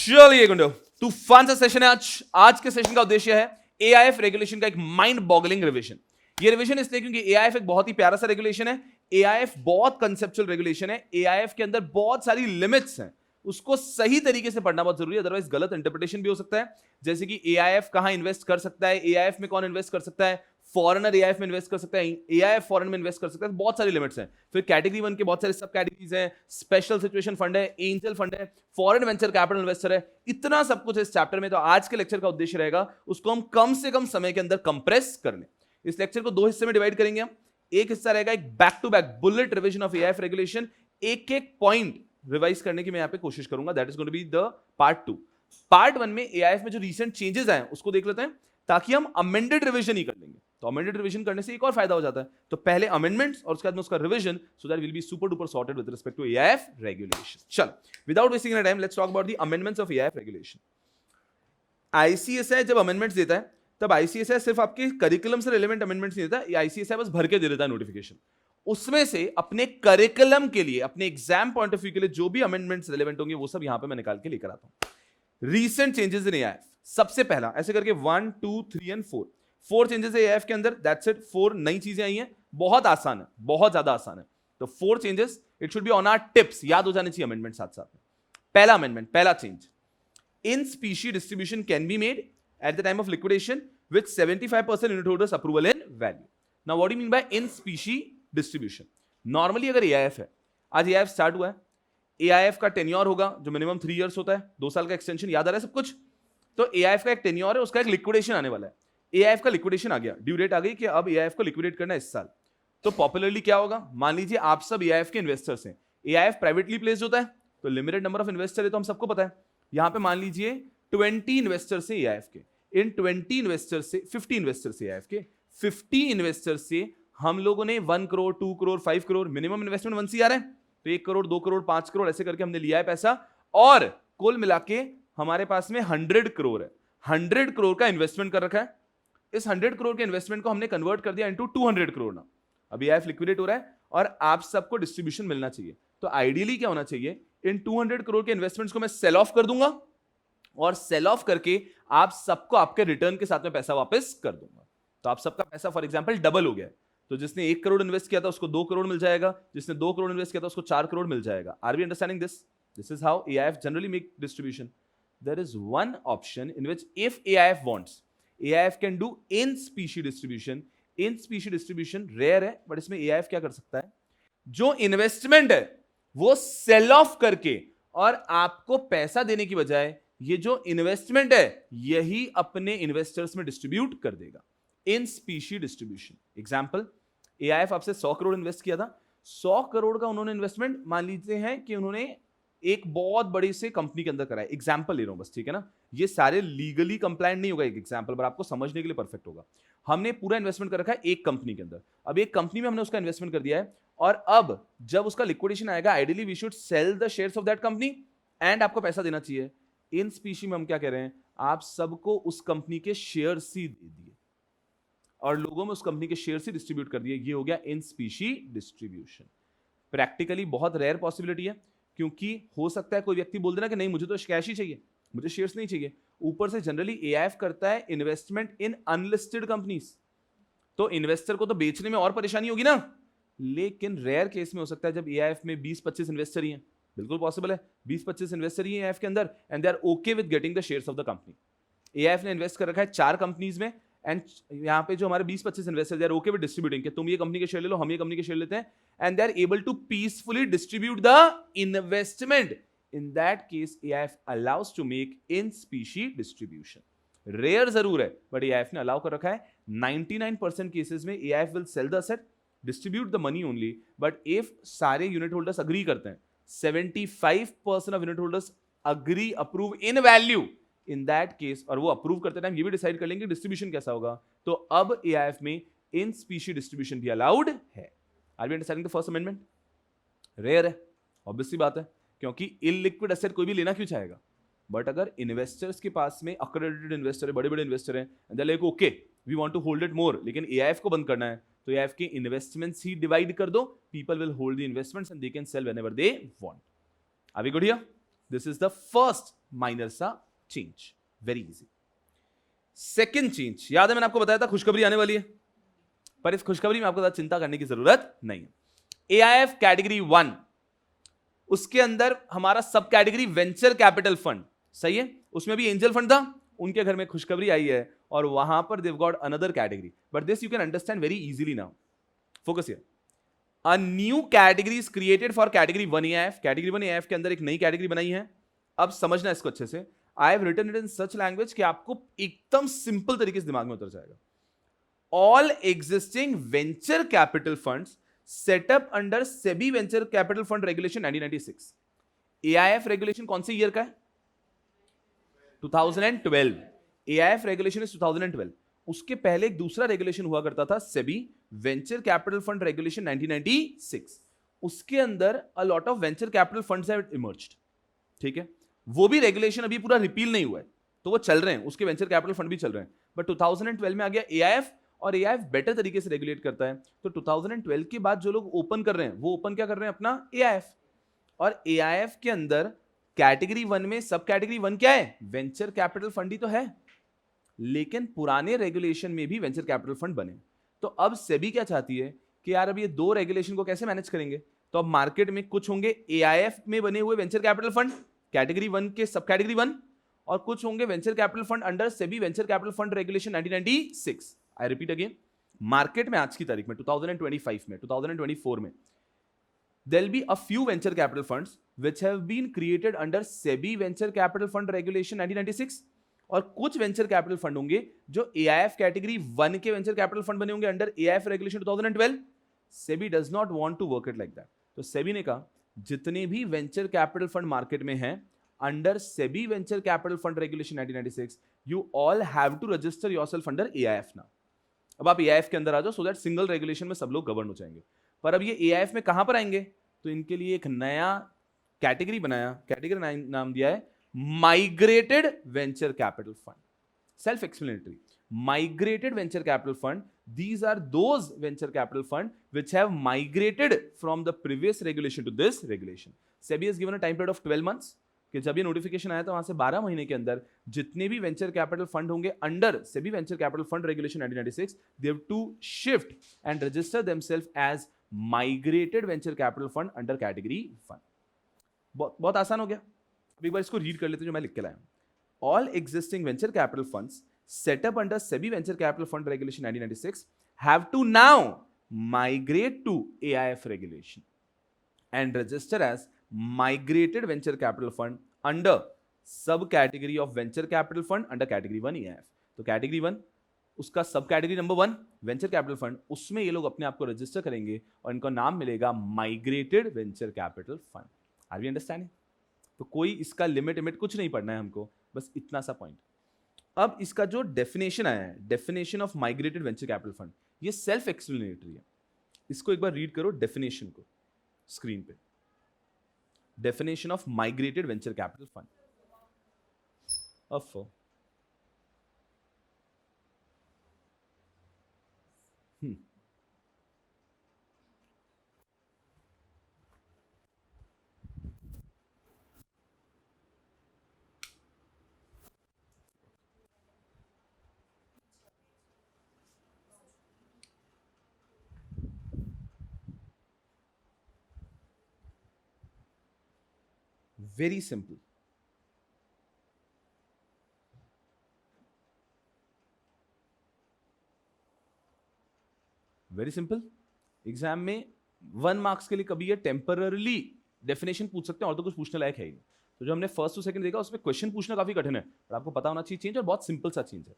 चलिए गुंडो, तूफान सा सेशन है आज के सेशन का उद्देश्य है एआईएफ रेगुलेशन का एक माइंड बॉगलिंग रिवीजन। ये रिवीजन इसलिए क्योंकि एआईएफ एक बहुत ही प्यारा सा रेगुलेशन है। एआईएफ बहुत कंसेप्चुअल रेगुलेशन है। एआईएफ के अंदर बहुत सारी लिमिट्स हैं, उसको सही तरीके से पढ़ना बहुत जरूरी है, अदरवाइज गलत इंटरप्रिटेशन भी हो सकता है। जैसे कि एआईएफ कहां इन्वेस्ट कर सकता है, एआईएफ में कौन इन्वेस्ट कर सकता है, फॉरेनर एआईएफ में इन्वेस्ट कर सकता है, एआईएफ फॉरेन में इन्वेस्ट कर सकता है, बहुत सारी लिमिट्स हैं। फिर कैटेगरी 1 के बहुत सारे सब कैटेगरीज हैं, स्पेशल सिचुएशन फंड है, एंजल फंड है, फॉरेन वेंचर कैपिटल इन्वेस्टर है, इतना सब कुछ इस चैप्टर में। तो आज के लेक्चर का उद्देश्य रहेगा उसको हम कम से कम समय के अंदर कंप्रेस कर लें। इस लेक्चर को दो हिस्से में डिवाइड करेंगे हम। एक हिस्सा रहेगा एक back to back bullet revision of AIF regulation, एक एक पॉइंट रिवाइज करने की मैं यहां पे कोशिश करूंगा। That is going to be the part 2। Part 1 में एआईएफ में जो रीसेंट चेंजेस आए उसको देख लेते हैं, ताकि हम अमेंडेड रिवीजन ही कर लेंगे। तो अमेंडेड रिवीजन करने से एक और फायदा हो जाता है, तो पहले अमेंडमेंट्स और उसके बाद में उसका revision, so that will be super duper sorted with respect to AIF regulation. चलो, without wasting any time, let's talk about the amendments of AIF regulation. ICSI जब अमेंडमेंट्स देता है, तब आईसीएसआई सिर्फ आपके करिकुलम से रिलेवेंट अमेंडमेंट्स नहीं देता, आईसीएसआई बस भर के दे देता है नोटिफिकेशन। उसमें से अपने करिकुलम के लिए, अपने एग्जाम पॉइंट ऑफ व्यू के लिए जो भी अमेंडमेंट्स रिलेवेंट होंगे वो सब यहां पे मैं निकाल के लेकर आता हूं। रीसेंट चेंजेस इन एआईएफ, सबसे पहला ऐसे करके 1 2 3 एंड 4 चेंजेस है एआईएफ के अंदर। दैट्स इट, 4 नई चीजें आई हैं, बहुत आसान है, बहुत ज्यादा आसान है। तो 4 changes, it should be on our tips, याद हो जाने चाहिए अमेंडमेंट साथ साथ में। पहला अमेंडमेंट, पहला change, in specie distribution can be made at the time of liquidation with 75% unit holders approval in value. Now what do you mean by in specie distribution? Normally अगर AIF है, आज AIF start हुआ है, AIF का tenure होगा जो minimum 3 years होता है, 2 साल का एक्सटेंशन, याद आ रहा है सब कुछ। तो AIF का एक टेन्योर है, उसका एक लिक्विडेशन आने वाला है। AIF का लिक्विडेशन आ गया, ड्यू डेट आ गई कि अब AIF को लिक्विडेट करना है इस साल। तो पॉपुलरली क्या होगा, मान लीजिए आप सब AIF के इन्वेस्टर्स हैं। AIF प्राइवेटली प्लेस्ड होता है, तो लिमिटेड नंबर ऑफ इन्वेस्टर है, तो हम सबको पता है। यहां पे मान लीजिए 20 इन्वेस्टर से AIF के, इन 20 इन्वेस्टर से 50 इन्वेस्टर से AIF के 50 इन्वेस्टर से हम लोगों ने 1 crore 2 crore 5 crore minimum investment 1 CR है, तो 1 करोड़ 2 करोड़ 5 करोड़ ऐसे करके हमने लिया है पैसा, और कुल मिला के हमारे पास में 100 करोड़ है। 100 करोड़ का इन्वेस्टमेंट कर रखा है। इस 100 करोड़ के इन्वेस्टमेंट को हमने कन्वर्ट कर दिया इनटू 200 करोड़ ना। अभी AIF लिक्विडेट हो रहा है और आप सबको डिस्ट्रीब्यूशन मिलना चाहिए। तो आइडियली क्या होना चाहिए, इन 200 करोड़ के इन्वेस्टमेंट्स को मैं सेल ऑफ कर दूंगा, और सेल ऑफ करके आप सबको आपके रिटर्न के साथ में पैसा वापस कर दूंगा। तो आप सबका पैसा फॉर एग्जांपल डबल हो गया। तो जिसने 1 करोड़ इन्वेस्ट किया था उसको 2 करोड़ मिल जाएगा, जिसने 2 करोड़ इन्वेस्ट किया था उसको 4 करोड़ मिल जाएगा। Are we understanding this? This is how AIF generally make distribution. There is one option in which if AIF wants, AIF can do in specie distribution. In specie distribution rare है, but इसमें AIF क्या कर सकता है, जो investment है वो cell of करके और आपको पैसा देने की बजाय ये जो इन्वेस्टमेंट है यही अपने इन्वेस्टर्स में डिस्ट्रीब्यूट कर देगा। इन स्पीशी डिस्ट्रीब्यूशन एग्जांपल, AIF आपसे 100 करोड़ इन्वेस्ट किया था, 100 करोड़ का उन्होंने इन्वेस्टमेंट मान लीजिए है कि उन्होंने एक बहुत बड़ी से कंपनी के अंदर करा है। एग्जांपल ले रहा हूं बस, ठीक है ना, ये सारे लीगली कंप्लायंट नहीं होगा, एक एग्जांपल पर आपको समझने के लिए परफेक्ट होगा। हमने पूरा इन्वेस्टमेंट कर रखा है एक कंपनी के अंदर, अब एक कंपनी में हमने उसका इन्वेस्टमेंट कर दिया है, और अब जब उसका लिक्विडेशन आएगा ideally we should sell the shares of that company and आपको पैसा देना चाहिए। इन स्पीशी में हम क्या कह रहे हैं, आप सबको उस कंपनी के शेयर्स ही दे दिए और लोगों में उस कंपनी के शेयर्स ही डिस्ट्रीब्यूट कर दिए। ये हो गया इन स्पीशी डिस्ट्रीब्यूशन। प्रैक्टिकली बहुत रेयर पॉसिबिलिटी है, क्योंकि हो सकता है कोई व्यक्ति बोल देना कि नहीं मुझे तो कैश ही चाहिए, मुझे शेयर्स नहीं चाहिए। ऊपर से जनरली AIF करता है इन्वेस्टमेंट इन अनलिस्टेड कंपनीज, तो इन्वेस्टर को तो बेचने में और परेशानी होगी ना। लेकिन रेयर केस में हो सकता है जब AIF में 20-25 इन्वेस्टर ही हैं, बिल्कुल पॉसिबल है 20-25 इन्वेस्टर ही हैं AIF के अंदर, and they are okay with getting the shares of the company. AIF ने इन्वेस्ट कर रखा है 4 कंपनीज में, एंड यहां पे जो हमारे 20-25 investor they are okay with distributing कि तुम ये कंपनी के शेयर ले लो, हम ये कंपनी के शेयर लेते हैं, and they are able to peacefully distribute the investment. In that case AIF allows to make in specie distribution. Rare जरूर है, बट AIF ने अलाउ कर रखा है। 99% केसेस में AIF will sell the asset, distribute the money only, but if सारे unit holders agree करते हैं, 75% of unit holders agree approve in value, in that case, और वो अप्रूव करते टाइम ये भी डिसाइड कर लेंगे डिस्ट्रीब्यूशन कैसा होगा, तो अब AIF में इन स्पीशी डिस्ट्रीब्यूशन भी अलाउड है। Are we understanding the first amendment? Rare है, ऑब्वियसली बात है, क्योंकि इलिक्विड एसेट कोई भी लेना क्यों चाहेगा। बट अगर इन्वेस्टर्स के पास में अक्रेडिटेड इन्वेस्टर है, बड़े बड़े इन्वेस्टर हैं, and they like okay we want to hold it more, लेकिन AIF को बंद करना है, तो AIF के इन्वेस्टमेंट्स ही डिवाइड कर दो, people will hold the investments and they can sell whenever they want. Are we good here? This is the first minor सा change, very easy. Second change, याद है मैंने आपको बताया था खुशखबरी आने वाली है, पर इस खुशखबरी में आपको ज्यादा चिंता करने की जरूरत नहीं है। एआईएफ कैटेगरी 1, उसके अंदर हमारा सब कैटेगरी वेंचर कैपिटल फंड, सही है, उसमें भी एंजल फंड था, उनके घर में खुशखबरी आई है और वहां पर they've got another category, but this you can understand very easily now. Focus here, a new category is created for category 1 AIF. Category 1 AIF के अंदर एक नई कैटेगरी बनाई है। अब समझना इसको अच्छे से, I have written it in such language कि आपको एकदम सिंपल तरीके से दिमाग में उतर जाएगा। All existing venture capital funds set up under SEBI venture capital fund regulation 1996। AIF regulation कौन से ईयर का है? 2012। AIF regulation is 2012। उसके पहले एक दूसरा रेगुलेशन हुआ करता था, SEBI venture capital fund regulation 1996। उसके अंदर a lot of venture capital funds have emerged, ठीक है, वो भी रेगुलेशन अभी पूरा रिपील नहीं हुआ है, तो वो चल रहे हैं, उसके वेंचर कैपिटल फंड भी चल रहे हैं, बट 2012 में आ गया एआईएफ, और एआईएफ बेटर तरीके से रेगुलेट करता है। तो 2012 के बाद जो लोग ओपन कर रहे हैं वो ओपन क्या कर रहे हैं? अपना एआईएफ। और एआईएफ के अंदर कैटेगरी 1 में सब कैटेगरी 1 क्या है? वेंचर कैपिटल फंड ही तो है, लेकिन पुराने रेगुलेशन में भी वेंचर कैपिटल फंड बने। तो अब सेबी क्या चाहती है कि यार अब ये दो रेगुलेशन को कैसे मैनेज करेंगे? तो अब मार्केट में कुछ होंगे एआईएफ में बने हुए वेंचर कैपिटल फंड कैटेगरी 1 के सब कैटेगरी 1, और कुछ होंगे venture capital fund under SEBI venture capital fund regulation 1996। I repeat again, market में आज की तारीख में 2025 में 2024 में there will be a few venture capital funds which have been created under SEBI Venture Capital Fund Regulation 1996, और कुछ वेंचर कैपिटल फंड होंगे जो एआईएफ कैटेगरी 1 के वेंचर कैपिटल फंड बने होंगे under AIF regulation 2012। SEBI does not want to work it like that. तो सेबी ने कहा जितने भी वेंचर कैपिटल फंड मार्केट में हैं under SEBI venture capital fund regulation 1996, you all have to register yourself under AIF now. अब आप एआईएफ के अंदर आ जाओ, सो दैट सिंगल रेगुलेशन में सब लोग गवर्न हो जाएंगे। पर अब ये एआईएफ में कहां पर आएंगे? तो इनके लिए एक नया कैटेगरी बनाया, कैटेगरी नाम दिया है migrated venture capital fund. Self explanatory, migrated venture capital fund, these are those venture capital fund which have migrated from the previous regulation to this regulation. SEBI has given a time period of 12 months कि जब ये notification आया था वहां से 12 महीने के अंदर जितने भी वेंचर कैपिटल फंड होंगे under SEBI venture capital fund regulation 1996, they have to shift and register themselves as migrated venture capital fund under category 1। बहुत आसान हो गया। अब एक बार इसको रीड कर लेते हैं जो मैं लिख के लाया हूं। All existing venture capital funds set up under SEBI Venture Capital Fund Regulation 1996 have to now migrate to AIF regulation and register as migrated venture capital fund under subcategory of venture capital fund under category 1 AIF। तो category 1 उसका सब category number 1 venture capital fund, उसमें ये लोग अपने आप को register करेंगे और इनका नाम मिलेगा migrated venture capital fund. Are we understanding? तो कोई इसका लिमिट कुछ नहीं पढ़ना है हमको, बस इतना सा पॉइंट। अब इसका जो डेफिनेशन आया है, definition of migrated venture capital fund, ये सेल्फ एक्सप्लेनेटरी है। इसको एक बार रीड करो डेफिनेशन को स्क्रीन पे। Definition of migrated venture capital fund of very simple. Very simple. Exam में 1 मार्क्स के लिए कभी ये टेम्पररली डेफिनेशन पूछ सकते हैं और तो कुछ पूछने लायक है ही नहीं। तो जो हमने फर्स्ट टू सेकंड देखा उसमें क्वेश्चन पूछना काफी कठिन है, पर आपको पता होना चाहिए चेंज, और बहुत सिंपल सा चेंज है।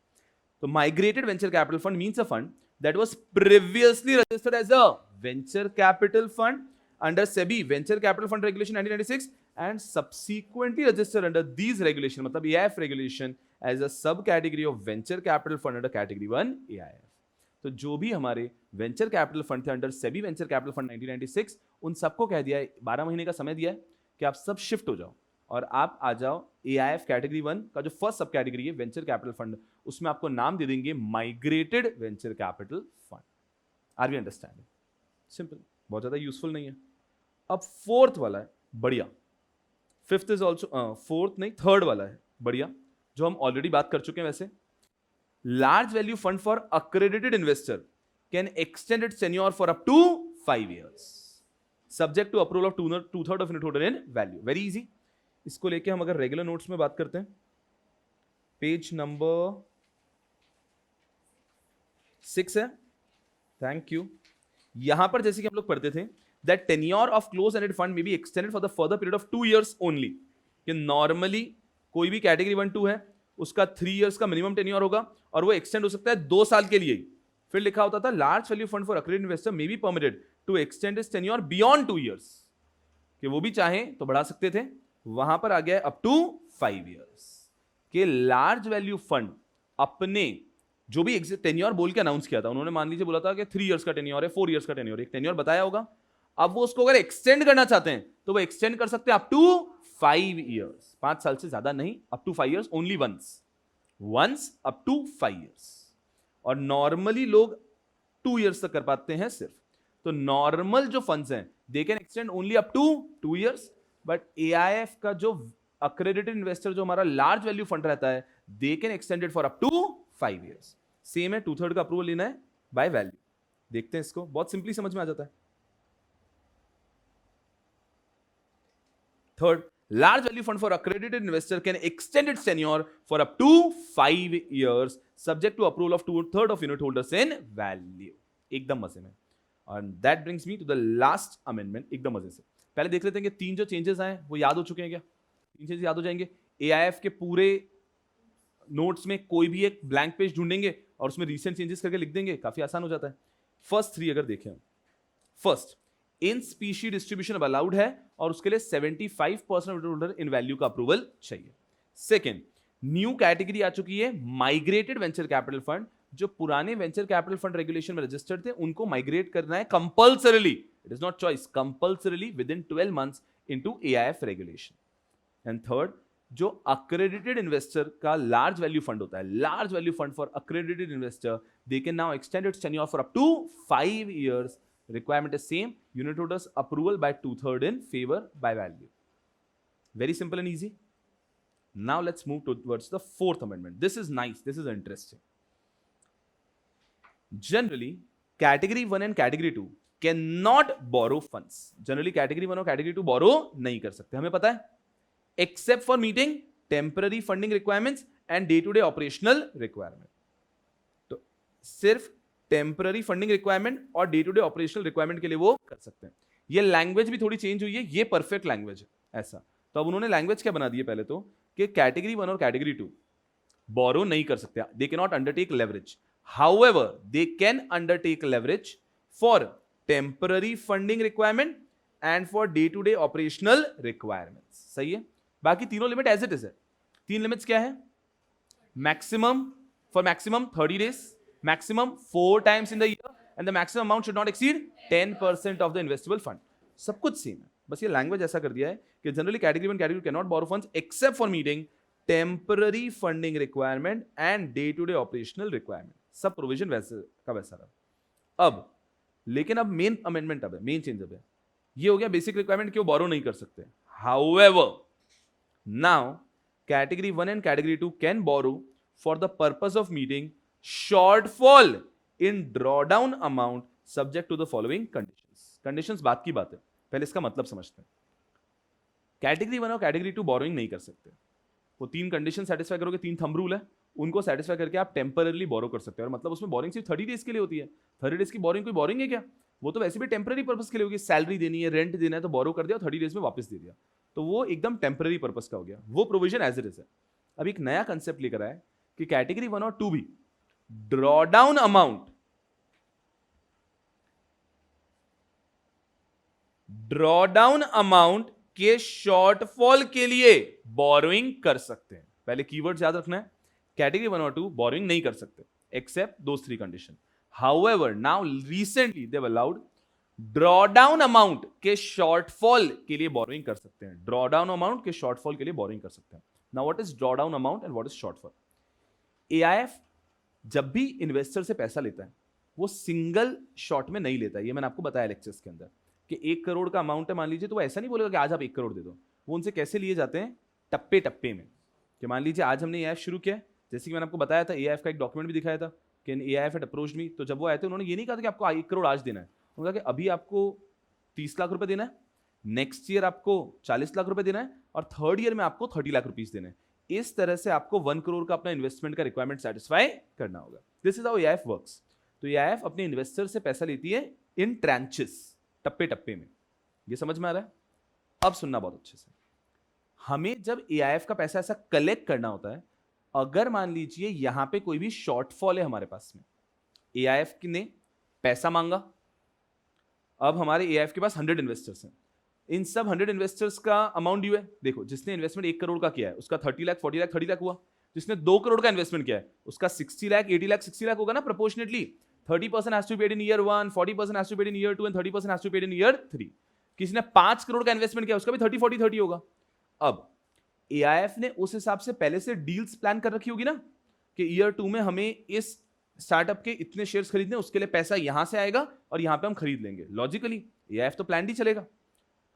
तो migrated venture capital fund means a fund that was previously registered as a venture capital fund under SEBI Venture Capital Fund Regulation 1996 and subsequently registered under these regulation, मतलब AIF regulation, as a subcategory of venture capital fund under category 1 AIF। तो जो भी हमारे venture capital fund थे under SEBI venture capital fund 1996, उन सबको कह दिया है, 12 महीने का समय दिया है कि आप सब शिफ्ट हो जाओ और आप आ जाओ एआईएफ कैटेगरी 1 का जो फर्स्ट सब कैटेगरी है वेंचर कैपिटल फंड, उसमें आपको नाम दे देंगे migrated venture capital fund. Are we understanding? Simple, बहुत ज्यादा यूजफुल नहीं है। अब फोर्थ वाला है बढ़िया, फिफ्थ इज ऑल्सो, फोर्थ नहीं, थर्ड वाला है बढ़िया, जो हम ऑलरेडी बात कर चुके हैं वैसे. Large value fund for accredited investor can extend its tenure for up to 5 years subject to approval of 2/3 of unit holder in value. Very easy. इसको लेके हम अगर रेगुलर नोट्स में बात करते हैं, पेज नंबर 6 है. Thank you. यहां पर जैसे कि हम लोग पढ़ते थे that tenure of closed ended fund may be extended for the further period of 2 years only. कि नॉर्मली कोई भी कैटेगरी 1-2 है उसका 3 years का मिनिमम टेन्योर होगा और वो एक्सटेंड हो सकता है 2 साल के लिए. फिर लिखा होता था large value fund for accredited investor may be permitted to extend its tenure beyond 2 years. कि वो भी चाहें तो बढ़ा सकते थे. वहां पर आ गया अप टू 5 years. कि लार्ज वैल्यू फंड अपने जो भी टेन्योर बोल के अनाउंस किया था, उन्होंने मान लीजिए बोला था कि 3 years का टेन्योर है, 4 years का टेन्योर, एक टेन्योर बताया होगा. अब वो उसको अगर एक्सटेंड करना चाहते हैं तो वो एक्सटेंड कर सकते हैं अप टू 5 years. 5 साल से ज्यादा नहीं, up to 5 years only once up to 5 years. और नॉर्मली लोग 2 years तक कर पाते हैं सिर्फ. तो नॉर्मल जो फंड्स हैं they can extend only up to 2 years. But AIF का जो अक्रेडिटेड इन्वेस्टर जो हमारा लार्ज वैल्यू फंड रहता है they can extend it for up to 5 years. Same है, 2/3 का अप्रूवल लेना है बाय वैल्यू. देखते हैं इसको, बहुत सिंपली समझ में आ जाता है. Third, large value fund for accredited investor can extend its tenure for up to 5 years subject to approval of 2/3 of unit holders in value. एकदम मजे में. And that brings me to the last amendment. एकदम मजे से. पहले देख लेते हैं कि 3 जो चेंजेस आए वो याद हो चुके हैं क्या? 3 चेंजेस याद हो जाएंगे. एआईएफ के पूरे नोट्स में कोई भी एक ब्लैंक पेज ढूंढेंगे और उसमें रिसेंट चेंजेस करके लिख देंगे, काफी आसान हो जाता है. फर्स्ट 3 अगर देखें, फर्स्ट इन स्पीशी डिस्ट्रीब्यूशन अब अलाउड है और उसके लिए 75% होल्डर इन वैल्यू का अप्रूवल चाहिए. सेकंड, न्यू कैटेगरी आ चुकी है माइग्रेटेड वेंचर कैपिटल फंड. जो पुराने वेंचर कैपिटल फंड रेगुलेशन में रजिस्टर्ड थे उनको माइग्रेट करना है compulsorily. It is not choice, compulsorily with in 12 months into AIF regulation. And third, जो अक्रेडिटेड इन्वेस्टर का लार्ज वैल्यू फंड होता है, large value fund for accredited investor, they can now extend its tenure for up to 5 years. Requirement is same, unit holders approval by 2/3 in favor by value. Very simple and easy. Now let's move towards the fourth amendment. This is nice, this is interesting. Generally, category 1 and category 2 cannot borrow funds. Generally category 1 और category 2 borrow नहीं कर सकते, हमें पता है, except for meeting temporary funding requirements and day-to-day operational requirement. तो सिर्फ temporary funding requirement और day to day operational requirement के लिए वो कर सकते हैं. ये लैंग्वेज भी थोड़ी चेंज हुई है, ये परफेक्ट लैंग्वेज है ऐसा. तो अब उन्होंने लैंग्वेज क्या बना दी है पहले तो, कि कैटेगरी 1 और कैटेगरी 2 बोरो नहीं कर सकते. They can not undertake leverage. However they can undertake leverage for temporary funding requirement and for day to day operational requirements. सही है. बाकी तीनों लिमिट एज इट इज है. 3 लिमिट्स क्या है? Maximum, for maximum 30 days, maximum 4 times in the year, and the maximum amount should not exceed 10% of the investable fund. सब कुछ same है, बस ये लैंग्वेज ऐसा कर दिया है कि generally category 1 category 2 can not borrow funds except for meeting temporary funding requirement and day to day operational requirement. सब प्रोविजन वैसे का वैसा रहा. अब लेकिन अब मेन अमेंडमेंट अब है, मेन चेंज अब है. ये हो गया बेसिक रिक्वायरमेंट कि वो बोरो नहीं कर सकते. However now category 1 and category 2 can borrow for the purpose of meeting shortfall in drawdown amount subject to the following conditions. Conditions बात की बात है, पहले इसका मतलब समझते हैं. कैटेगरी 1 और कैटेगरी 2 बोरोइंग नहीं कर सकते. वो 3 कंडीशन सेटिस्फाई करोगे, 3 थंब रूल है, उनको सेटिस्फाई करके आप टेम्पररी बोरो कर सकते हो. और मतलब उसमें बोरिंग सिर्फ 30 days के लिए होती है. 30 days की बोरिंग कोई बोरिंग है क्या? वो तो वैसे भी टेम्पररी पर्पस के लिए होगी. सैलरी देनी है, रेंट देना है, तो बोरो कर दिया और 30 days में वापस दे दिया, तो वो एकदम टेम्पररी पर्पस का हो गया. वो प्रोविजन एज इट इज है. अब एक नया कंसेप्ट लेकर आए कि कैटेगरी 1 और 2 भी ड्रॉडाउन अमाउंट के शॉर्टफॉल के लिए बोरोइंग कर सकते हैं. पहले कीवर्ड्स याद रखना है. कैटेगरी 1 और 2 बोरोइंग नहीं कर सकते except those 3 condition. However now recently they have allowed drawdown amount के शॉर्टफॉल के लिए बोरोइंग कर सकते हैं. ड्रॉडाउन अमाउंट के शॉर्टफॉल के लिए बोरोइंग कर सकते हैं. Now what is drawdown amount and what is shortfall? AIF जब भी इन्वेस्टर से पैसा लेता है वो सिंगल शॉट में नहीं लेता है. ये मैंने आपको बताया लेक्चर्स के अंदर कि 1 करोड़ का अमाउंट है मान लीजिए, तो वो ऐसा नहीं बोलेगा कि आज आप 1 करोड़ दे दो. वो उनसे कैसे लिए जाते हैं, टप्पे टप्पे में। कि मान लीजिए आज हमने एआईएफ शुरू किया, जैसे कि मैंने आपको बताया था, एआईएफ का एक डॉक्यूमेंट भी दिखाया था कि एआईएफ हैड अप्रोच्ड मी। तो जब वो आए थे उन्होंने ये नहीं कहा था कि आपको 1 करोड़ आज देना है, उन्होंने कहा कि अभी आपको 30 लाख रुपए देना है, नेक्स्ट ईयर आपको 40 लाख रुपए देना है, और थर्ड ईयर में आपको 30 लाख रुपीस देना है। इस तरह से आपको 1 करोड़ का अपना इन्वेस्टमेंट का रिक्वायरमेंट सेटिस्फाई करना होगा। This is how AIF works. तो एआईएफ अपने इन्वेस्टर से पैसा लेती है इन ट्रांचेस, टप्पे टप्पे में। ये समझ में आ रहा है? अब सुनना बहुत अच्छे से। हमें जब एआईएफ का पैसा ऐसा कलेक्ट करना होता है, अगर मान लीजिए यहां पे कोई भी शॉर्टफॉल है हमारे पास में, एआईएफ ने पैसा मांगा, अब हमारे एआईएफ के पास 100 इन्वेस्टर्स हैं, इन सब 100 इन्वेस्टर्स का अमाउंट ड्यू है। देखो, जिसने इन्वेस्टमेंट 1 करोड़ का किया है उसका 30 लाख, 40 लाख, 30 लाख हुआ। जिसने 2 करोड़ का इन्वेस्टमेंट किया है उसका 60 लाख, 80 लाख, 60 लाख होगा ना proportionately. 30% has to be paid in year 1, 40% has to be paid in year 2 and 30% has to be paid in year 3। किसी ने 5 करोड़ का इन्वेस्टमेंट किया उसका भी 30 40 30 होगा। अब एआईएफ ने उस हिसाब से पहले से डील्स प्लान कर रखी होगी ना कि ईयर 2 में हमें इस स्टार्टअप के इतने शेयर्स खरीदने, उसके लिए पैसा यहां से आएगा और यहां पे हम खरीद लेंगे। लॉजिकली एआईएफ तो प्लान ही चलेगा।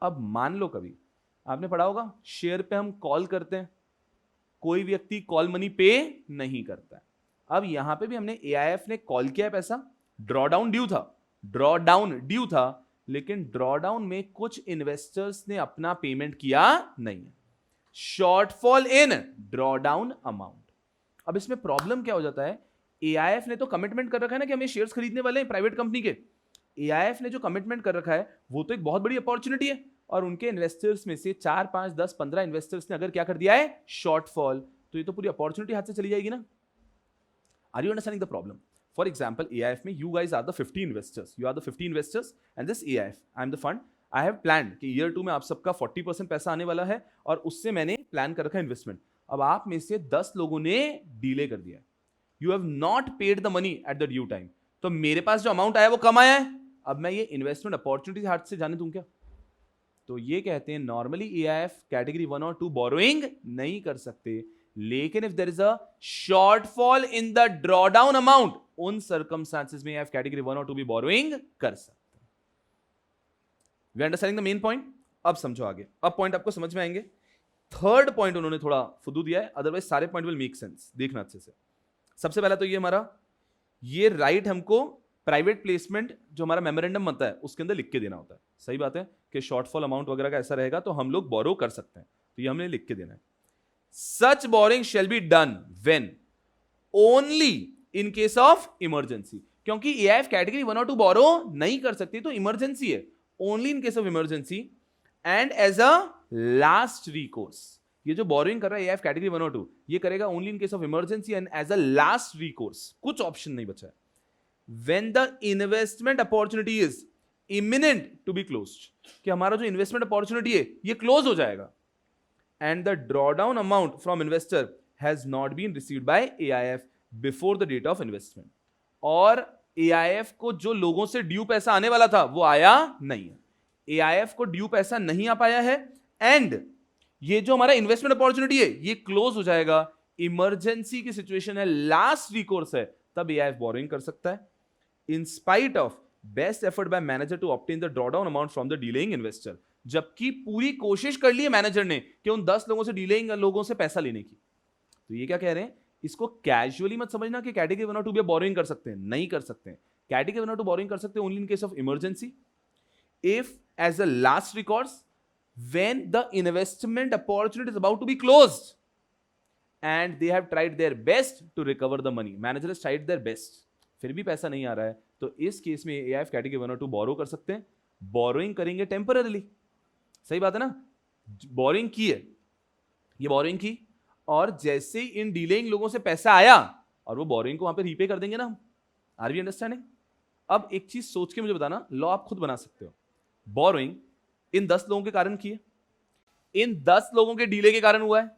अब मान लो कभी आपने पढ़ा होगा शेयर पे हम कॉल करते हैं, कोई व्यक्ति कॉल मनी पे नहीं करता है। अब यहां पे भी हमने एआईएफ ने कॉल किया है पैसा, ड्रॉडाउन ड्यू था, लेकिन ड्रॉडाउन में कुछ इन्वेस्टर्स ने अपना पेमेंट किया नहीं है, शॉर्टफॉल इन ड्रॉडाउन अमाउंट। अब इसमें प्रॉब्लम क्या हो जाता है, एआईएफ ने तो कमिटमेंट कर रखा है ना कि हमें शेयर्स खरीदने वाले हैं प्राइवेट कंपनी के। एआईएफ ने जो कमिटमेंट कर रखा है वो तो एक बहुत बड़ी अपॉर्चुनिटी है, और उनके इन्वेस्टर्स में से 4, 5, 10, 15 इन्वेस्टर्स ने अगर क्या कर दिया है, शॉर्टफॉल, तो ये तो पूरी अपॉर्चुनिटी हाथ से चली जाएगी ना। Are you understanding the problem? For example, AIF में you guys are the 50 investors, you are the 50 investors and this AIF, I am the fund. I have plan कि ईयर 2 में आप सबका 40% पैसा आने वाला है, और उससे मैंने प्लान कर रखा है इन्वेस्टमेंट। अब आप में से 10 लोगों ने डिले कर दिया, you have not paid the money at the due time, तो मेरे पास जो अमाउंट आया वो कम आया है। अब मैं ये इन्वेस्टमेंट अपॉर्चुनिटी हाथ से जाने दूं क्या? तो ये कहते हैं नॉर्मली एआईएफ कैटेगरी 1 और 2 बोरोइंग नहीं कर सकते, लेकिन if there is a shortfall in the drawdown amount, उन सर्कमस्टेंसेस में एआईएफ कैटेगरी 1 और 2 भी बोरोइंग कर सकते हैं। We understanding the main point? अब समझो आगे, अब पॉइंट आपको समझ में आएंगे। थर्ड पॉइंट उन्होंने थोड़ा फुदू दिया है, अदरवाइज सारे पॉइंट विल मेक सेंस, देखना अच्छे से। सबसे पहला तो ये हमारा ये राइट हमको प्राइवेट प्लेसमेंट जो हमारा मेमोरेंडम बनता है उसके अंदर लिख के देना होता है। सही बात है कि शॉर्टफॉल अमाउंट वगैरह का ऐसा रहेगा तो हम लोग बोरो कर सकते हैं, तो ये हमने लिख के देना है। Such borrowing shall be done when only in case of emergency, क्योंकि एआईएफ कैटेगरी 1 और 2 बोरो नहीं कर सकती, तो इमरजेंसी है, only in case of emergency and as a last recourse. ये जो बोरिंग कर रहा है एआईएफ कैटेगरी 1 और 2, ये करेगा only in case of emergency and as a last recourse, कुछ ऑप्शन नहीं बचा है। When the investment opportunity is imminent to be closed, कि हमारा जो इन्वेस्टमेंट अपॉर्चुनिटी है ये क्लोज हो जाएगा, and the drawdown amount from investor has not been received by AIF before the date of investment, और AIF को जो लोगों से ड्यू पैसा आने वाला था वो आया नहीं है, AIF को ड्यू पैसा नहीं आ पाया है, एंड ये जो हमारा इन्वेस्टमेंट अपॉर्चुनिटी है ये क्लोज हो जाएगा। इमरजेंसी की सिचुएशन है, लास्ट रिकोर्स है, तब AIF बोरोइंग कर सकता है in spite of best effort by manager to obtain the drawdown amount from the delaying investor, जबकि पूरी कोशिश कर ली है मैनेजर ने कि उन 10 लोगों से डिलेइंग लोगों से पैसा लेने की। तो ये क्या कह रहे हैं, इसको कैजुअली मत समझना कि कैटेगरी 1 और 2 भी बोरोइंग कर सकते हैं, नहीं कर सकते हैं। कैटेगरी 1 और 2 बोरोइंग कर सकते हैं only in case of emergency, if as a last recourse, when the investment opportunity is about to be closed and they have tried their best to recover the money, manager has tried their best, फिर भी पैसा नहीं आ रहा है, तो इस case में AIF category 1 और 2 बोरो कर सकते हैं। बोरोइंग करेंगे टेम्पररीली, सही बात है ना, बोरोइंग की है, ये बोरोइंग की, और जैसे ही इन डीलेइंग लोगों से पैसा आया और वो बोरोइंग को वहां पे रीपे कर देंगे ना। Are we understanding? अब एक चीज सोच के मुझे बताना, लॉ आप खुद बना सकते हो। बोरोइंग इन 10 लोगों के कारण की है, इन 10 लोगों के डीले के कारण हुआ है,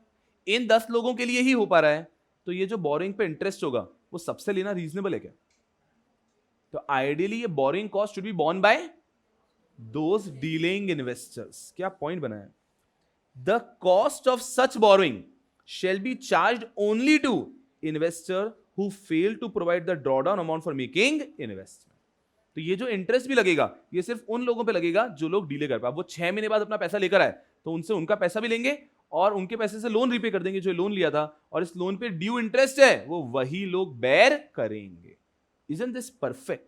इन 10 लोगों के लिए ही हो पा रहा है, तो ये जो बोरोइंग पे इंटरेस्ट होगा वो सबसे लेना रीजनेबल है क्या? तो आइडियली ये borrowing cost should be borne by those dealing investors. क्या पॉइंट बनाया? The cost of such borrowing shall be charged only to investor who fail to provide the drawdown amount for making investment. तो ये जो interest भी लगेगा ये सिर्फ उन लोगों पे लगेगा जो लोग डिले कर पाए। वो 6 महीने बाद अपना पैसा लेकर आए तो उनसे उनका पैसा भी लेंगे और उनके पैसे से लोन रीपे कर देंगे जो लोन लिया था, और इस लोन पे ड्यू इंटरेस्ट है वो वही लोग बेयर करेंगे। Isn't this perfect?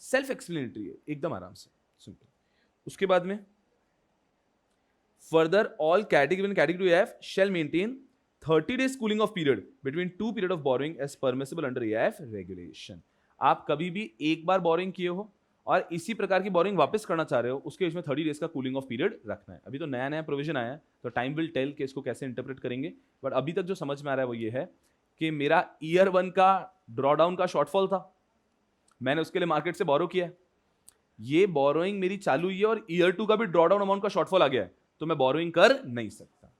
Self explanatory है एकदम, आराम से, सिंपल। उसके बाद में further all category 1 and category 2 AIF shall maintain 30 days cooling off period between two period of borrowing as permissible under AIF regulation। आप कभी भी एक बार बोरिंग किए हो और इसी प्रकार की बोरिंग वापस करना चाह रहे हो, उसके बीच में 30 डेज का कूलिंग ऑफ पीरियड रखना है। अभी तो नया नया प्रोविजन आया है तो टाइम विल टेल कि इसको कैसे इंटरप्रेट करेंगे, बट अभी तक जो समझ में आ रहा है वो ये है कि मेरा ईयर 1 का ड्रॉडाउन का शॉर्टफॉल था, मैंने उसके लिए मार्केट से बोरो किया, ये बोरोइंग मेरी चालू हुई है और ईयर 2 का भी ड्रॉडाउन अमाउंट का शॉर्टफॉल आ गया है, तो मैं बोरोइंग कर नहीं सकता।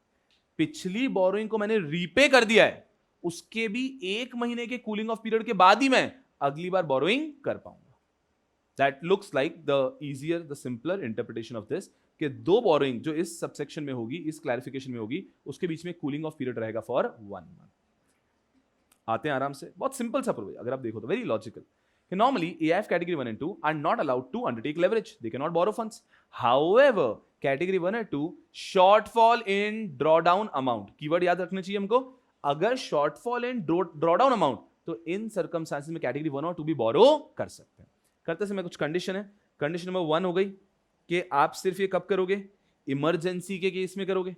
पिछली बोरोइंग को मैंने रीपे कर दिया है, उसके भी 1 महीने के कूलिंग ऑफ पीरियड के बाद ही मैं अगली बार बोरोइंग कर पाऊंगा। That looks like the easier the simpler interpretation of this, कि दो बोरोइंग जो इस सबसेक्शन में होगी, इस क्लैरिफिकेशन में होगी, उसके बीच में कूलिंग ऑफ पीरियड रहेगा फॉर 1 मंथ। आते हैं आराम से, बहुत सिंपल सा प्रूव है अगर आप देखो तो, very logical. Normally, AIF category 1 and 2 are not allowed to undertake leverage. They cannot borrow funds. However, category 1 and 2 shortfall in drawdown amount. Keyword याद रखना चाहिए हमको। अगर shortfall in drawdown amount, तो इन circumstances में category 1 और 2 भी borrow कर सकते हैं। करते समय कुछ कंडीशन है। कंडीशन नंबर 1 हो गई कि आप सिर्फ ये कब करोगे? इमरजेंसी के केस में करोगे।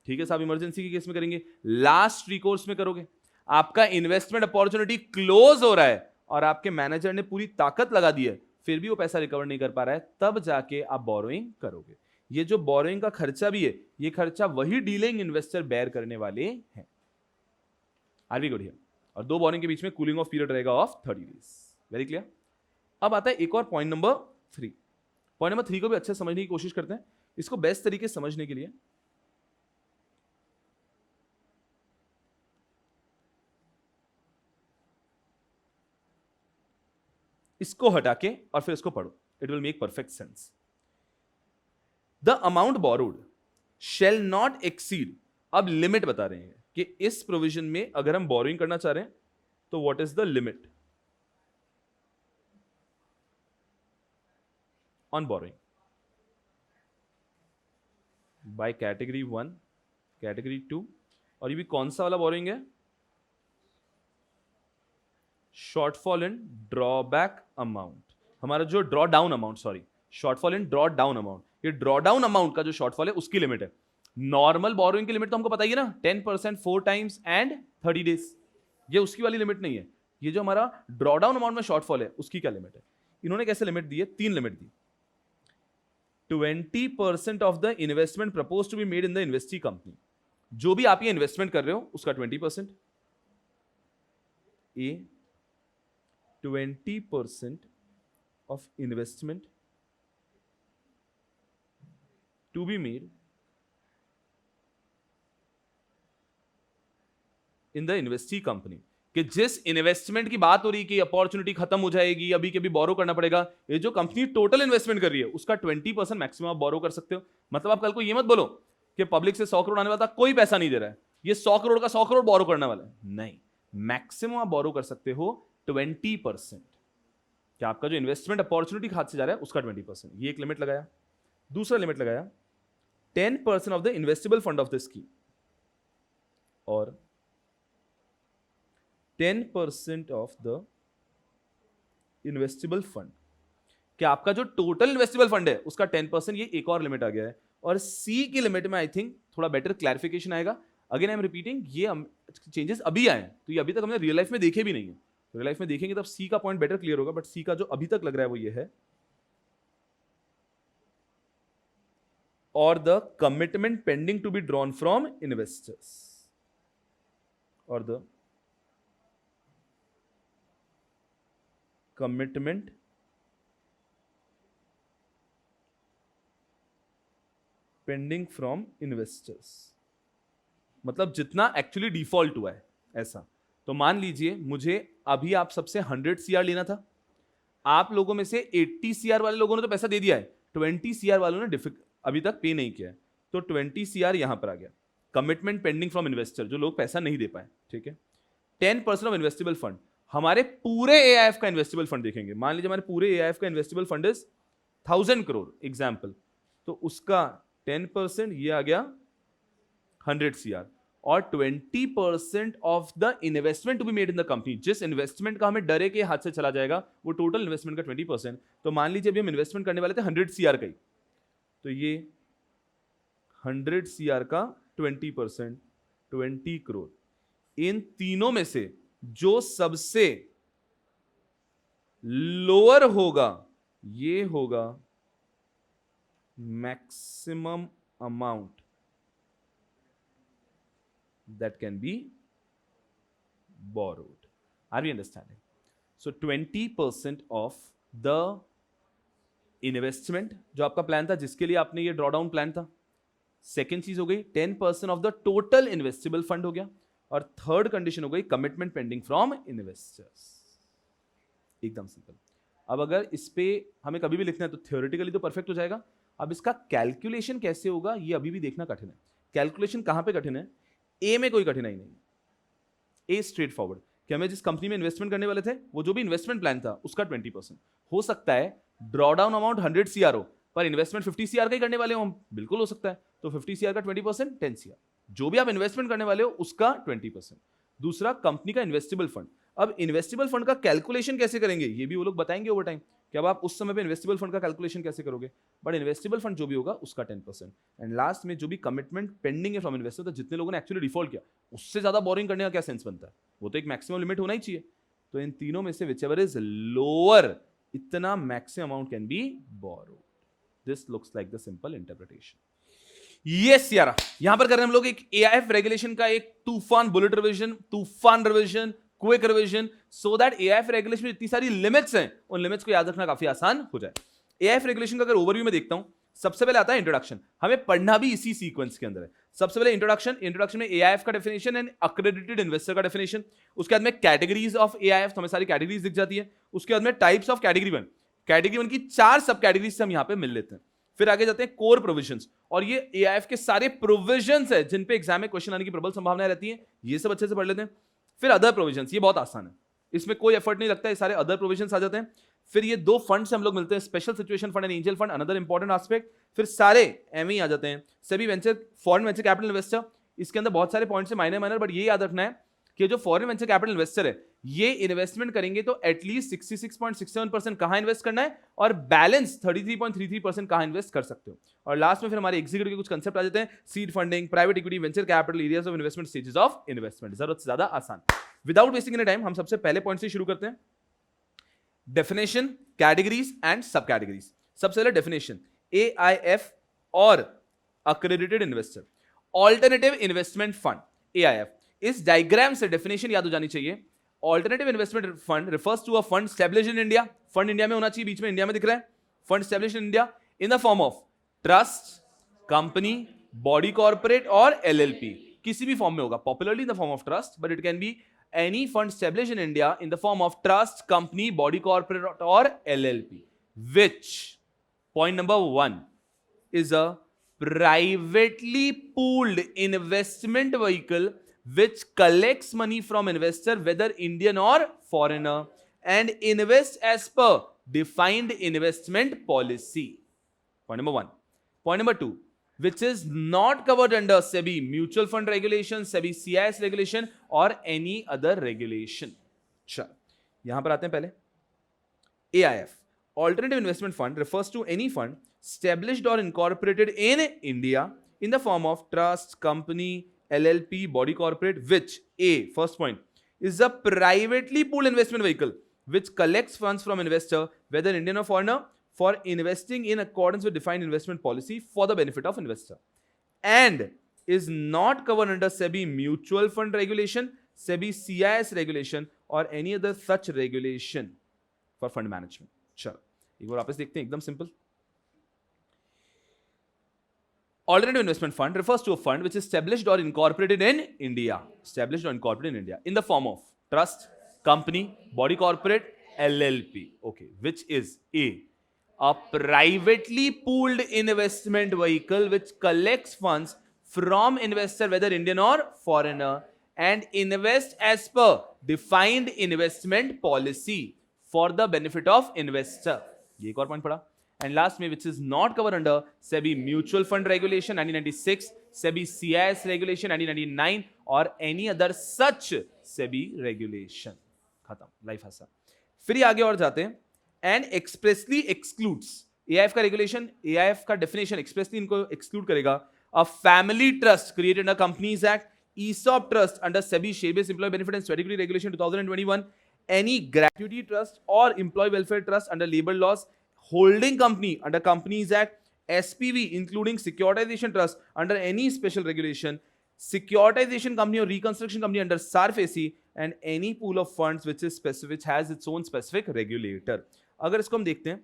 ठीक है साहब, इमरजेंसी के केस में करेंगे। लास्ट रिकोर्स में करोगे। आपका इन्वेस्टमेंट अपॉर्चुनिटी क्लोज हो रहा है और आपके मैनेजर ने पूरी ताकत लगा दी है, फिर भी वो पैसा रिकवर नहीं कर पा रहा है, तब जाके आप बोरोइंग करोगे। ये जो बोरोइंग का खर्चा भी है, ये खर्चा वही डीलिंग इन्वेस्टर बेयर करने वाले हैं। Are we good here? और दो बोरोइंग के बीच में कूलिंग ऑफ पीरियड रहेगा ऑफ 30 डेज। Very clear? अब आता है एक और पॉइंट नंबर 3। पॉइंट नंबर 3 को भी अच्छे से समझने की कोशिश करते हैं। इसको बेस्ट तरीके से समझने के लिए इसको हटा के और फिर इसको पढ़ो, it will make perfect sense. The amount borrowed shall not exceed, अब लिमिट बता रहे हैं कि इस प्रोविजन में अगर हम बोरोइंग करना चाह रहे हैं तो what is the limit on borrowing by category 1, category 2, और ये भी कौन सा वाला बोरोइंग है? शॉर्टफॉल इन ड्रॉबैक अमाउंट, हमारा जो draw down amount, sorry, shortfall इन ड्रॉ डाउन अमाउंट, ये ड्रॉ डाउन अमाउंट का जो शॉर्टफॉल है उसकी लिमिट है। नॉर्मल बोरोइंग की लिमिट तो हमको पता ही है ना, 10% 4 टाइम्स एंड 30 डेज, ये उसकी वाली लिमिट नहीं है। ये जो हमारा ड्रॉ डाउन अमाउंट में शॉर्टफॉल है उसकी क्या लिमिट है? इन्होंने कैसे लिमिट दी है? 3 लिमिट दी। 20% of the investment proposed to be made in the investee company, जो भी आप ये इन्वेस्टमेंट कर रहे हो उसका 20%, ए 20% of investment to be made in the investee company, कि जिस इन्वेस्टमेंट की बात हो रही है कि अपॉर्चुनिटी खत्म हो जाएगी, अभी के भी बोरो करना पड़ेगा, ये जो कंपनी टोटल इन्वेस्टमेंट कर रही है उसका 20% मैक्सिमम आप बोरो कर सकते हो। मतलब आप कल को ये मत बोलो कि पब्लिक से 100 करोड़ आने वाला था, कोई पैसा नहीं दे रहा है, ये 100 करोड़ का 100 करोड़ बोरो करने वाला है, नहीं, मैक्सिमम आप बोरो कर सकते हो 20%, कि आपका जो इन्वेस्टमेंट अपॉर्चुनिटी हाथ से जा रहा है उसका 20%, ये एक लिमिट लगाया। दूसरा लिमिट लगाया 10% of the investable fund of the scheme और 10% ऑफ द इन्वेस्टेबल फंड, कि आपका जो टोटल इन्वेस्टेबल फंड है उसका 10%, ये एक और लिमिट आ गया है। और सी की लिमिट में आई थिंक थोड़ा बेटर क्लैरिफिकेशन आएगा। अगेन आई एम रिपीटिंग, ये चेंजेस अभी आए, तो ये अभी तक हमने रियल लाइफ में देखे भी नहीं है, रियल लाइफ में देखेंगे तब सी का पॉइंट बेटर क्लियर होगा, बट सी का जो अभी तक लग रहा है वो ये है, और the commitment pending to be drawn from investors, और the commitment pending from investors, मतलब जितना एक्चुअली डिफॉल्ट हुआ है ऐसा। तो मान लीजिए मुझे अभी आप सबसे 100 CR लेना था, आप लोगों में से 80 CR वाले लोगों ने तो पैसा दे दिया है, 20 CR वालों ने अभी तक पे नहीं किया है, तो 20 CR यहां पर आ गया, कमिटमेंट पेंडिंग फ्रॉम इन्वेस्टर, जो लोग पैसा नहीं दे पाए, ठीक है। 10% ऑफ इन्वेस्टेबल फंड, हमारे पूरे एआईएफ का इन्वेस्टेबल फंड देखेंगे, मान लीजिए हमारे पूरे एआईएफ का investable fund is 1000 crore example, तो उसका 10% ये आ गया 100 CR, और 20% of the investment to be made in the company, जिस इन्वेस्टमेंट का हमें डर है कि हाथ से चला जाएगा, वो टोटल इन्वेस्टमेंट का 20%। तो मान लीजिए अभी हम इन्वेस्टमेंट करने वाले थे 100 CR का ही, तो ये 100 CR का 20% 20 करोड़। इन तीनों में से जो सबसे लोअर होगा ये होगा maximum amount that can be borrowed. Are we understanding? So 20% of the investment जो आपका प्लान था, जिसके लिए आपने ये ड्रॉ डाउन प्लान था। सेकेंड चीज हो गई 10% of the total investable fund हो गया, और थर्ड कंडीशन हो गई कमिटमेंट पेंडिंग फ्रॉम इन्वेस्टर्स। एकदम सिंपल। अब अगर इस पे हमें कभी भी लिखना है तो थ्योरेटिकली तो परफेक्ट हो जाएगा। अब इसका कैलकुलेशन कैसे होगा ये अभी भी देखना कठिन है। कैलकुलेशन कहां पे कठिन है? ए में कोई कठिनाई नहीं, ए स्ट्रेट फॉरवर्ड कि हमें जिस कंपनी में इन्वेस्टमेंट करने वाले थे वो जो भी इन्वेस्टमेंट प्लान था उसका 20%। हो सकता है ड्रॉ डाउन अमाउंट 100 CR हो पर इन्वेस्टमेंट 50 CR का ही करने वाले हो हम, बिल्कुल हो सकता है। तो 50 CR का 20% 10 CR, जो भी आप इन्वेस्टमेंट करने वाले हो उसका 20%। दूसरा कंपनी का इन्वेस्टेबल फंड। अब इन्वेस्टेबल फंड का कैलकुलेशन कैसे करेंगे ये भी वो लोग बताएंगे ओवर टाइम कि अब आप उस समय पे इन्वेस्टेबल फंड का कैलकुलेशन कैसे करोगे, बट इन्वेस्टेबल फंड जो भी होगा उसका 10%। एंड लास्ट में जो भी कमिटमेंट पेंडिंग है फ्रॉम इन्वेस्टर, तो जितने लोगों ने एक्चुअली डिफॉल्ट किया उससे ज्यादा बोरिंग करने का क्या सेंस बनता है, वो तो एक मैक्सिमम लिमिट होना ही चाहिए। तो इन तीनों में से विचएवर इज लोअर, इतना maximum amount can be borrowed. This looks like the simple interpretation. Yes यार, यहां पर कर रहे हैं हम लोग एक एआईएफ रेगुलेशन का एक तूफान बुलेट रिवीजन, तूफान revision, quick revision, so that AIF regulation में इतनी सारी लिमिट्स हैं उन लिमिट्स को याद रखना काफी आसान हो जाए। एआईएफ रेगुलेशन का अगर ओवरव्यू में देखता हूं, सबसे पहले आता है इंट्रोडक्शन। हमें पढ़ना भी इसी सीक्वेंस के अंदर है। सबसे पहले इंट्रोडक्शन, इंट्रोडक्शन में एआईएफ का डेफिनेशन एंड अक्रेडिटेड इन्वेस्टर का डेफिनेशन। उसके बाद में कैटेगरीज ऑफ एआईएफ, तो हमें सारी कैटेगरीज दिख जाती है। उसके बाद में types of category one, category one की 4 सब कैटेगरीज से हम यहां पे मिल लेते हैं। फिर आगे जाते हैं कोर प्रोविजंस, और ये एआईएफ के सारे प्रोविजंस है जिन पे एग्जाम में क्वेश्चन आने की प्रबल संभावना रहती है, ये सब अच्छे से पढ़ लेते हैं। फिर अदर प्रोविजंस, ये बहुत आसान है, इसमें कोई एफर्ट नहीं लगता है, ये सारे अदर प्रोविजंस आ जाते हैं। फिर ये 2 फंड से हम लोग मिलते हैं, special situation fund and angel fund, another important aspect. फिर सारे एमई आ जाते हैं, सभी venture, foreign venture capital investor. इसके अंदर बहुत सारे पॉइंट्स है माइनर, बट ये याद रखना है कि जो फॉरेन वेंचर कैपिटल इन्वेस्टर है ये इन्वेस्टमेंट करेंगे तो एटलीस्ट 66.67% कहां इन्वेस्ट करना है, और बैलेंस 33.33% कहां इन्वेस्ट कर सकते हो। और लास्ट में फिर हमारे एग्जीक्यूटिव के कुछ कंसेप्ट आ जाते हैं, seed funding, private equity, venture capital, areas of investment, stages of investment. जरूरत से ज्यादा आसान। विदाउट वेस्टिंग एनी टाइम हम सबसे पहले पॉइंट से शुरू करते हैं, definition, categories and sub categories. सबसे पहले डेफिनेशन, एआईएफ और accredited investor, alternative investment fund, AIF. इस डायग्राम से डेफिनेशन याद हो जानी चाहिए। Alternative investment fund refers to a fund established in India, fund India में होना चाहिए, बीच में इंडिया में दिख रहा है, fund established in India in the form of trust, company, body corporate और एलएलपी। किसी भी फॉर्म में होगा, popularly in the form of trust, but it can be any fund established in India in the form of trust, company, body corporate or LLP, which, point number 1, is a privately pooled investment vehicle which collects money from investor, whether Indian or foreigner, and invests as per defined investment policy. Point number 1. Point number 2, which is not covered under SEBI mutual fund regulation, SEBI CIS regulation or any other regulation. चल, यहां पर आते हैं पहले AIF, Alternative Investment Fund, refers to any fund established or incorporated in India in the form of trust, company, LLP, body corporate, which first point, is a privately pooled investment vehicle which collects funds from investor, whether Indian or foreigner, for investing in accordance with defined investment policy for the benefit of investor, and is not covered under SEBI mutual fund regulation, SEBI CIS regulation or any other such regulation for fund management. चलो एक बार वापस देखते हैं, एकदम simple. Alternative investment fund refers to a fund which is established or incorporated in India, in the form of trust, company, body corporate, LLP, okay, which is a privately pooled investment vehicle which collects funds from investor, whether Indian or foreigner, and invest as per defined investment policy for the benefit of investor. ये एक और point पढ़ा. And last में which is not covered under SEBI mutual fund regulation 1996, SEBI CIS regulation 1999 or any other such SEBI regulation. खत्म, life हंसा. फिर आगे और जाते हैं. And expressly excludes, AIF का रेगुलेशन, AIF का डेफिनेशन एक्सप्रेसली इनको एक्सक्लूड करेगा. A family trust created under Companies Act, ESOP trust under SEBI share-based employee benefit and statutory regulation 2021, any gratuity trust or employee welfare trust under labor laws, holding company under Companies Act, SPV including securitization trust under any special regulation, securitization company or reconstruction company under SARFAESI, and any pool of funds which is specific, which has its own specific regulator. अगर इसको हम देखते हैं,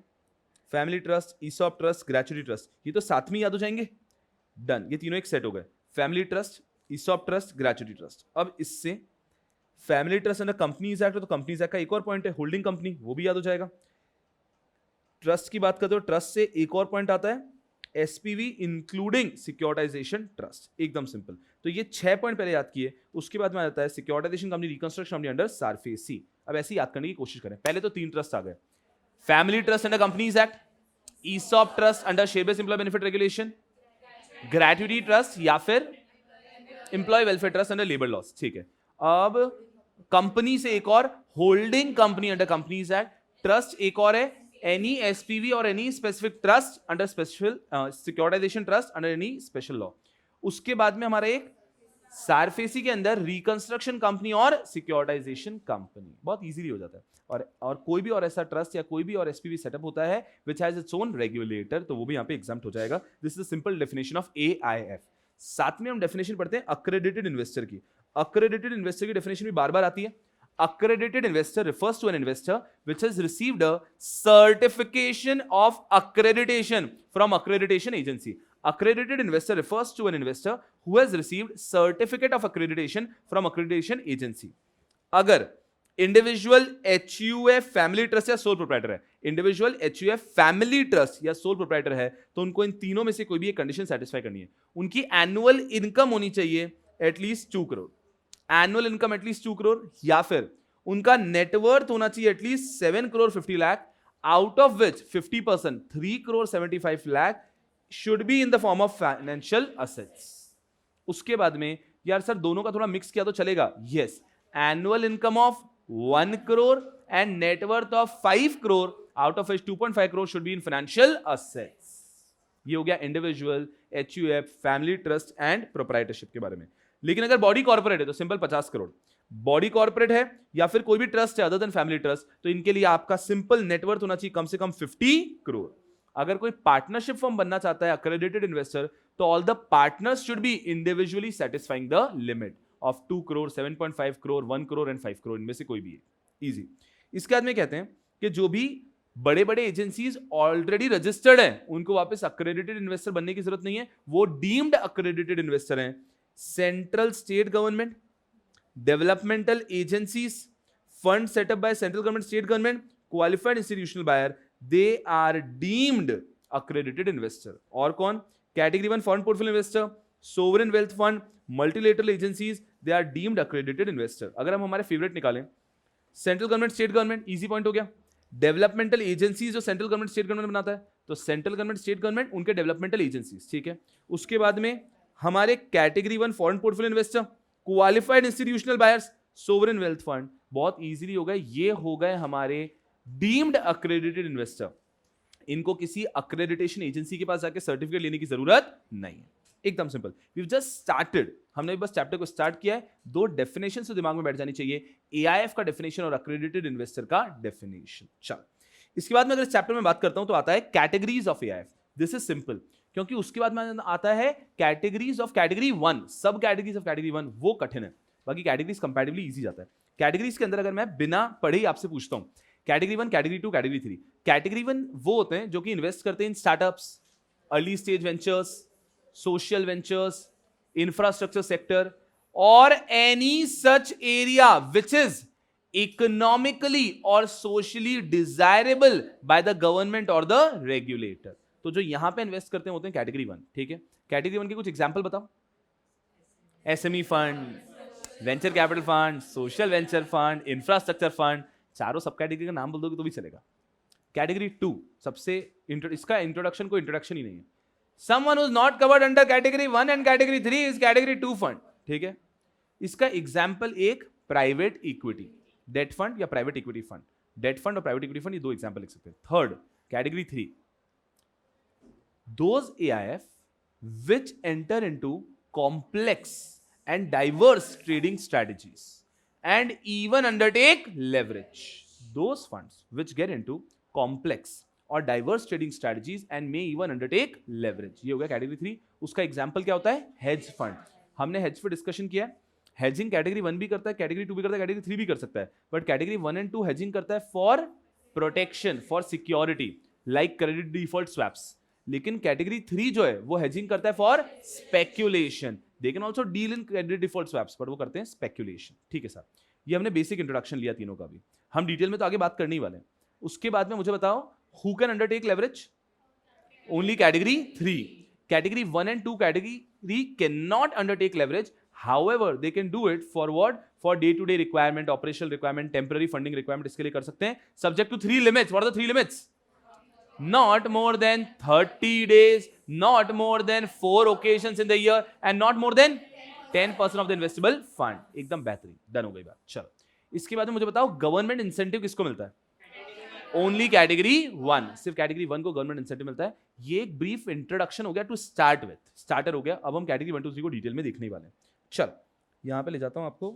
family trust, ESOP trust, gratuity trust, ये तो साथ में याद हो जाएंगे. डन, ये तीनों एक सेट हो गए. Family trust, ESOP trust, gratuity trust. अब इससे family trust under companies act, तो कंपनीज एक्ट का एक और पॉइंट है होल्डिंग कंपनी, वो भी याद हो जाएगा. ट्रस्ट की बात करते हो, ट्रस्ट से एक और पॉइंट आता है एसपीवी इंक्लूडिंग सिक्योरिटाइजेशन ट्रस्ट. एकदम सिंपल. तो ये 6 पॉइंट पहले याद किए. उसके बाद में आ जाता है securitisation company, reconstruction company under SARFAESI. अब ऐसे याद करने की कोशिश करें. पहले तो 3 ट्रस्ट आ गए. Family trust under companies act, ESOP trust under share based employee benefit regulation, gratuity trust या फिर employee welfare trust under labour laws. ठीक है. अब कंपनी से एक और holding company under companies act, trust एक और है एनी एसपीवी और any specific trust under special securitisation trust under any special law. उसके बाद में हमारा एक सारफेसी के अंदर रिकंस्ट्रक्शन कंपनी और सिक्योरिटाइजेशन कंपनी. बहुत इजीली हो जाता है. और कोई भी और ऐसा ट्रस्ट या कोई भी और एसपीवी सेटअप होता है which has its own regulator, तो वो भी यहां पे एग्जाम्प्ट हो जाएगा. This is the simple definition of AIF. साथ में हम डेफिनेशन पढ़ते हैं अक्रेडिटेड इन्वेस्टर की. अक्रेडिटेड इन्वेस्टर की डेफिनेशन भी बार बार आती है. Accredited investor refers to an investor which has received a certification of accreditation from accreditation agency. Accredited investor refers to an investor who has received certificate of accreditation from accreditation agency. अगर individual HUF family trust या sole proprietor है, individual HUF family trust या sole proprietor है, तो उनको इन तीनों में से कोई भी एक कंडीशन सेटिस्फाई करनी है. उनकी एनुअल इनकम होनी चाहिए at least 2 crore, annual income at least 2 crore, या फिर उनका नेटवर्थ होना चाहिए at least 7 crore 50 lakh, out of which 50% 3 crore 75 lakh should be in the form of financial assets. उसके बाद में यार सर दोनों का थोड़ा मिक्स किया तो चलेगा. Yes, annual income of 1 crore and net worth of 5 crore, out of which 2.5 crore should be in financial assets. ये हो गया individual, HUF, family trust and proprietorship के बारे में. लेकिन अगर बॉडी कॉर्पोरेट है तो सिंपल 50 करोड़. बॉडी कॉर्पोरेट है या फिर कोई भी ट्रस्ट है अदर देन फैमिली ट्रस्ट, तो इनके लिए आपका सिंपल नेटवर्थ होना चाहिए कम से कम 50 करोड़. अगर कोई पार्टनरशिप फॉर्म बनना चाहता है अक्रेडिटेड इन्वेस्टर, तो all the partners should be individually satisfying the limit of 2 crore, 7.5 crore, 1 crore and 5 crore, इनमें से कोई भी है. इजी. इसके बाद में कहते हैं कि जो भी बड़े बड़े एजेंसीज ऑलरेडी रजिस्टर्ड हैं उनको वापस अक्रेडिटेड इन्वेस्टर बनने की जरूरत नहीं है, वो डीम्ड अक्रेडिटेड इन्वेस्टर हैं. Central state government, developmental agencies, fund set up by central government, state government, qualified institutional buyer, they are deemed accredited investor. और कौन? Category 1 foreign portfolio investor, sovereign wealth fund, multilateral agencies, they are deemed accredited investor. अगर हम हमारे favourite निकालें, central government, state government, easy point हो गया. Developmental agencies जो central government state government बनाता है, तो सेंट्रल गवर्नमेंट स्टेट गवर्नमेंट उनके डेवलपमेंटल एजेंसीज. ठीक है. उसके बाद में हमारे category 1 foreign portfolio investor, qualified institutional buyers, sovereign wealth fund. बहुत इजीली हो गए. ये हो गए हमारे डीम्ड अक्रेडिटेड इन्वेस्टर. इनको किसी अक्रेडिटेशन एजेंसी के पास जाके सर्टिफिकेट लेने की जरूरत नहीं है. एकदम सिंपल. We just started. हमने बस चैप्टर को स्टार्ट किया है. 2 डेफिनेशन तो दिमाग में बैठ जानी चाहिए, एआईएफ का डेफिनेशन और अक्रेडिटेड इन्वेस्टर का डेफिनेशन. चल, इसके बाद में अगर इस चैप्टर में बात करता हूं तो आता है categories of AIF. This is simple, क्योंकि उसके बाद में आता है कैटेगरीज ऑफ कैटेगरी 1, सब कैटेगरीज ऑफ कैटेगरी 1. वो कठिन है, बाकी कैटेगरीज कंपैरेटिवली इजी जाता है. कैटेगरीज के अंदर अगर मैं बिना पढ़े ही आपसे पूछता हूं, कैटेगरी 1, कैटेगरी 2, कैटेगरी 3. कैटेगरी 1 वो होते हैं जो कि इन्वेस्ट करते हैं in startups, early stage ventures, social ventures, infrastructure sector और any such area which is economically और socially desirable by the government और द रेगुलेटर. तो जो यहां पे इन्वेस्ट करते हैं होते हैं कैटेगरी 1. ठीक है. कैटेगरी 1 के कुछ एग्जांपल बताओ. SME fund, venture capital fund, social venture fund, infrastructure fund, चारों सब कैटेगरी का नाम बोल दोगे तो भी चलेगा। कैटेगरी 2 सबसे इसका इंट्रोडक्शन को इंट्रोडक्शन ही नहीं है। Someone who is not covered under category 1 and category 3 is category 2 fund, ठीक है। इसका एग्जांपल एक प्राइवेट इक्विटी डेट फंड या private equity fund, debt fund और प्राइवेट इक्विटी फंड, ये दो एग्जांपल लिख सकते हैं। Third category 3, those AIF which enter into complex and diverse trading strategies and even undertake leverage. Those funds which get into complex or diverse trading strategies and may even undertake leverage. ये हो गया category 3। उसका example क्या होता है? Hedge fund. हमने hedge पे discussion किया है। हेजिंग कैटेगरी 1 भी करता है, कैटेगरी 2 भी करता है, कैटेगरी 3 भी कर सकता है, बट कैटेगरी 1 एंड 2 हेजिंग करता है for protection, for security, like credit default swaps. लेकिन कैटेगरी 3 जो है वो हेजिंग करता है for speculation. They can also deal in credit default swaps, but वो करते हैं स्पेक्यूलेशन, ठीक है सर। ये हमने बेसिक इंट्रोडक्शन लिया तीनों का भी, हम डिटेल में तो आगे बात करने ही वाले हैं। उसके बाद में मुझे बताओ, who can undertake leverage? Only category 3। Category 1 and 2 category can not undertake leverage, however they can do it for what? For day to day requirement, operational requirement, temporary funding requirement, इसके लिए कर सकते हैं, subject to 3 limits. What are the 3 limits? Not more than 30 days, not more than 4 occasions in the year, and not more than 10% of the investable fund. एकदम बेहतरीन, done हो गई बात। चलो इसके बाद में मुझे बताओ, गवर्नमेंट इंसेंटिव किसको मिलता है? ओनली कैटेगरी 1, सिर्फ कैटेगरी 1 को गवर्नमेंट इंसेंटिव मिलता है। ये एक ब्रीफ इंट्रोडक्शन हो गया टू स्टार्ट विथ, स्टार्टर हो गया। अब हम कैटेगरी 1 2 3 को डिटेल में देखने वाले हैं। चल यहां पे ले जाता हूं आपको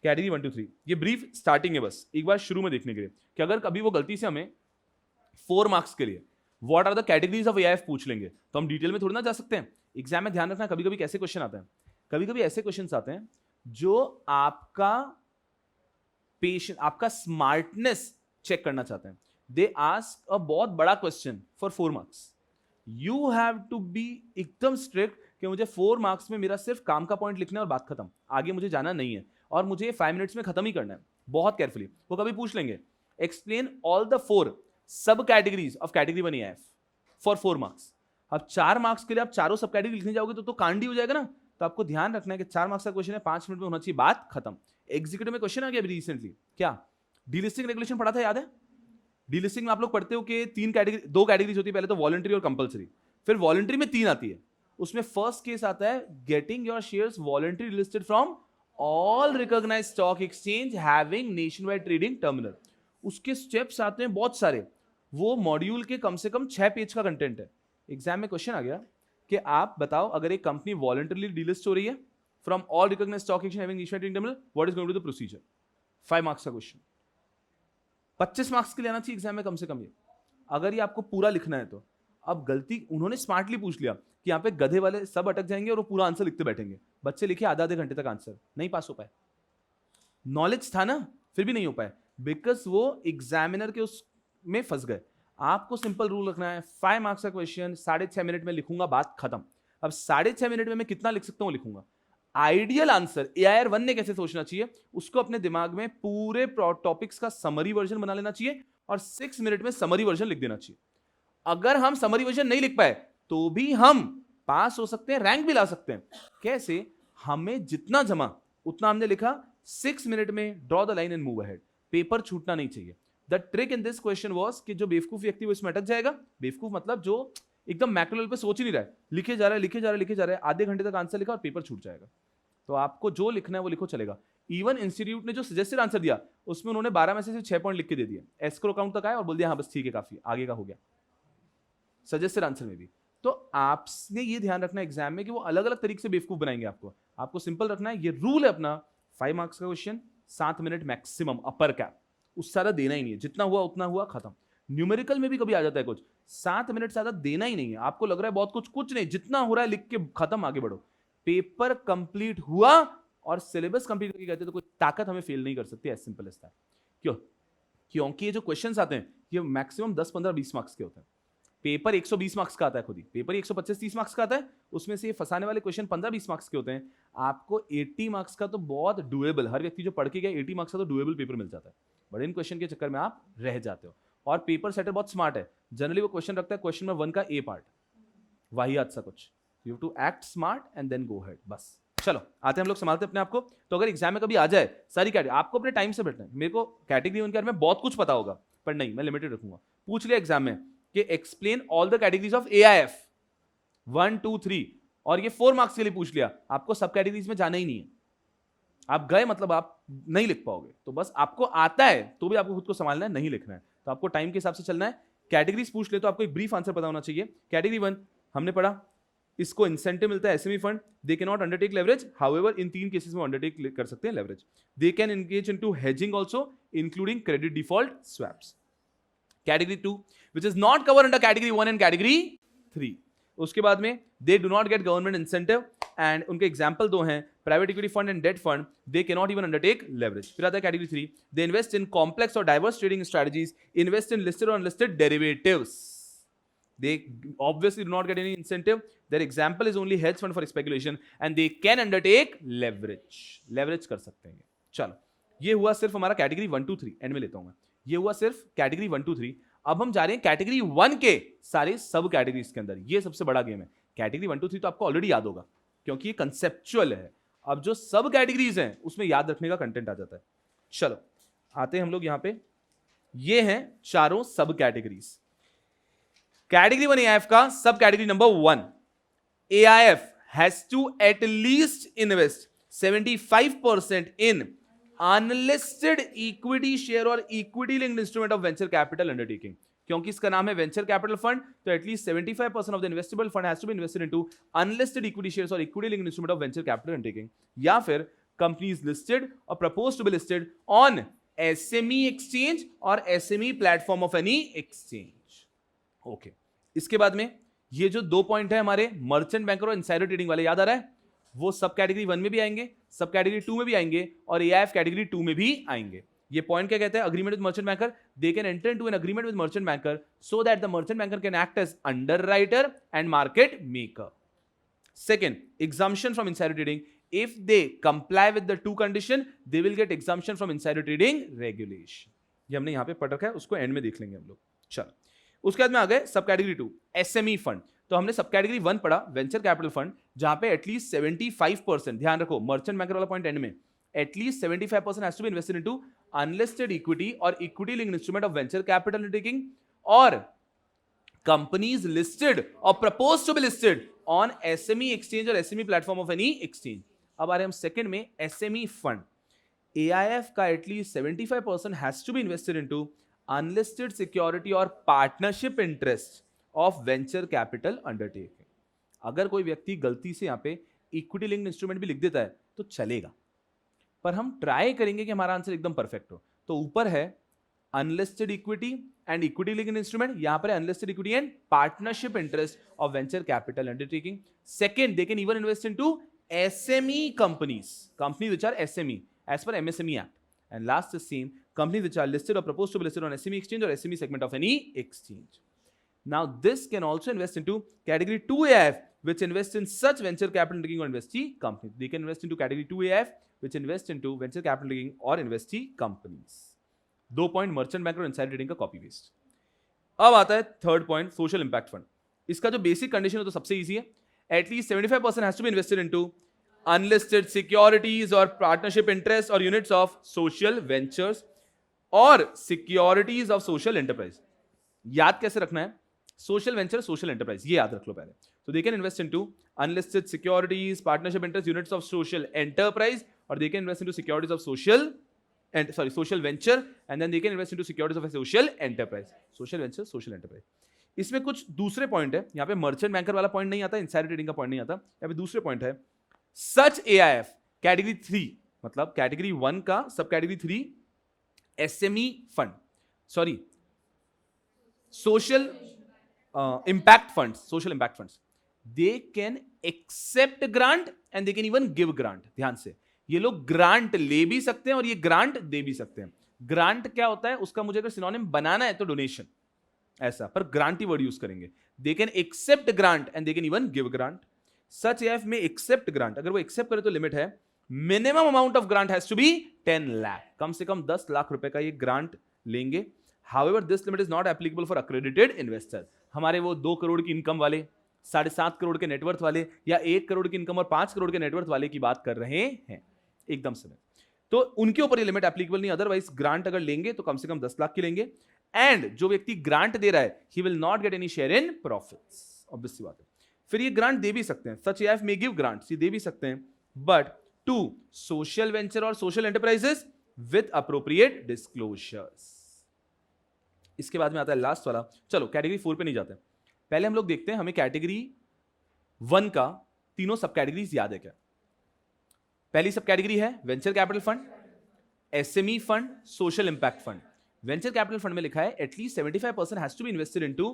कैटेगरी 1 2 3। ये ब्रीफ स्टार्टिंग है, बस एक बार शुरू में देखने के लिए कि अगर कभी वो गलती से हमें 4 मार्क्स के लिए what are the categories of AIF पूछ लेंगे तो हम डिटेल में थोड़ी ना जा सकते हैं। एग्जाम में ध्यान रखना, कभी कभी कैसे क्वेश्चन आते हैं, कभी कभी ऐसे क्वेश्चन आते हैं जो आपका पेशेंस, आपका स्मार्टनेस चेक करना चाहते हैं। दे आस्क अ बहुत बड़ा question for 4 marks, you have to be एकदम स्ट्रिक्ट कि मुझे 4 मार्क्स में मेरा सिर्फ काम का पॉइंट लिखना है और बात खत्म, आगे मुझे जाना नहीं है और मुझे 5 मिनट्स में खत्म ही करना है। बहुत केयरफुली वो कभी पूछ लेंगे, एक्सप्लेन ऑल द 4 सब categories of category 1 AIF for 4 marks. अब 4 मार्क्स के लिए आप चारों सब कैटेगरी लिखने जाओगे तो कांडी हो जाएगा ना। तो आपको ध्यान रखना है कि 4 मार्क्स का क्वेश्चन है, 5 मिनट में होना चाहिए, बात खत्म। एग्जीक्यूटिव में क्वेश्चन आ गया अभी रिसेंटली, क्या डीलिस्टिंग रेगुलेशन पढ़ा था, याद है? डीलिस्टिंग में आप लोग पढ़ते हो कि 2 कैटेगरीज होती है, पहले तो वॉलंटरी और कंपलसरी, फिर वॉलंटरी में 3 आती है। उसमें फर्स्ट केस आता है getting your shares voluntary listed from all recognised stock exchange having nationwide trading terminal. उसके स्टेप्स आते हैं बहुत सारे, वो मॉड्यूल के कम से कम 6 पेज का कंटेंट है। एग्जाम में क्वेश्चन आ गया कि आप बताओ, अगर एक कंपनी वॉलंटरीली डीलिस्ट हो रही है from all recognised stock exchange having nationwide trading terminal, what is going to be the procedure? 5 marks का क्वेश्चन, 25 मार्क्स के लिए आना चाहिए एग्जाम में कम से कम ये, अगर ये आपको पूरा लिखना है तो। अब गलती उन्होंने स्मार्टली पूछ लिया कि यहाँ पे गधे वाले सब अटक जाएंगे और वो पूरा आंसर लिखते बैठेंगे। बच्चे लिखे आधे घंटे तक आंसर, नहीं पास हो पाए। नॉलेज था ना, फिर भी नहीं हो पाए, बिकॉज वो एग्जामिनर के उसमें फंस गए। आपको सिंपल रूल रखना है, 5 मार्क्स का क्वेश्चन 6.5 मिनट में लिखूंगा, बात खत्म। अब 6.5 मिनट में मैं कितना लिख सकता हूँ लिखूंगा। आइडियल आंसर एआईआर 1 ने कैसे सोचना चाहिए, उसको अपने दिमाग में पूरे टॉपिक्स का समरी वर्जन बना लेना चाहिए और 6 मिनट में समरी वर्जन लिख देना चाहिए। अगर हम समरी वर्जन नहीं लिख पाए तो भी हम पास हो सकते हैं, रैंक भी ला सकते हैं। कैसे? हमें जितना जमा उतना हमने लिखा, 6 मिनट में draw the line and move ahead. Paper छूटना नहीं चाहिए। The trick in this question was कि जो बेवकूफ व्यक्ति वो इसमें अटक जाएगा। बेवकूफ मतलब जो एकदम मैक्रो लेवल पे सोच ही नहीं रहा है, लिखे जा रहा है, आधे घंटे तक आंसर लिखा और पेपर छूट जाएगा। तो आपको जो लिखना है वो लिखो, चलेगा। इवन इंस्टीट्यूट ने जो सजेस्टेड आंसर दिया उसमें उन्होंने 12 में से सिर्फ 6 पॉइंट लिख के दे दिए, एस्क्रो अकाउंट तक आया और बोल दिया हाँ बस ठीक है, काफी आगे का हो गया, सजेस्टेड आंसर में भी। तो आपने ये ध्यान रखना एग्जाम में कि वो अलग अलग तरीके से बेवकूफ बनाएंगे आपको। आपको सिंपल रखना है, ये रूल है अपना, 5 मार्क्स का question 7 minute maximum, upper cap, उससे ज्यादा देना ही नहीं है। जितना हुआ उतना हुआ, खत्म। न्यूमेरिकल में भी कभी आ जाता है कुछ, 7 मिनट से ज्यादा देना ही नहीं है। आपको लग रहा है बहुत कुछ नहीं, जितना हो रहा है लिख के खत्म, आगे बढ़ो। पेपर कंप्लीट हुआ और सिलेबस कंप्लीट करके कहते तो कोई ताकत हमें फेल नहीं कर सकती, एज सिंपल एज दैट। क्यों? क्योंकि ये जो क्वेश्चंस आते हैं ये मैक्सिमम 10 15 20 मार्क्स के होते हैं। पेपर 120 मार्क्स का आता है खुद ही, पेपर 125 30 मार्क्स का आता है, उसमें से ये फंसाने वाले क्वेश्चन 15 20 मार्क्स के होते हैं। आपको 80 मार्क्स का तो बहुत डुएबल, हर व्यक्ति जो पढ़ के गया 80 मार्क्स का तो डुएबल पेपर मिल जाता है, बट इन क्वेश्चन के चक्कर में आप रह जाते हो। और पेपर सेटर बहुत स्मार्ट है, जनरली वो क्वेश्चन रखता है क्वेश्चन नंबर 1 का ए पार्ट, वाहियात सा कुछ। You have to act smart and then go ahead, बस। चलो आते हैं हम लोग संभालते अपने आप को। तो अगर एग्जाम में कभी आ जाए सारी कैटेगरी, आपको अपने टाइम से बैठना है। मेरे को कैटेगरी वन के बारे में बहुत कुछ पता होगा, पर नहीं, मैं लिमिटेड रखूंगा। पूछ लिया एग्जाम में कि explain all the categories of AIF 1 2 3, और ये 4 मार्क्स के लिए पूछ लिया, आपको सब कैटेगरीज में जाना ही नहीं है। आप गए मतलब आप नहीं लिख पाओगे। तो बस आपको आता है तो भी आपको खुद को संभालना है, नहीं लिखना है। तो आपको टाइम के हिसाब से चलना है। कैटेगरीज पूछ ले तो आपको एक ब्रीफ आंसर पता होना चाहिए। कैटेगरी 1 हमने पढ़ा, इसको इंसेंटिव मिलता है SME fund, they can not undertake leverage, however in 3 cases में अंडरटेक कर सकते हैं leverage. They can engage into hedging also including credit default swaps. Category 2 which is not cover under category 1 and category 3। उसके बाद में they do not get government incentive, and उनके example दो हैं, private equity fund and debt fund, they can not even undertake leverage. फिर आता है category 3, they invest in complex और diverse trading strategies, invest in listed और unlisted derivatives. They obviously do not get any incentive. Their example is only hedge fund for speculation, and they can undertake leverage. Leverage कर सकते हैं। चलो, ये हुआ सिर्फ हमारा कैटेगरी 1 2 3, एंड में लेता हूं मैं। ये हुआ सिर्फ कैटेगरी 1 2 3। अब हम जा रहे हैं कैटेगरी 1 के सारे सब कैटेगरीज के अंदर। ये सबसे बड़ा गेम है। कैटेगरी 1 2 3 तो आपको ऑलरेडी याद होगा क्योंकि ये कंसेप्चुअल है। अब जो सब कैटेगरीज हैं उसमें याद रखने का कंटेंट आ जाता है। चलो आते हैं हम लोग यहां पे। ये हैं चारों सब कैटेगरीज। कैटेगरी 1 AIF का sub category number 1, AIF has to at least invest 75% in unlisted equity share और equity linked instrument of venture capital undertaking। क्योंकि इसका नाम है वेंचर कैपिटल फंड, तो at least 75% of the investable fund has to be invested into unlisted equity shares और equity linked instrument of venture capital undertaking, या फिर companies listed और propose to be listed on SME exchange और SME platform of any exchange. Okay, इसके बाद में ये जो 2 पॉइंट है हमारे मर्चेंट बैंकर और इनसाइडर ट्रेडिंग वाले, याद आ रहा है? वो सब कैटेगरी 1 में भी आएंगे, सब कैटेगरी 2 में भी आएंगे और AIF कैटेगरी 2 में भी आएंगे। ये पॉइंट क्या कहते हैं? Agreement with merchant banker, they can enter into an agreement with merchant banker so that the merchant banker can act as underwriter and market maker. Second, exemption from insider trading. If they comply with the 2 condition, they will get exemption from insider trading regulation. ये हमने यहां पे पढ़ रखा है, उसको and में देख लेंगे हम लोग। चलो, उसके बाद में आ गए सब कैटेगरी 2 SME फंड। तो हमने सब कैटेगरी 1 पढ़ा वेंचर कैपिटल फंड, जहां पे एटलीस्ट 75%, ध्यान रखो मर्चेंट बैंकर वाला पॉइंट एंड में, at least 75% has to be invested into unlisted equity और equity linked instrument of venture capital undertaking और कंपनीज लिस्टेड और propose to be listed on SME exchange और SME platform of any exchange. अब आ रहे हम second में SME फंड। AIF का at least 75% has to be invested into unlisted security और partnership interest of venture capital undertaking. अगर कोई व्यक्ति गलती से यहां पे इक्विटी लिंक्ड इंस्ट्रूमेंट भी लिख देता है तो चलेगा, पर हम ट्राई करेंगे कि हमारा आंसर एकदम परफेक्ट हो। तो ऊपर है unlisted equity and equity linked instrument, यहां पर unlisted equity and partnership interest of venture capital undertaking. Second, they can even invest into SME companies which are SME as per MSME Act. And last is same, companies which are listed or proposed to be listed on SME exchange or SME segment of any exchange. Now this can also invest into category 2 AIF which invest in such venture capital taking or investee companies. They can invest into category 2 AIF which invest into venture capital taking or investee companies. 2 point merchant banker और insider trading का copy paste. अब आता है third point social impact fund. इसका जो basic condition है तो सबसे इजी है, at least 75% has to be invested into unlisted securities और पार्टनरशिप इंटरेस्ट और यूनिट्स ऑफ सोशल वेंचर्स और सिक्योरिटीज ऑफ सोशल एंटरप्राइज। याद कैसे रखना है? सोशल वेंचर सोशल एंटरप्राइज, ये याद रख लो पहले। तो they can invest into unlisted securities, partnership interest, units of social enterprise, और they can invest into securities of social venture, and then they can invest into securities of social enterprise. Social venture social enterprise. इसमें कुछ दूसरे point है, यहां पे merchant banker वाला point नहीं आता, इनसाइडर ट्रेडिंग का पॉइंट नहीं आता, यहां पे दूसरे पॉइंट है। सच AIF कैटेगरी 3, मतलब कैटेगरी 1 का sub category 3 SME fund, sorry social impact funds, social impact funds, they can accept grant and they can even give grant. ध्यान से, ये लोग ग्रांट ले भी सकते हैं और ये ग्रांट दे भी सकते हैं। ग्रांट क्या होता है उसका मुझे अगर सिनोनिम बनाना है तो डोनेशन ऐसा, पर ग्रांट ही वर्ड यूज करेंगे। They can accept grant and they can even give grant. Such AIF में एक्सेप्ट ग्रांट, अगर वो एक्सेप्ट करे तो लिमिट है, minimum amount of grant has to be 10 lakh, कम से कम 10 लाख रुपए का ये ग्रांट लेंगे। However this limit is not applicable for accredited investor. हमारे वो 2 करोड़ की इनकम वाले, 7.5 करोड़ के नेटवर्थ वाले या 1 करोड़ की इनकम और 5 करोड़ के नेटवर्थ वाले की बात कर रहे हैं एकदम से, तो उनके ऊपर ये लिमिट एप्लीकेबल नहीं। अदरवाइज ग्रांट अगर लेंगे तो कम से कम 10 लाख की लेंगे, एंड जो व्यक्ति ग्रांट दे रहा है he will not get any share in profits, obvious सी बात है। फिर ये ग्रांट दे भी सकते हैं, such AIF may give grants, ये दे भी सकते हैं, बट टू सोशल वेंचर और social enterprises with appropriate disclosures. इसके बाद में आता है लास्ट वाला, चलो कैटेगरी 4 पे नहीं जाते, पहले हम लोग देखते हैं हमें कैटेगरी 1 का तीनों सब कैटेगरीज याद है क्या। पहली सब कैटेगरी है venture capital fund, SME fund, social impact fund. Venture capital fund में लिखा है at least 75% has to be invested into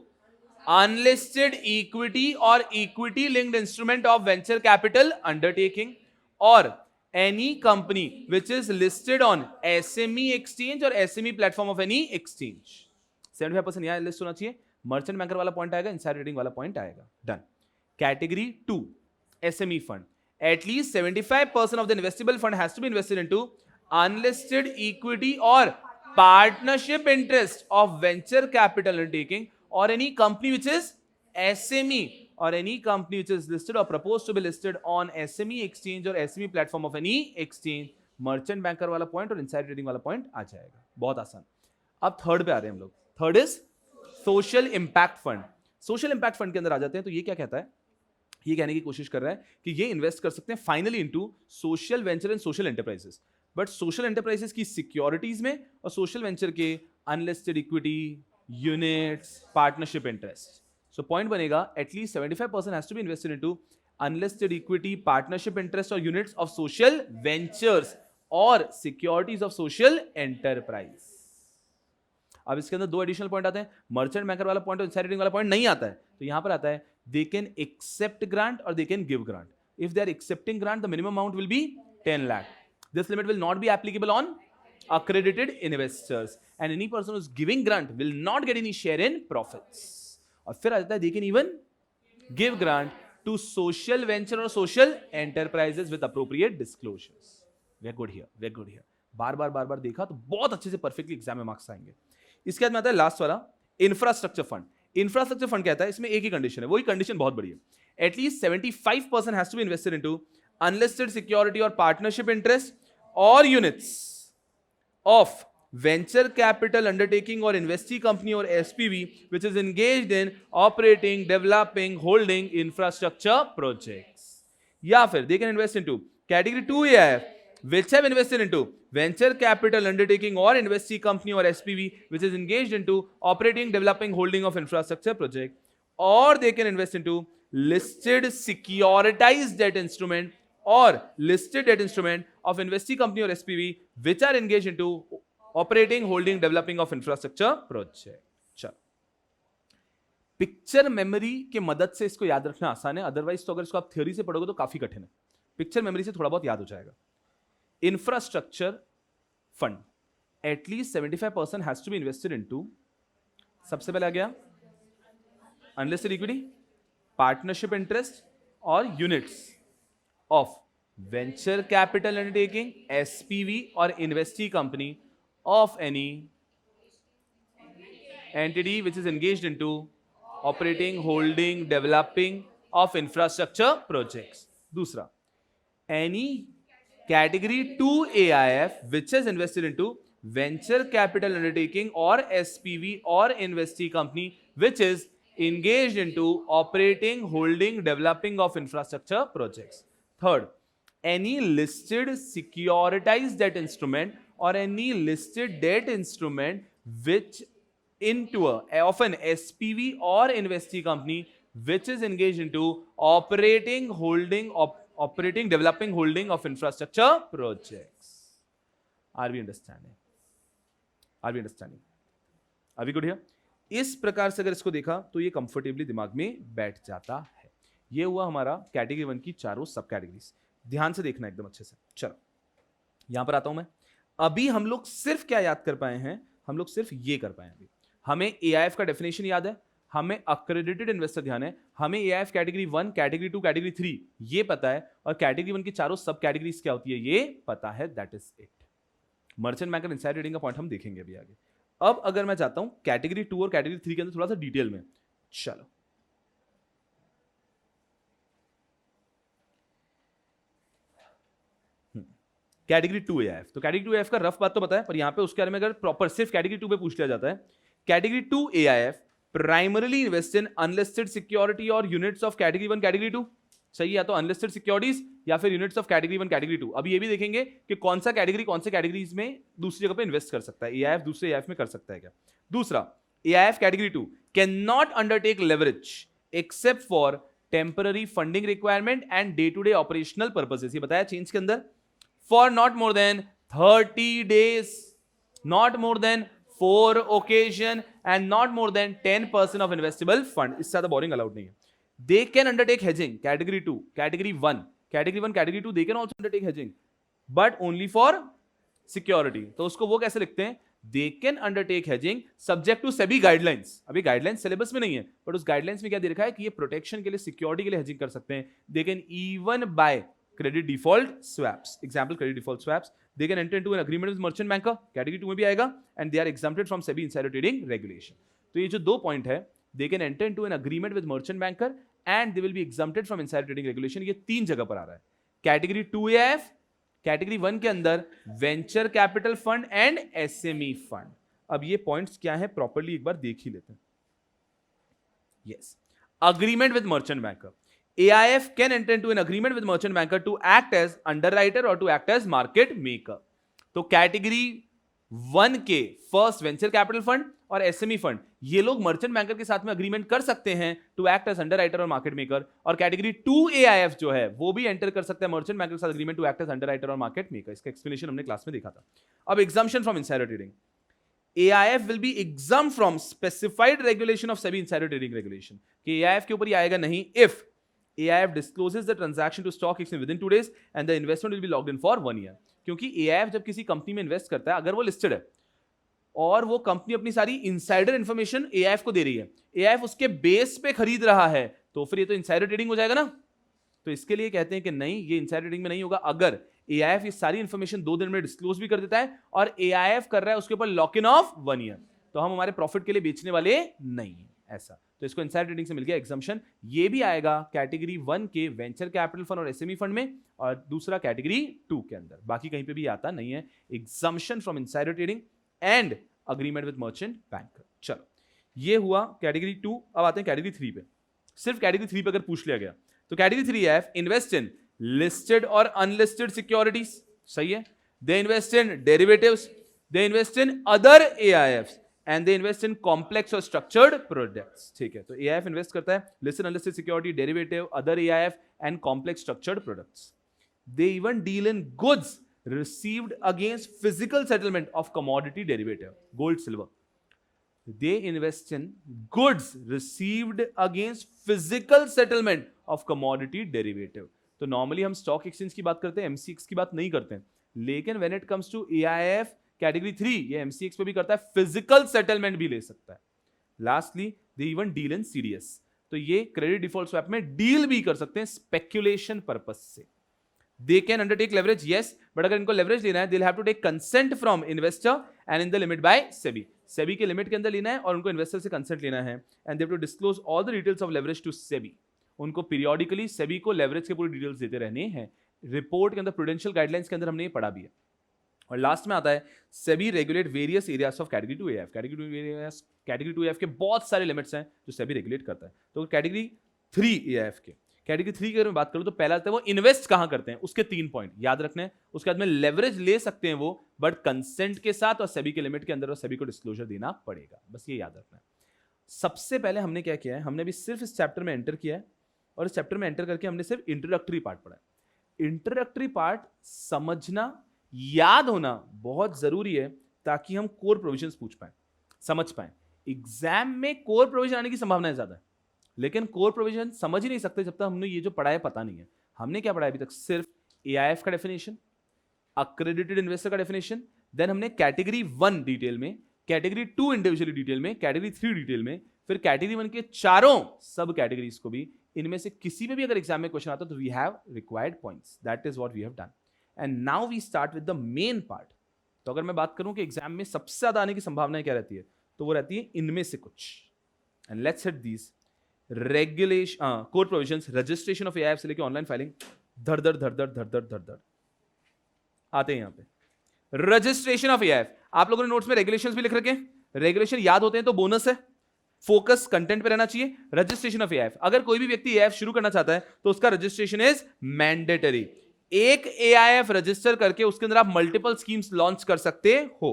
unlisted equity और equity linked instrument of venture capital undertaking और any company which is listed on SME exchange और SME platform of any exchange. 75% यहां list होना चाहिए, merchant banker वाला point आएगा, insider trading वाला point आएगा, done. Category 2 SME fund, at least 75% of the investable fund has to be invested into unlisted equity or partnership interest of venture capital undertaking or any company which is SME or any company which is listed or proposed to be listed on SME exchange or SME platform of any exchange। Merchant banker वाला point और inside trading वाला point आ जाएगा, बहुत आसान। अब third पे आ रहे हैं हम लोग, third is social impact fund. Social impact fund के अंदर आ जाते हैं, तो ये क्या कहता है, ये कहने की कोशिश कर रहा है कि ये इन्वेस्ट कर सकते हैं finally into social venture and social enterprises, but social enterprises की सिक्योरिटीज में और सोशल वेंचर के unlisted equity, units, partnership interest. So point बनेगा at least 75% has to be invested into unlisted equity, partnership interest और units of social ventures और securities of social enterprise. अब इसके अंदर दो एडिशनल पॉइंट आते हैं, मर्चेंट बैंकर वाला पॉइंट और इनसाइड ट्रेडिंग वाला पॉइंट नहीं आता है, तो यहां पर आता है they can accept grant or they can give grant. If they are accepting grant, the minimum amount will be 10 lakh. This limit will not be applicable on accredited investors, and any person who is giving grant will not get any share in profits. और फिर आ जाता है they can even give grant to social venture or social enterprises with appropriate disclosures. We're good here, we're good here. बार बार देखा तो बहुत अच्छे से perfectly exam में मार्क्स आएंगे। इसके बाद में आता है लास्ट वाला इंफ्रास्ट्रक्चर फंड। इंफ्रास्ट्रक्चर फंड कहता है इसमें एक ही कंडीशन है, वही कंडीशन बहुत बड़ी है, at least 75% has to be invested into unlisted security और पार्टनरशिप इंटरेस्ट और units of venture capital undertaking और इन्वेस्टी कंपनी और SPV which is engaged in operating, developing, holding infrastructure projects. या फिर they can invest into category 2 AIF which have invested into venture capital undertaking or investee company or SPV which is engaged into operating, developing, holding of infrastructure project, or they can invest into listed securitized debt instrument or listed debt instrument of investee company or SPV which are engaged into operating, holding, developing of infrastructure project। चलो, picture memory के मदद से इसको याद रखना आसान है, otherwise तो अगर इसको आप थ्योरी से पढ़ोगे तो काफी कठिन है। पिक्चर मेमोरी से थोड़ा बहुत याद हो जाएगा। Infrastructure fund at least 75% has to be invested into, सबसे पहले आ गया अनलिस्टेड इक्विटी, पार्टनरशिप इंटरेस्ट और units of venture capital undertaking, SPV और investee company of any entity which is engaged into operating, holding, developing of infrastructure projects. दूसरा, any Category 2 AIF which is invested into venture capital undertaking or SPV or investee company which is engaged into operating, holding, developing of infrastructure projects. Third, any listed securitized debt instrument or any listed debt instrument which into of an SPV or investee company which is engaged into operating, operating, developing, holding of infrastructure projects. Are we understanding? Are we understanding? Are we good here? इस प्रकार से अगर इसको देखा तो ये comfortably दिमाग में बैठ जाता है। ये हुआ हमारा कैटेगरी 1 की चारों सब कैटेगरीज। ध्यान से देखना एकदम अच्छे से। चलो यहां पर आता हूं मैं। अभी हम लोग सिर्फ क्या याद कर पाए हैं, हम लोग सिर्फ ये कर पाए हैं। अभी हमें AIF का डेफिनेशन याद है, हमें अक्रेडिटेड इन्वेस्टर ध्यान है, हमें AIF कैटेगरी 1, कैटेगरी 2, कैटेगरी 3 ये पता है, और कैटेगरी 1 की चारों सब कैटेगरीज क्या होती है ये पता है। That is it. Merchant banker inside trading का पॉइंट हम देखेंगे अभी आगे। अब अगर मैं चाहता हूं कैटेगरी 2 और कैटेगरी 3 के अंदर थोड़ा सा डिटेल में, चलो कैटेगरी 2 एआईएफ, तो कैटेगरी 2 एआईएफ का रफ बात तो पता है, पर यहां पे उसके बारे में अगर प्रॉपर सिर्फ कैटेगरी 2 पे पूछ लिया जाता है, category 2 AIF primarily invest in unlisted security और यूनिट्स ऑफ कैटेगरी 1 कैटेगरी 2, सही है, या तो अनलिस्टेड सिक्योरिटीज या फिर यूनिट्स ऑफ कैटेगरी 1 कैटेगरी 2। अब ये भी देखेंगे कि कौन सा कैटेगरी कौन से कैटेगरीज में दूसरी जगह पे इन्वेस्ट कर सकता है, एआईएफ दूसरे एआईएफ में कर सकता है क्या। दूसरा, AIF category 2 can not undertake leverage except for temporary funding requirement and day to day operational purposes, ये बताया चेंज के अंदर, for not more than 30 days, not more than 4 occasion and not more than 10% of investable fund, इससे ज्यादा boring allowed नहीं है। They can undertake hedging, category 2, category 1, category 2 they can also undertake hedging but only for security, तो उसको वो कैसे लिखते हैं, they can undertake hedging subject to SEBI guidelines, अभी गाइडलाइंस सिलेबस में नहीं है, बट उस गाइडलाइंस में क्या दे रखा है कि ये प्रोटेक्शन के लिए, सिक्योरिटी के लिए hedging कर सकते हैं। they can even buy credit default swaps, example credit default swaps, they can enter into an agreement with merchant banker, category 2 में भी आएगा, and they are exempted from SEBI insider trading regulation। तो ये जो दो पॉइंट है, they can enter into an agreement with merchant banker and they will be exempted from insider trading regulation, ये तीन जगह पर आ रहा है। कैटेगरी 2 एआईएफ, कैटेगरी 1 के अंदर venture capital fund and SME fund. अब ये पॉइंट्स क्या है प्रॉपर्ली एक बार देख ही लेते हैं। Yes, agreement with merchant banker, AIF can enter into an agreement with merchant banker to act as underwriter or to act as market maker। तो category 1 के फर्स्ट वेंचर कैपिटल फंड और SME fund, ये लोग merchant banker के साथ में agreement कर सकते हैं टू एक्ट एज अंडरराइटर और मार्केट मेकर, और कैटेगरी 2 AIF जो है वो भी एंटर कर सकता है मर्चेंट बैंकर के साथ agreement to act as underwriter और मार्केट मेकर। इसका एक्सप्लेनेशन हमने क्लास में देखा था। अब exemption from insider trading, AIF will be exempt from specified regulation of SEBI insider trading regulation, कि AIF के ऊपर ये आएगा नहीं if AIF discloses the transaction to stock exchange within 2 days and the investment will be locked in for 1 year। क्योंकि AIF जब किसी company में इन्वेस्ट करता है, अगर वो लिस्टेड है और वो कंपनी अपनी सारी इनसाइडर इंफॉर्मेशन AIF को दे रही है, AIF उसके बेस पे खरीद रहा है, तो फिर ये तो इनसाइडर ट्रेडिंग हो जाएगा ना। तो इसके लिए कहते हैं कि नहीं, ये इनसाइडर ट्रेडिंग में नहीं होगा अगर AIF ये सारी इंफॉर्मेशन 2 दिन में डिस्क्लोज भी कर देता है और AIF कर रहा है उसके ऊपर लॉक इन ऑफ 1 ईयर, तो हम हमारे प्रॉफिट के लिए बेचने वाले नहीं है ऐसा। तो इसको इनसाइडर ट्रेडिंग से मिल गया एग्जम्पशन। ये भी आएगा कैटेगरी 1 के वेंचर कैपिटल फंड और एसएमई फंड में, और दूसरा कैटेगरी 2 के अंदर, बाकी कहीं पे भी आता नहीं है। Exemption from insider trading and agreement with merchant banker. चलो, ये हुआ कैटेगरी 2। अब आते हैं कैटेगरी 3 पे। सिर्फ कैटेगरी 3 पे अगर पूछ लिया गया तो category 3 F invest in listed और अनलिस्टेड सिक्योरिटीज, सही है, दे invest in derivatives, they invest in other AIFs and they invest in complex or structured products। ठीक है, तो AIF इन्वेस्ट करता है listed unlisted security, derivative, other AIF and complex structured products। They even deal in goods received against physical settlement of commodity derivative, gold, silver। They invest in goods received against physical settlement of commodity derivative। तो normally हम stock exchange की बात करते हैं, MCX की बात नहीं करते हैं, लेकिन when it comes to AIF category 3 ये MCX पे भी करता है, फिजिकल सेटलमेंट भी ले सकता है। Lastly they even deal in CDS, तो ये क्रेडिट डिफॉल्ट स्वैप में डील भी कर सकते हैं स्पेक्यूलेशन पर्पस से। They can undertake leverage, yes, but अगर इनको लेवरेज लेना है, they have to take consent from investor and in the limit by SEBI. SEBI के लिमिट के अंदर लेना है और उनको इन्वेस्टर से कंसेंट लेना है, and they have to disclose all the details of leverage to SEBI. उनको पीरियोडिकली सेबी को लेवरेज के पूरी डिटेल्स देते रहने हैं। रिपोर्ट के अंदर, प्रूडेंशियल गाइडलाइंस के अंदर हमने ये पढ़ा भी है। और लास्ट में आता है SEBI regulate various areas of category 2 AIF। Category 2 AIF के बहुत सारे लिमिट्स हैं जो सेबी रेगुलेट करता है। तो कैटेगरी 3 AIF के, कैटेगरी 3 की अगर मैं बात करूं तो पहला आता है वो इन्वेस्ट कहां करते हैं, उसके 3 पॉइंट याद रखने हैं। उसके बाद में लेवरेज ले सकते हैं वो, बट कंसेंट के साथ और सेबी के लिमिट के अंदर, और सेबी को डिस्क्लोजर देना पड़ेगा, बस ये याद रखना है। सबसे पहले हमने क्या किया है, हमने भी सिर्फ इस चैप्टर में एंटर किया है, और इस चैप्टर में एंटर करके हमने सिर्फ इंट्रोडक्टरी पार्ट पढ़ा है। इंट्रोडक्टरी पार्ट समझना, याद होना बहुत जरूरी है, ताकि हम कोर प्रोविजंस पूछ पाए, समझ पाए। एग्जाम में कोर प्रोविजन आने की संभावना ज्यादा है, लेकिन कोर प्रोविजन समझ ही नहीं सकते जब तक हमने ये जो पढ़ा है पता नहीं है। हमने क्या पढ़ा है अभी तक, सिर्फ AIF का डेफिनेशन, अक्रेडिटेड इन्वेस्टर का डेफिनेशन, देन हमने कैटेगरी 1 डिटेल में, कैटेगरी 2 इंडिविजुअली डिटेल में, कैटेगरी 3 डिटेल में, फिर कैटेगरी 1 के चारों सब कैटेगरीज को भी। इनमें से किसी में भी अगर एग्जाम में क्वेश्चन आता तो we have required points, that is what we have done. And now we start with the main part. तो अगर मैं बात करूं कि एग्जाम में सबसे ज्यादा आने की संभावना क्या रहती है, तो वो रहती है इनमें से कुछ। And let's hit these regulation, core provisions, registration of AIF से लेकर ऑनलाइन फाइलिंग, धड़ धड़ धड़ धड़ धड़ धड़ धड़ धड़। आते हैं यहां पे रजिस्ट्रेशन ऑफ एआईएफ। आप लोगों ने नोट्स में रेगुलेशंस भी लिख रखे हैं, रेगुलेशन याद होते हैं तो बोनस है, फोकस कंटेंट पे रहना चाहिए। रजिस्ट्रेशन ऑफ एआईएफ, अगर कोई भी व्यक्ति एआईएफ शुरू करना चाहता है तो उसका रजिस्ट्रेशन इज मैंडेटरी। एक एआईएफ रजिस्टर करके उसके अंदर आप मल्टीपल स्कीम्स लॉन्च कर सकते हो।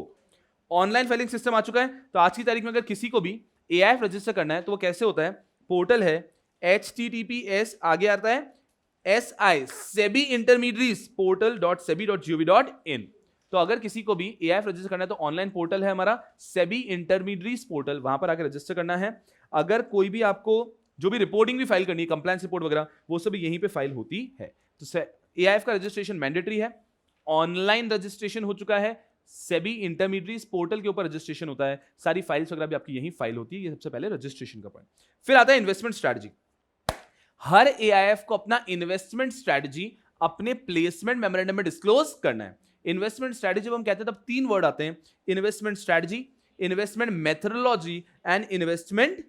ऑनलाइन फाइलिंग सिस्टम आ चुका है, तो आज की तारीख में अगर किसी को भी एआईएफ रजिस्टर करना है तो वो कैसे होता है, पोर्टल है https आगे आता है SI सेबी इंटरमीडिएट्स portal.sebi.gov.in। तो अगर किसी को भी एआईएफ रजिस्टर करना है तो ऑनलाइन पोर्टल है हमारा सेबी इंटरमीडिएट्स पोर्टल, वहां पर आकर रजिस्टर करना है। अगर कोई भी आपको जो भी रिपोर्टिंग भी फाइल करनी है, कंप्लायंस रिपोर्ट वगैरह, वो सब यहीं पे फाइल होती है। तो एआईएफ का रजिस्ट्रेशन मैंडेटरी है, ऑनलाइन रजिस्ट्रेशन हो चुका है, सेबी इंटरमीडिएट्स पोर्टल के ऊपर रजिस्ट्रेशन होता है, सारी फाइल्स वगैरह भी आपकी यहीं फाइल होती है। ये सबसे पहले रजिस्ट्रेशन का पॉइंट। फिर आता है इन्वेस्टमेंट स्ट्रैटेजी। हर एआईएफ को अपना इन्वेस्टमेंट स्ट्रैटेजी अपने प्लेसमेंट मेमोरेंडम में डिस्क्लोज करना है। इन्वेस्टमेंट स्ट्रैटेजी जब हम कहते हैं तब तीन वर्ड आते हैं, investment strategy, investment methodology and investment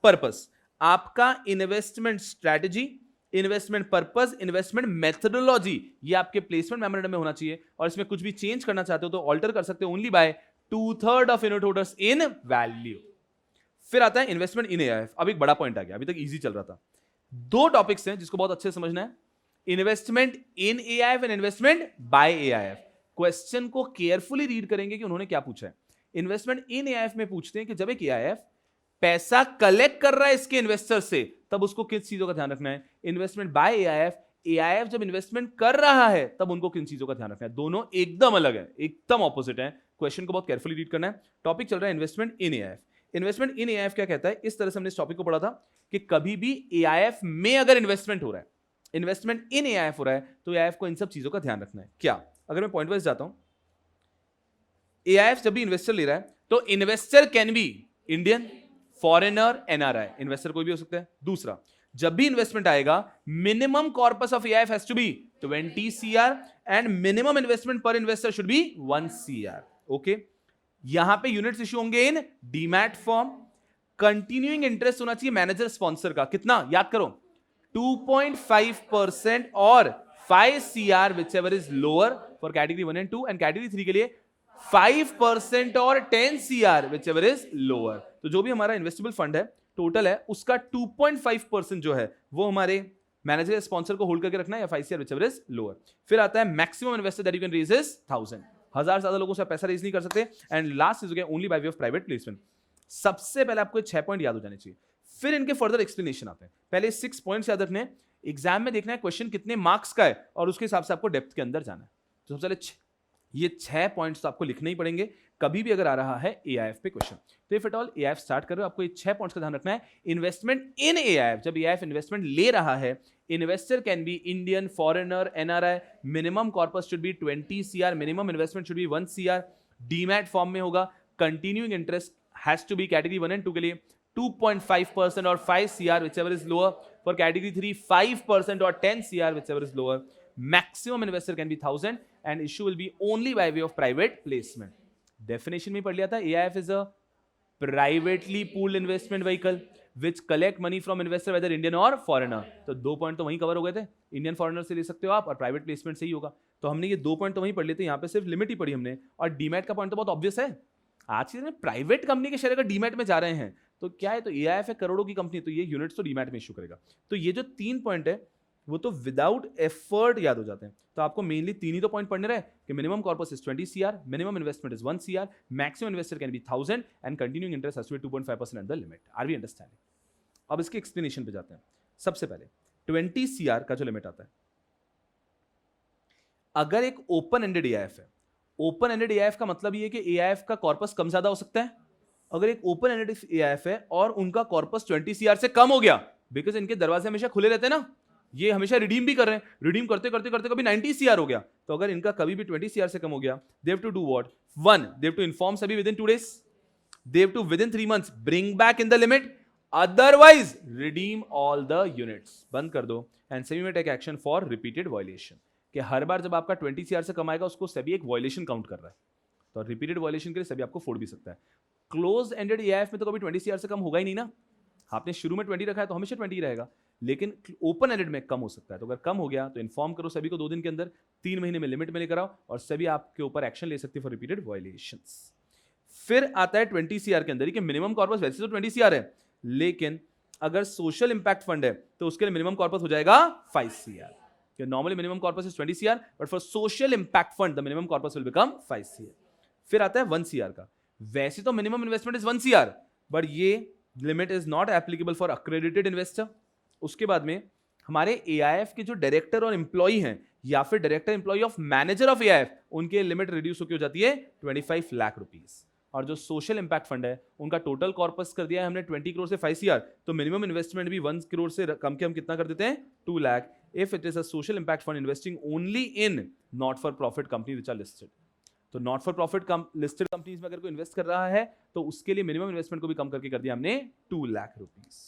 purpose. आपका investment strategy, investment purpose, investment methodology, ये आपके प्लेसमेंट मेमोरेंडम में होना चाहिए। और इसमें कुछ भी चेंज करना चाहते हो तो ऑल्टर कर सकते हो only by 2/3 of unit holders in value. फिर आता है इन्वेस्टमेंट इन एआईएफ। अब एक बड़ा पॉइंट आ गया, अभी तक इजी चल रहा था। दो टॉपिक्स हैं जिसको बहुत अच्छे से समझना है, investment in AIF and investment by AIF. Question को केयरफुली रीड करेंगे कि उन्होंने क्या पूछा है। इन्वेस्टमेंट इन एआईएफ में पूछते हैं कि जब एक एआईएफ पैसा कलेक्ट कर रहा है इसके इन्वेस्टर से, तब उसको किस चीजों का ध्यान रखना है। इन्वेस्टमेंट बाय एआईएफ, एआईएफ जब इन्वेस्टमेंट कर रहा है तब उनको किन चीजों का ध्यान रखना है। दोनों एकदम अलग है, एकदम ऑपोजिट है। क्वेश्चन को बहुत केयरफुली रीड करना है। टॉपिक चल रहा है investment in AIF. Investment in AIF क्या कहता है, इस तरह से हमने इस टॉपिक को पढ़ा था कि कभी भी एआईएफ में अगर इन्वेस्टमेंट हो रहा है, इन्वेस्टमेंट इन एआईएफ हो रहा है, तो एआईएफ को इन सब चीजों का ध्यान रखना है। क्या, अगर मैं पॉइंट वाइज जाता हूं, एआईएफ जब भी इन्वेस्टर ले रहा है तो investor can be Indian, foreigner, NRI, investor कोई भी हो सकता है। दूसरा, जब भी इन्वेस्टमेंट आएगा minimum corpus of AIF has to be 20 CR and minimum investment per investor should be 1 CR। Okay, यहां पे यूनिट्स इश्यू होंगे in demat form. Continuing interest होना चाहिए मैनेजर स्पॉन्सर का, कितना याद करो, 2.5% और 5 CR whichever is lower for category 1 and 2 and category 3 के लिए 5% और 10 CR whichever is lower। तो जो भी हमारा इन्वेस्टेबल फंड है टोटल है उसका 2.5% जो है वो हमारे मैनेजर स्पॉन्सर को होल्ड करके रखना है, या 5 CR whichever is lower। फिर आता है maximum investor that you can raise is 1000, 1000 ज्यादा लोगों से पैसा रेज नहीं कर सकते। And last is only by way of private placement. सबसे पहले आपको 6 पॉइंट याद हो जाने चाहिए, फिर इनके फर्दर एक्सप्लेनेशन आते हैं। पहले 6 पॉइंट्स याद रखने हैं, एग्जाम में देखना है क्वेश्चन कितने मार्क्स का है और उसके हिसाब से आपको डेप्थ के अंदर जाना है। तो सबसे पहले ये 6 पॉइंट्स तो आपको लिखने ही पड़ेंगे कभी भी अगर आ रहा है एआईएफ पे क्वेश्चन। तो if at all AIF start कर रहे हो, आपको ये 6 पॉइंट्स का ध्यान रखना है। इन्वेस्टमेंट इन एआईएफ, जब एआईएफ इन्वेस्टमेंट ले रहा है, investor can be Indian, foreigner, NRI, minimum corpus should be 20 CR, minimum investment should be 1 CR, demat form में होगा, continuing interest has to be category 1 and 2 के लिए 2.5% और 5 CR whichever is lower, for category 3 5% और 10 CR whichever is lower, maximum investor can be 1000 and issue will be only by way of private placement। definition में पढ़ लिया था, AIF is a privately pooled investment vehicle which collect money from investor whether Indian or foreigner। तो 2 point तो वहीं cover हो गए थे, इंडियन फॉरेनर से ले सकते हो आप और प्राइवेट प्लेसमेंट से ही होगा। तो हमने ये 2 पॉइंट तो वहीं पढ़ लेते, यहाँ पे सिर्फ लिमिट ही पढ़ी हमने। और डीमैट का पॉइंट तो बहुत ऑब्वियस है, आज के दिन प्राइवेट कंपनी के शेयर अगर डीमैट में जा रहे हैं तो क्या है, तो एआईएफ है करोड़ों की कंपनी, तो ये यूनिट्स तो डीमैट में इशू करेगा। तो ये जो 3 पॉइंट है वो तो विदाउट एफर्ट याद हो जाते हैं। तो आपको मेनली 3 ही तो पॉइंट पढ़ने रहे कि minimum corpus is 20 CR, minimum investment is 1 CR, maximum investor can be 1000 and continuing interest has to be 2.5% at the limit. Are we understanding? अब इसके एक्सप्लेनेशन पे जाते हैं। सबसे पहले 20 CR का जो लिमिट आता है, अगर एक ओपन एंडेड एआईएफ है, ओपन एंडेड एआईएफ का मतलब ये है कि एआईएफ का कॉर्पस कम ज्यादा हो सकता है। अगर एक ओपन एंडेड एआईएफ है और उनका कॉर्पस 20 CR से कम हो गया, बिकॉज इनके दरवाजे हमेशा खुले रहते हैं ना, ये हमेशा रिडीम भी कर रहे हैं, रिडीम करते करते करते कभी 90 CR हो गया, तो अगर इनका कभी भी 20 CR से कम हो गया, they have to do what, 1 they have to inform सभी within 2 days, they have to within 3 months bring back in the limit, otherwise redeem all the units, बंद कर दो एंड सेबी में take action for repeated violation. कि हर बार जब आपका 20 CR से कम आएगा उसको सेबी एक वायलेशन काउंट कर रहा है, तो रिपीटेड वायलेशन के लिए सेबी आपको फोड़ भी सकता है। क्लोज एंडेड एआईएफ में तो कभी 20 CR से कम होगा ही नहीं ना, आपने शुरू में 20 रखा है तो हमेशा 20 रहेगा। लेकिन ओपन एंडेड में कम हो सकता है। तो अगर कम हो गया तो इन्फॉर्म करो सभी को 2 दिन के अंदर, 3 महीने में लिमिट में लेकर आओ और सभी आपके ऊपर एक्शन ले सकते हैं फॉर रिपीटेड वायलेशंस। फिर आता है 20 CR के अंदर कि मिनिमम कॉर्पस वैसे तो 20 CR है, लेकिन अगर सोशल इंपैक्ट फंड है तो उसके लिए मिनिमम कॉर्पस हो जाएगा 5 CR। Normally minimum corpus is 20 CR, but for social impact fund the minimum corpus will become 5 CR। फिर आता है 1 CR का। वैसे तो minimum investment is 1 CR, but ये limit is not applicable for accredited investor. उसके बाद में हमारे AIF के जो डायरेक्टर और एम्प्लॉई हैं या फिर director employee of manager of AIF, उनके लिमिट रिड्यूस होकर हो जाती है 25 लाख रुपीस। और जो सोशल इंपैक्ट फंड है उनका टोटल कॉर्पस कर दिया है हमने 20 करोड़ से 5 CR, तो मिनिमम इन्वेस्टमेंट भी 1 करोड़ से कम के हम कितना कर देते हैं 2 lakh if it is a social impact fund investing only in not for profit company which are listed. तो not for profit listed companies में अगर कोई इन्वेस्ट कर रहा है तो उसके लिए मिनिमम इन्वेस्टमेंट को भी कम करके कर दिया हमने 2 लाख रुपीस।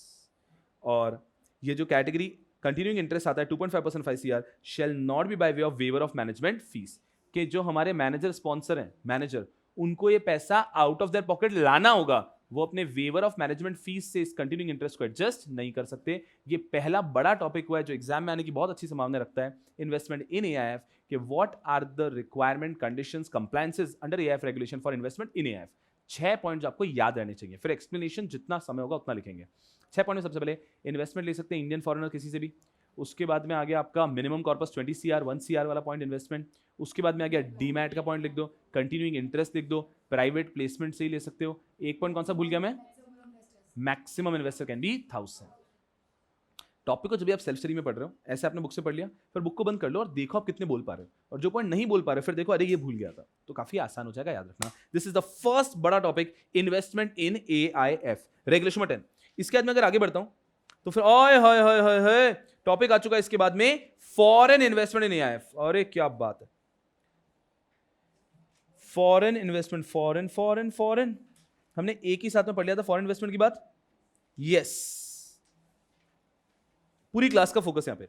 और ये जो कैटेगरी कंटिन्यूइंग इंटरेस्ट आता है 2.5% 5 CR shall not be by way of waiver of management fees, कि जो हमारे मैनेजर स्पॉन्सर हैं, मैनेजर, उनको ये पैसा आउट ऑफ देयर पॉकेट लाना होगा, वो अपने वेवर ऑफ मैनेजमेंट फीस से इस कंटिन्यूइंग इंटरेस्ट को एडजस्ट नहीं कर सकते। ये पहला बड़ा टॉपिक हुआ है जो एग्जाम में आने की बहुत अच्छी संभावना रखता है, इन्वेस्टमेंट इन AIF, कि what are the requirement conditions compliances under AIF regulation for investment in AIF। 6 points आपको याद रहने चाहिए, फिर एक्सप्लेनेशन जितना समय होगा उतना लिखेंगे। 6 पॉइंट में सबसे पहले इन्वेस्टमेंट ले सकते हैं इंडियन फॉरेनर किसी से भी। उसके बाद में आ गया आपका मिनिमम कॉर्पस 20 CR 1 CR वाला पॉइंट इन्वेस्टमेंट। उसके बाद में आ गया डीमैट का पॉइंट लिख दो, कंटिन्यूइंग इंटरेस्ट लिख दो, प्राइवेट प्लेसमेंट से ही ले सकते हो। एक पॉइंट कौन सा भूल गया मैं, maximum investor can be 1000। Topic को जब भी आप सेल्फ स्टडी में पढ़ रहे हो, ऐसे आपने बुक से पढ़ लिया, फिर बुक को बंद कर लो और देखो आप कितने बोल पा रहे हो, और जो पॉइंट नहीं बोल पा रहे फिर देखो अरे ये भूल गया था, तो काफी आसान हो जाएगा याद रखना। दिस इज द फर्स्ट बड़ा topic, investment in AIF regulation 10। इसके बाद में अगर आगे बढ़ता हूं तो फिर ओए होए होए होए होए टॉपिक आ चुका है इसके बाद में फॉरेन इन्वेस्टमेंट इन AIF। अरे क्या बात है, foreign investment, foreign foreign foreign, हमने एक ही साथ में पढ़ लिया था फॉरेन इन्वेस्टमेंट की बात। यस, पूरी क्लास का फोकस यहां पे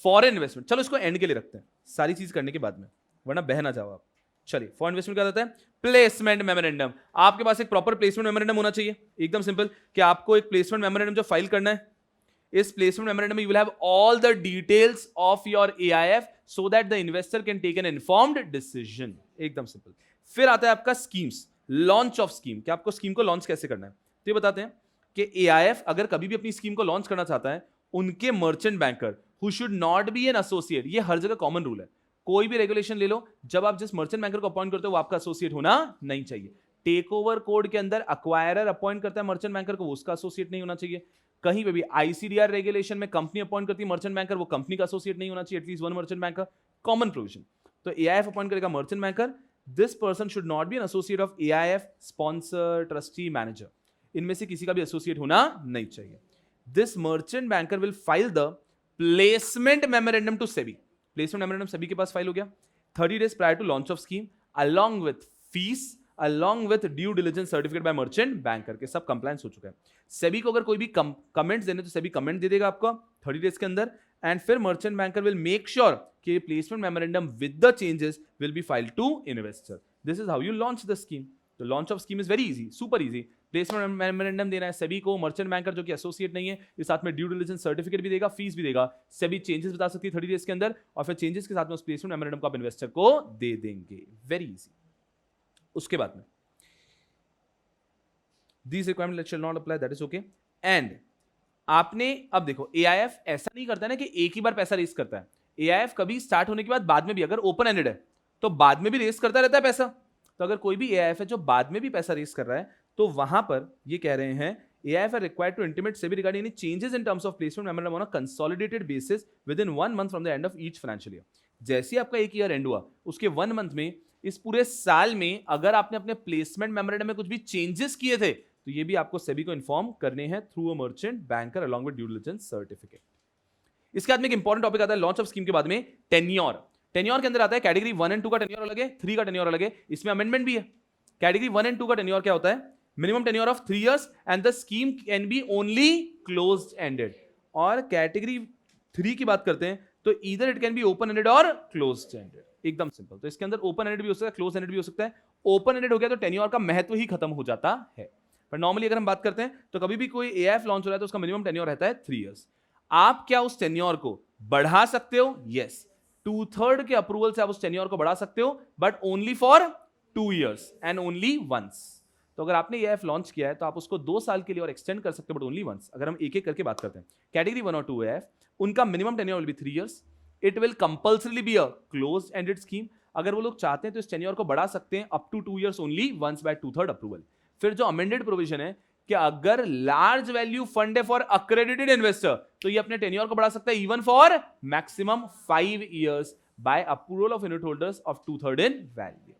फॉरेन इन्वेस्टमेंट। चलो इसको एंड के लिए रखते हैं सारी चीज करने के बाद में, वरना बह ना जाओ आप। चलिए फॉरेन इन्वेस्टमेंट क्या होता है, प्लेसमेंट मेमोरेंडम। आपके पास एक प्रॉपर प्लेसमेंट मेमोरेंडम होना चाहिए, एकदम सिंपल, कि आपको एक प्लेसमेंट मेमोरेंडम जो फाइल करना है, इस placement memorandum you will have all the details of your AIF so that the investor can take an informed decision. एकदम सिंपल। फिर आता है आपका स्कीम्स, लॉन्च ऑफ स्कीम, कि आपको स्कीम को लॉन्च कैसे करना है। तो ये बताते हैं कि AIF अगर कभी भी अपनी स्कीम को लॉन्च करना चाहता है, उनके merchant banker who should not be an associate, ये हर जगह कॉमन रूल है, कोई भी रेगुलेशन ले लो, जब आप जिस मर्चेंट बैंकर को अपॉइंट करते हो वो आपका एसोसिएट होना नहीं चाहिए। टेक ओवर कोड के अंदर अक्वायरर अपॉइंट करता है मर्चेंट बैंकर को, वो उसका एसोसिएट नहीं होना चाहिए। कहीं पे भी ICDR रेगुलेशन में कंपनी अपॉइंट करती है मर्चेंट बैंकर, वो कंपनी का एसोसिएट नहीं होना चाहिए, at least 1 merchant banker, common provision. तो AIF अपॉइंट करेगा merchant banker, this person should not be an associate of AIF, sponsor, trustee, manager, इनमें से किसी का भी एसोसिएट होना नहीं चाहिए। This merchant banker will file the placement memorandum to SEBI. Placement memorandum SEBI के पास फाइल हो गया 30 days prior to launch of scheme, along with fees, along with due diligence certificate by merchant banker के सब कंप्लायंस हो चुका है। सेबी को अगर कोई भी कमेंट्स देने तो सेबी कमेंट दे देगा आपको 30 days के अंदर, एंड फिर merchant banker will make sure कि placement memorandum with the changes will be filed to investor. This is how you launch the scheme. तो launch of scheme is very easy, super easy. Placement memorandum देना है सेबी को, merchant banker जो कि associate नहीं है, इस साथ में ड्यू डिलिजेंस सर्टिफिकेट भी देगा, फीस भी देगा। सेबी चेंजेस बता सकती है 30 days के अंदर, और फिर चेंजेस के साथ में उस प्लेसमेंट मेमोरेंडम को आप इन्वेस्टर को दे देंगे। Very easy. उसके बाद में this requirement shall not apply, that is okay. And आपने अब देखो AIF ऐसा नहीं करता ना कि एक ही बार पैसा रेस करता है। AIF कभी स्टार्ट होने के बाद में भी अगर ओपन एंडेड है तो बाद में भी रेस करता रहता है पैसा। तो अगर कोई भी AIF है जो बाद में भी पैसा रेस कर रहा है, तो वहां पर ये कह रहे हैं AIF are required to intimate SEBI regarding any changes in terms of placement memorandum on a consolidated basis within 1 month from the end of each financial year। जैसे ही आपका एक ईयर एंड हुआ उसके 1 मंथ में, इस पूरे साल में अगर आपने अपने प्लेसमेंट मेमोरेंडम में कुछ भी चेंजेस किए थे तो ये भी आपको सेबी को इन्फॉर्म करने हैं through a merchant banker along with due diligence certificate. इसके बाद में एक इंपॉर्टेंट टॉपिक आता है लॉन्च ऑफ स्कीम के बाद में, टेन्योर। टेन्योर के अंदर आता है कैटेगरी 1 एंड 2 का टेन्योर अलग है, 3 का टेन्योर अलग है, इसमें अमेंडमेंट भी है। कैटेगरी 1 एंड 2 का टेन्योर क्या होता है, minimum tenure of 3 years and the scheme can be only closed ended. और कैटेगरी 3 की बात करते हैं तो either it can be open ended और क्लोज्ड एंडेड, एकदम सिंपल। तो इसके अंदर ओपन एंडेड भी हो सकता है, क्लोज एंडेड भी हो सकता है। ओपन एंडेड हो गया तो टेन्योर का महत्व ही खत्म हो जाता है। पर नॉर्मली अगर हम बात करते हैं तो कभी भी कोई AIF लॉन्च हो रहा है तो उसका मिनिमम टेन्योर रहता है 3 years। आप क्या उस टेन्योर को बढ़ा सकते हो? यस, 2/3 के अप्रूवल से आप उस टेन्योर को बढ़ा सकते हो, but only for 2 years and only once. तो अगर आपने एआईएफ लॉन्च किया है तो आप उसको 2 साल के लिए और एक्सटेंड कर सकते हो, बट ओनली वंस। अगर हम एक एक करके बात करते हैं, कैटेगरी 1 और 2 एआईएफ, उनका minimum tenure will be 3 years। It will compulsorily be a close ended scheme. अगर वो लोग चाहते हैं तो इस टेन्योर को बढ़ा सकते हैं up to 2 years only once by 2/3 approval. फिर जो अमेंडेड प्रोविजन है कि अगर लार्ज वैल्यू फंड है फॉर अक्रेडिटेड इन्वेस्टर, तो ये अपने टेन्योर को बढ़ा सकता है even for maximum 5 years by approval of unit holders of 2/3 in value.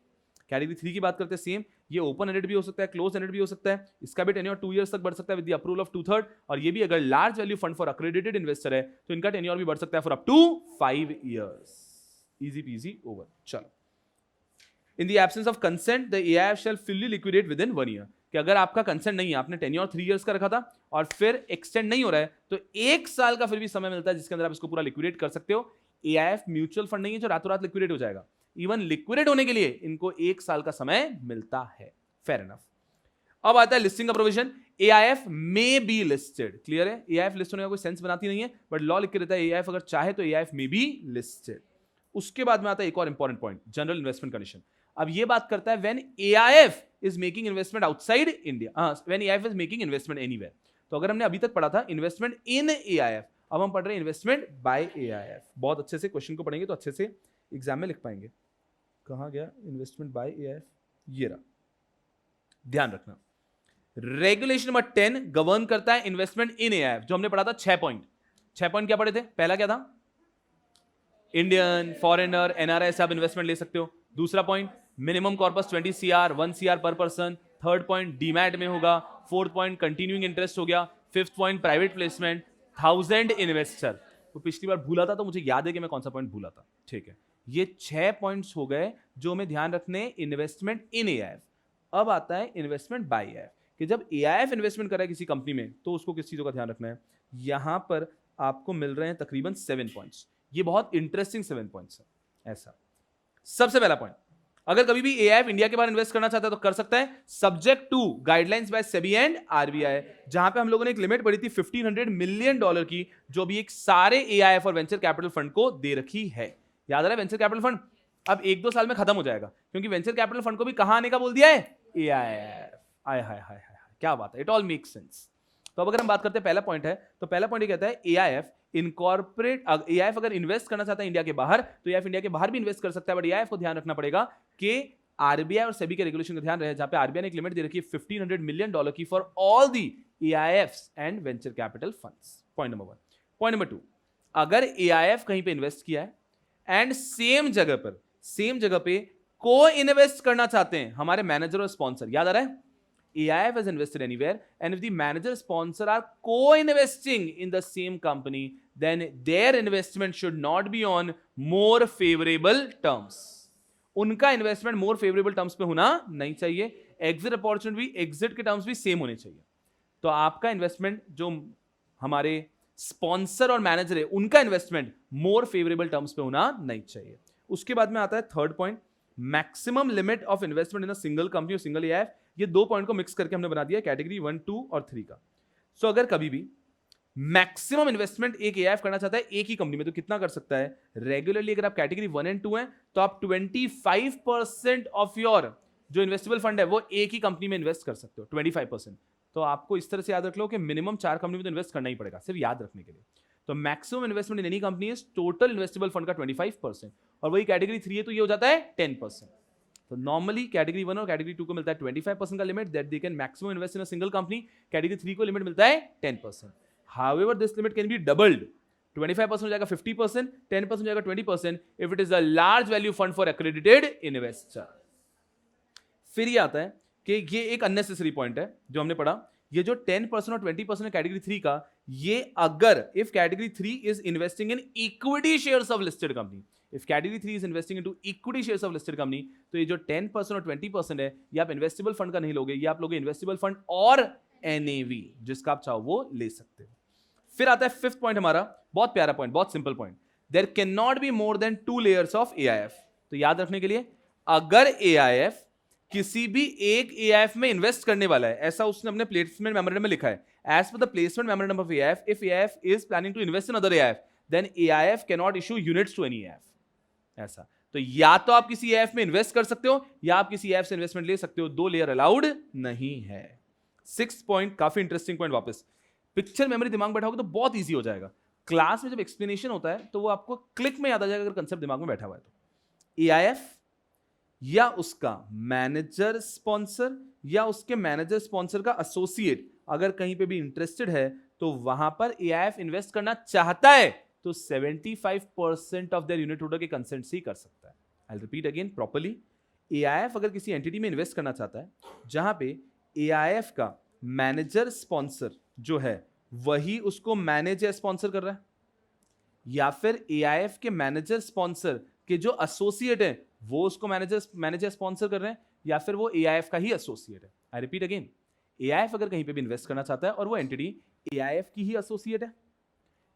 Category 3 की बात करते हैं, सेम, ये ओपन एंडेड भी हो सकता है, क्लोज एंडेड भी हो सकता है। इसका भी टेन्योर 2 years तक बढ़ सकता है विद द अप्रूवल ऑफ 2/3, और ये भी अगर large value fund for accredited investor है तो इनका टेन्योर भी बढ़ सकता है for up to 5 years। Easy peasy over. चलो, in the absence of consent the AIF shall fully liquidate within 1 year। कि अगर आपका कंसेंट नहीं है, आपने टेन्योर 3 years का रखा था और फिर एक्सटेंड नहीं हो रहा है, तो 1 साल का फिर भी समय मिलता है जिसके अंदर आप इसको पूरा लिक्विडेट कर सकते हो। एआईएफ म्यूचुअल फंड नहीं है जो रातों रात लिक्विडेट हो जाएगा। इवन लिक्विडेट होने के लिए इनको 1 साल का समय मिलता है। Fair enough. अब आता है लिस्टिंग का provision. AIF may be listed. Clear है? एआईएफ लिस्ट होने का कोई सेंस बनाती नहीं है, बट लॉ लिख के देता है एआईएफ अगर चाहे तो एआईएफ मे बी लिस्टेड। उसके बाद में आता है एक और important point, general investment condition. अब ये बात करता है when AIF is making investment outside India, when AIF is making investment anywhere. तो अगर हमने अभी तक पढ़ा था इन्वेस्टमेंट इन एआईएफ, अब हम पढ़ रहे हैं इन्वेस्टमेंट बाय एआईएफ। बहुत अच्छे से क्वेश्चन को पढ़ेंगे तो अच्छे से एग्जाम में लिख पाएंगे। कहां गया इन्वेस्टमेंट बाय एआईएफ? ये रहा। ध्यान रखना, रेगुलेशन नंबर 10 गवर्न करता है इन्वेस्टमेंट इन एआईएफ, जो हमने पढ़ा था 6 पॉइंट। 6 पॉइंट क्या पढ़े थे? पहला क्या था? इंडियन, फॉरेनर, एनआरआई से आप इन्वेस्टमेंट ले सकते हो। दूसरा point, minimum corpus 20 CR, 1 CR पर पर्सन। थर्ड पॉइंट, डीमैट में होगा। फोर्थ पॉइंट, कंटिन्यूइंग इंटरेस्ट हो गया। Fifth point, private placement. 1000 investor. तो पिछली बार भूला था तो मुझे याद है कि मैं कौन सा पॉइंट भूला था। ठीक है, ये 6 पॉइंट्स हो गए जो हमें ध्यान रखने इन्वेस्टमेंट इन एआईएफ। अब आता है इन्वेस्टमेंट बाय एआईएफ, कि जब एआईएफ इन्वेस्टमेंट कर रहा है किसी कंपनी में तो उसको किस चीजों का ध्यान रखना है। यहां पर आपको मिल रहे हैं तकरीबन 7 पॉइंट्स। ये बहुत इंटरेस्टिंग 7 पॉइंट्स है। ऐसा, सबसे पहला पॉइंट, अगर कभी भी एआईएफ इंडिया के बाहर इन्वेस्ट करना चाहता है तो कर सकता है, subject to guidelines by SEBI and RBI. जहां पे हम लोगों ने एक लिमिट बढ़ी थी $1500 मिलियन की, जो भी एक सारे एआईएफ और वेंचर कैपिटल फंड को दे रखी है। याद आ रहा है? वेंचर कैपिटल फंड अब 1-2 साल में खत्म हो जाएगा, क्योंकि वेंचर कैपिटल फंड को भी कहां आने का बोल दिया है? एआईएफ। आय हाय हाय हाय, क्या बात है, इट ऑल मेक सेंस। तो अब अगर हम बात करते हैं, पहला पॉइंट है, तो पहला पॉइंट ये कहता है एआईएफ इनकॉर्पोरेट, एआईएफ अगर इन्वेस्ट करना चाहता है इंडिया के बाहर तो एआईएफ इंडिया के बाहर भी इन्वेस्ट कर सकता है, बट एआईएफ को ध्यान रखना पड़ेगा कि आरबीआई और सेबी के रेगुलेशन का ध्यान रहे, जहां पे आरबीआई ने एक लिमिट दे रखी है $1500 मिलियन की for all the AIFs and venture capital funds. Point number 1। Point number 2, अगर एआईएफ कहीं पे इन्वेस्ट किया है एंड सेम जगह पे को इन्वेस्ट करना चाहते हैं हमारे मैनेजर और स्पॉन्सर, याद आ रहा है? AIF has invested anywhere, and if the manager sponsor are co-investing in the same company, then their investment should not be on more favorable terms. उनका इन्वेस्टमेंट मोर फेवरेबल टर्म्स पे होना नहीं चाहिए। Exit opportunity भी, exit के terms भी same होने चाहिए। तो आपका इन्वेस्टमेंट, जो हमारे स्पॉन्सर और मैनेजर है, उनका इन्वेस्टमेंट मोर फेवरेबल टर्म्स पे होना नहीं चाहिए। उसके बाद में आता है third point, maximum limit of investment in a single company और सिंगल एआईएफ। ये 2 पॉइंट को मिक्स करके हमने बना दिया कैटेगरी 1, 2 और 3 का। सो अगर कभी भी मैक्सिमम इन्वेस्टमेंट एक एआईएफ करना चाहता है एक ही कंपनी में, तो कितना कर सकता है? रेगुलरली अगर आप कैटेगरी 1 एंड 2 हैं तो आप 25% ऑफ योर जो इन्वेस्टेबल फंड है वो एक ही कंपनी में इन्वेस्ट कर सकते हो, 25%। तो आपको इस तरह से याद रख लो कि मिनिमम 4 कंपनी में तो इन्वेस्ट करना ही पड़ेगा, सिर्फ याद रखने के लिए। तो maximum investment in any company is total investable fund का 25%, और वही कैटेगरी 3 है तो ये हो जाता है 10%। तो नॉर्मली कैटेगरी 1 और कैटेगरी 2 को मिलता है 25% का limit, that they can maximum invest in a single company. Category 3 को लिमिट मिलता है 10%। However this limit can be doubled, 25% हो जाएगा 50%, 10% हो जाएगा 20% if it is a large value fund for accredited investor. फिर ये आता है कि ये एक अननेसेसरी पॉइंट है जो हमने पढ़ा, ये जो 10% और 20% कैटेगरी 3 का, ये अगर if category 3 is investing in equity shares of listed company, if category 3 is investing into equity shares of listed company, तो ये जो 10% और 20% है ये आप इन्वेस्टेबल फंड का नहीं लोगे, ये आप लोगे इन्वेस्टेबल फंड और एनएवी, जिसका आप चाहो वो ले सकते हो। फिर आता है फिफ्थ पॉइंट हमारा, बहुत प्यारा पॉइंट, बहुत simple point, there can not be more than 2 layers of AIF. तो याद रखने के लिए, अगर एआईएफ किसी भी एक एआईएफ में इन्वेस्ट करने वाला है, ऐसा उसने अपने प्लेसमेंट मेमोरेंडम में लिखा है. एज पर the placement memorandum of AIF, if AIF is planning to invest in other AIF, then AIF can not issue units to any AIF. ऐसा. तो या तो आप किसी एआईएफ में इन्वेस्ट कर सकते हो या आप किसी एआईएफ से इन्वेस्टमेंट ले सकते हो, 2 लेयर अलाउड नहीं है. 6 पॉइंट, काफी इंटरेस्टिंग पॉइंट. वापस पिक्चर मेमोरी दिमाग में बैठाओगे तो बहुत इजी हो जाएगा. क्लास में जब एक्सप्लेनेशन होता है तो वो आपको क्लिक में याद आ जाएगा अगर कंसेप्ट दिमाग में बैठा हुआ है तो. एआईएफ या उसका मैनेजर स्पॉन्सर या उसके मैनेजर स्पॉन्सर का एसोसिएट अगर कहीं पे भी इंटरेस्टेड है तो वहां पर एआईएफ इन्वेस्ट करना चाहता है तो 75% ऑफ देयर यूनिट होल्डर के कंसेंट से ही कर सकता है. I repeat again properly. AIF अगर किसी एंटिटी में इन्वेस्ट करना चाहता है जहां पे एआईएफ का मैनेजर स्पॉन्सर जो है वही उसको मैनेज या स्पॉन्सर कर रहा है, या फिर एआईएफ के मैनेजर स्पॉन्सर के जो एसोसिएट है वो उसको मैनेजर स्पॉन्सर कर रहे हैं, या फिर वो एआईएफ का ही एसोसिएट है. आई रिपीट अगेन, एआईएफ अगर कहीं पे भी इन्वेस्ट करना चाहता है और वो एंटिटी एआईएफ की ही एसोसिएट है,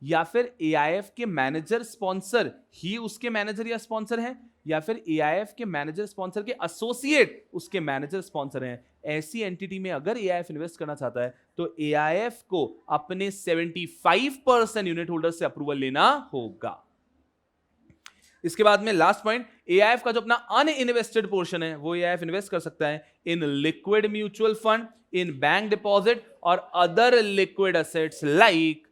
या फिर एआईएफ के मैनेजर स्पॉन्सर ही उसके मैनेजर या स्पॉन्सर हैं, या फिर एआईएफ के मैनेजर स्पॉन्सर के एसोसिएट उसके मैनेजर स्पॉन्सर हैं, ऐसी एंटिटी में अगर एआईएफ इन्वेस्ट करना चाहता है तो एआईएफ को अपने 75% यूनिट होल्डर से अप्रूवल लेना होगा. इसके बाद में लास्ट पॉइंट, एआईएफ का जो अपना अनइन्वेस्टेड पोर्शन है वो एआईएफ इन्वेस्ट कर सकता है in liquid mutual fund, in bank deposit और other liquid assets like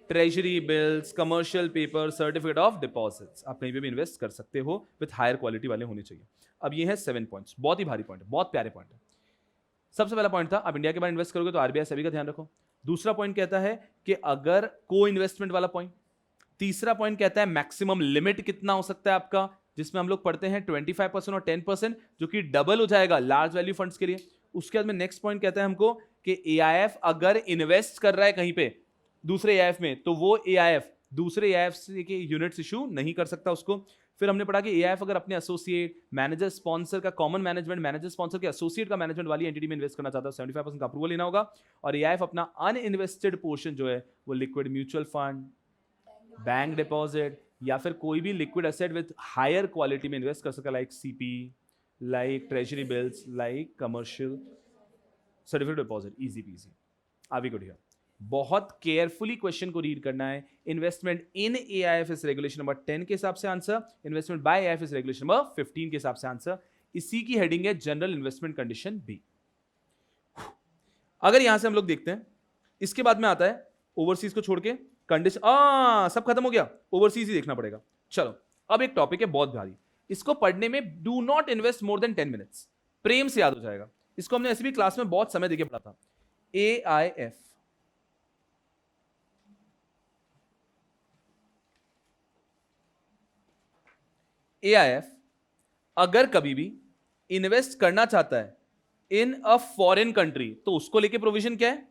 treasury bills, commercial paper, certificate of deposits. आप कहीं पे भी इन्वेस्ट कर सकते हो, विद हायर क्वालिटी वाले होने चाहिए. अब ये है 7 पॉइंट्स, बहुत ही भारी पॉइंट है, बहुत प्यारे पॉइंट है. सबसे पहला पॉइंट था आप इंडिया के बारे में इन्वेस्ट करोगे तो आरबीआई सेबी का ध्यान रखो. दूसरा पॉइंट कहता है कि अगर को इन्वेस्टमेंट वाला पॉइंट. तीसरा पॉइंट कहता है मैक्सिमम लिमिट कितना हो सकता है आपका, जिसमें हम लोग पढ़ते हैं 25% और 10%, जो कि डबल हो जाएगा लार्ज वैल्यू फंड्स के लिए. उसके बाद में नेक्स्ट पॉइंट कहता है हमको कि एआईएफ अगर इन्वेस्ट कर रहा है कहीं पे दूसरे एआईएफ में तो वो एआईएफ दूसरे एआईएफ के यूनिट्स इशू नहीं कर सकता उसको. फिर हमने पढ़ा कि एआईएफ अगर अपने एसोसिएट, मैनेजर स्पॉन्सर का कॉमन मैनेजमेंट, मैनेजर स्पॉन्सर के एसोसिएट का मैनेजमेंट वाली एंटिटी में इन्वेस्ट करना चाहता है 75% का अप्रूवल लेना होगा. और एआईएफ अपना अनइन्वेस्टेड पोर्शन जो है वो liquid mutual fund, bank deposit या फिर कोई भी liquid asset with higher quality में इन्वेस्ट कर सकता है, like CP, like treasury bills, like commercial certificate deposit. Easy peasy. Are we good here. बहुत केयरफुली क्वेश्चन को रीड करना है. Investment in AIF is regulation number 10 के हिसाब से answer, investment by AIF is regulation number 15 के हिसाब से आंसर. इसी की हेडिंग है जनरल इन्वेस्टमेंट कंडीशन बी. अगर यहां से हम लोग देखते हैं, इसके बाद में आता है ओवरसीज को छोड़ के कंडीशन. सब खत्म हो गया, ओवरसीज ही देखना पड़ेगा. चलो अब एक टॉपिक है बहुत भारी, इसको पढ़ने में do not invest more than 10 minutes. प्रेम से याद हो जाएगा. इसको हमने ऐसे भी क्लास में बहुत समय देके पढ़ा था. एआईएफ एआईएफ अगर कभी भी इन्वेस्ट करना चाहता है इन अ फॉरेन कंट्री तो उसको लेके प्रोविजन क्या है,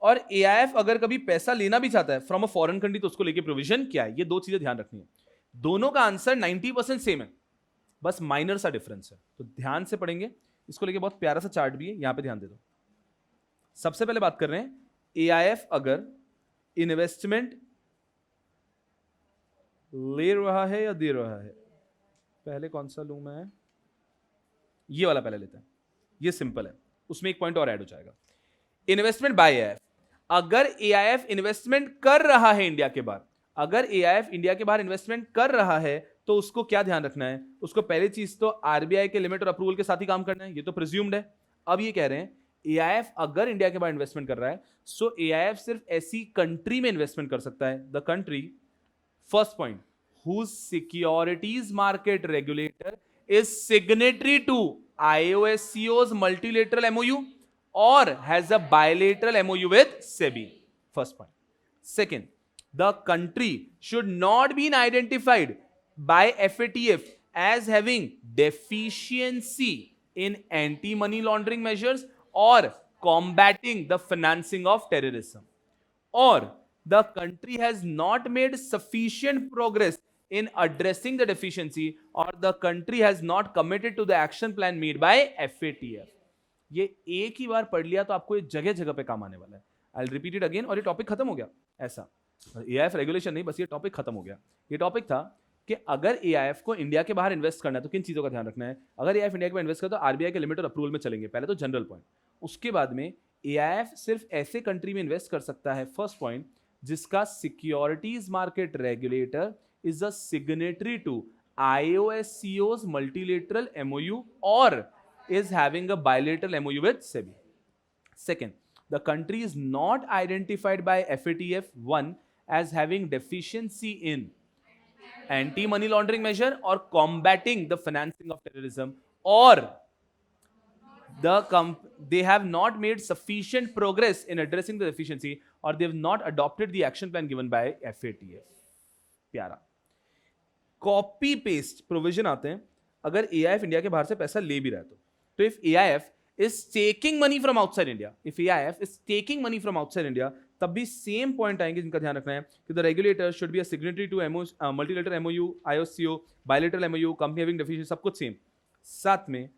और एआईएफ अगर कभी पैसा लेना भी चाहता है फ्रॉम अ फॉरेन कंट्री तो उसको लेके प्रोविजन क्या है. ये दो चीजें ध्यान रखनी है. दोनों का आंसर 90% सेम है, बस माइनर सा डिफरेंस है. तो ध्यान से पढ़ेंगे. इसको लेके बहुत प्यारा सा चार्ट भी है, यहां पे ध्यान दे दो. सबसे पहले बात कर रहे हैं एआईएफ अगर इन्वेस्टमेंट ले रहा है या दे रहा है. पहले कौन सा लूं मैं, ये वाला पहले लेते हैं, ये सिंपल है, उसमें एक पॉइंट और ऐड हो जाएगा. इन्वेस्टमेंट बाय एआईएफ, अगर एआईएफ इन्वेस्टमेंट कर रहा है इंडिया के बाहर, अगर एआईएफ इंडिया के बाहर इन्वेस्टमेंट कर रहा है तो उसको क्या ध्यान रखना है. उसको पहली चीज तो आरबीआई के लिमिट और अप्रूवल के साथ ही काम करना है, ये तो प्रिज्यूम्ड है. अब ये कह रहे हैं एआईएफ अगर इंडिया के बाहर इन्वेस्टमेंट कर रहा है सो एआईएफ सिर्फ ऐसी कंट्री में इन्वेस्टमेंट कर सकता है, the country, first point, whose securities market regulator is signatory to IOSCO's multilateral MOU or has a bilateral MOU with SEBI. First point. Second, the country should not be identified by FATF as having deficiency in anti-money laundering measures or combating the financing of terrorism, or the country has not made sufficient progress in addressing the deficiency, or the country has not committed to the action plan made by FATF. ये एक ही बार पढ़ लिया तो आपको ये जगह जगह पे काम आने वाला है. I'll repeat it again और ये टॉपिक खत्म हो गया. ऐसा एआईएफ रेगुलेशन नहीं, बस ये टॉपिक खत्म हो गया. ये टॉपिक था कि अगर एआईएफ को इंडिया के बाहर इन्वेस्ट करना है तो किन चीजों का ध्यान रखना है। अगर एआईएफ इंडिया के बाहर इन्वेस्ट करता है तो आरबीआई के लिमिट और अप्रूवल में चलेंगे, पहले तो जनरल पॉइंट। उसके बाद में एआईएफ सिर्फ ऐसे कंट्री में इन्वेस्ट कर सकता है, फर्स्ट पॉइंट, जिसका securities market regulator is a signatory to IOSCO's multilateral MOU or is having a bilateral MOU with SEBI. Second, the country is not identified by FATF 1 as having deficiency in anti-money laundering measure or combating the financing of terrorism, or they have not made sufficient progress in addressing the deficiency, or they have not adopted the action plan given by FATF. प्यारा copy paste provision आते हैं अगर AIF India के बाहर से पैसा ले भी रहा है तो if AIF is taking money from outside India, if AIF is taking money from outside India, तब भी सेम पॉइंट आएंगे जिनका ध्यान रखना है कि the regulator should be a signatory to multilateral MOU, IOSCO, bilateral MOU, company having deficiency, सब कुछ सेम। साथ में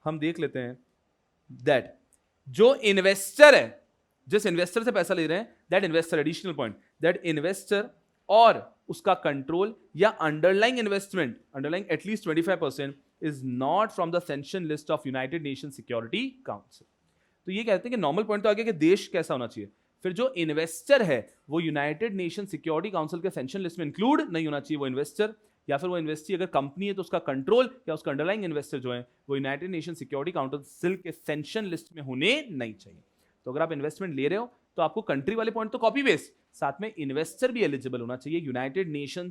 हम देख लेते हैं दैट जो इन्वेस्टर है, जिस इन्वेस्टर से पैसा ले रहे हैं, that investor, additional point, that investor और उसका कंट्रोल या underlying investment, underlying at least 25% is not from the sanction list of United nation security council. तो ये कहते हैं कि नॉर्मल पॉइंट तो आ गया कि देश कैसा होना चाहिए, फिर जो इन्वेस्टर है वो यूनाइटेड नेशन सिक्योरिटी काउंसिल के सैंक्शन लिस्ट में इंक्लूड नहीं होना चाहिए वो इन्वेस्टर, या फिर वो इन्वेस्टी अगर कंपनी है तो उसका कंट्रोल या उसका अंडरलाइंग इन्वेस्टर जो है वो यूनाइटेड नेशन सिक्योरिटी काउंसिल के सैंक्शन लिस्ट में होने नहीं चाहिए। तो अगर आप इन्वेस्टमेंट ले रहे हो तो आपको कंट्री वाले पॉइंट तो कॉपी बेस्ट, साथ में इन्वेस्टर भी एलिजिबल होना चाहिए यूनाइटेड नेशन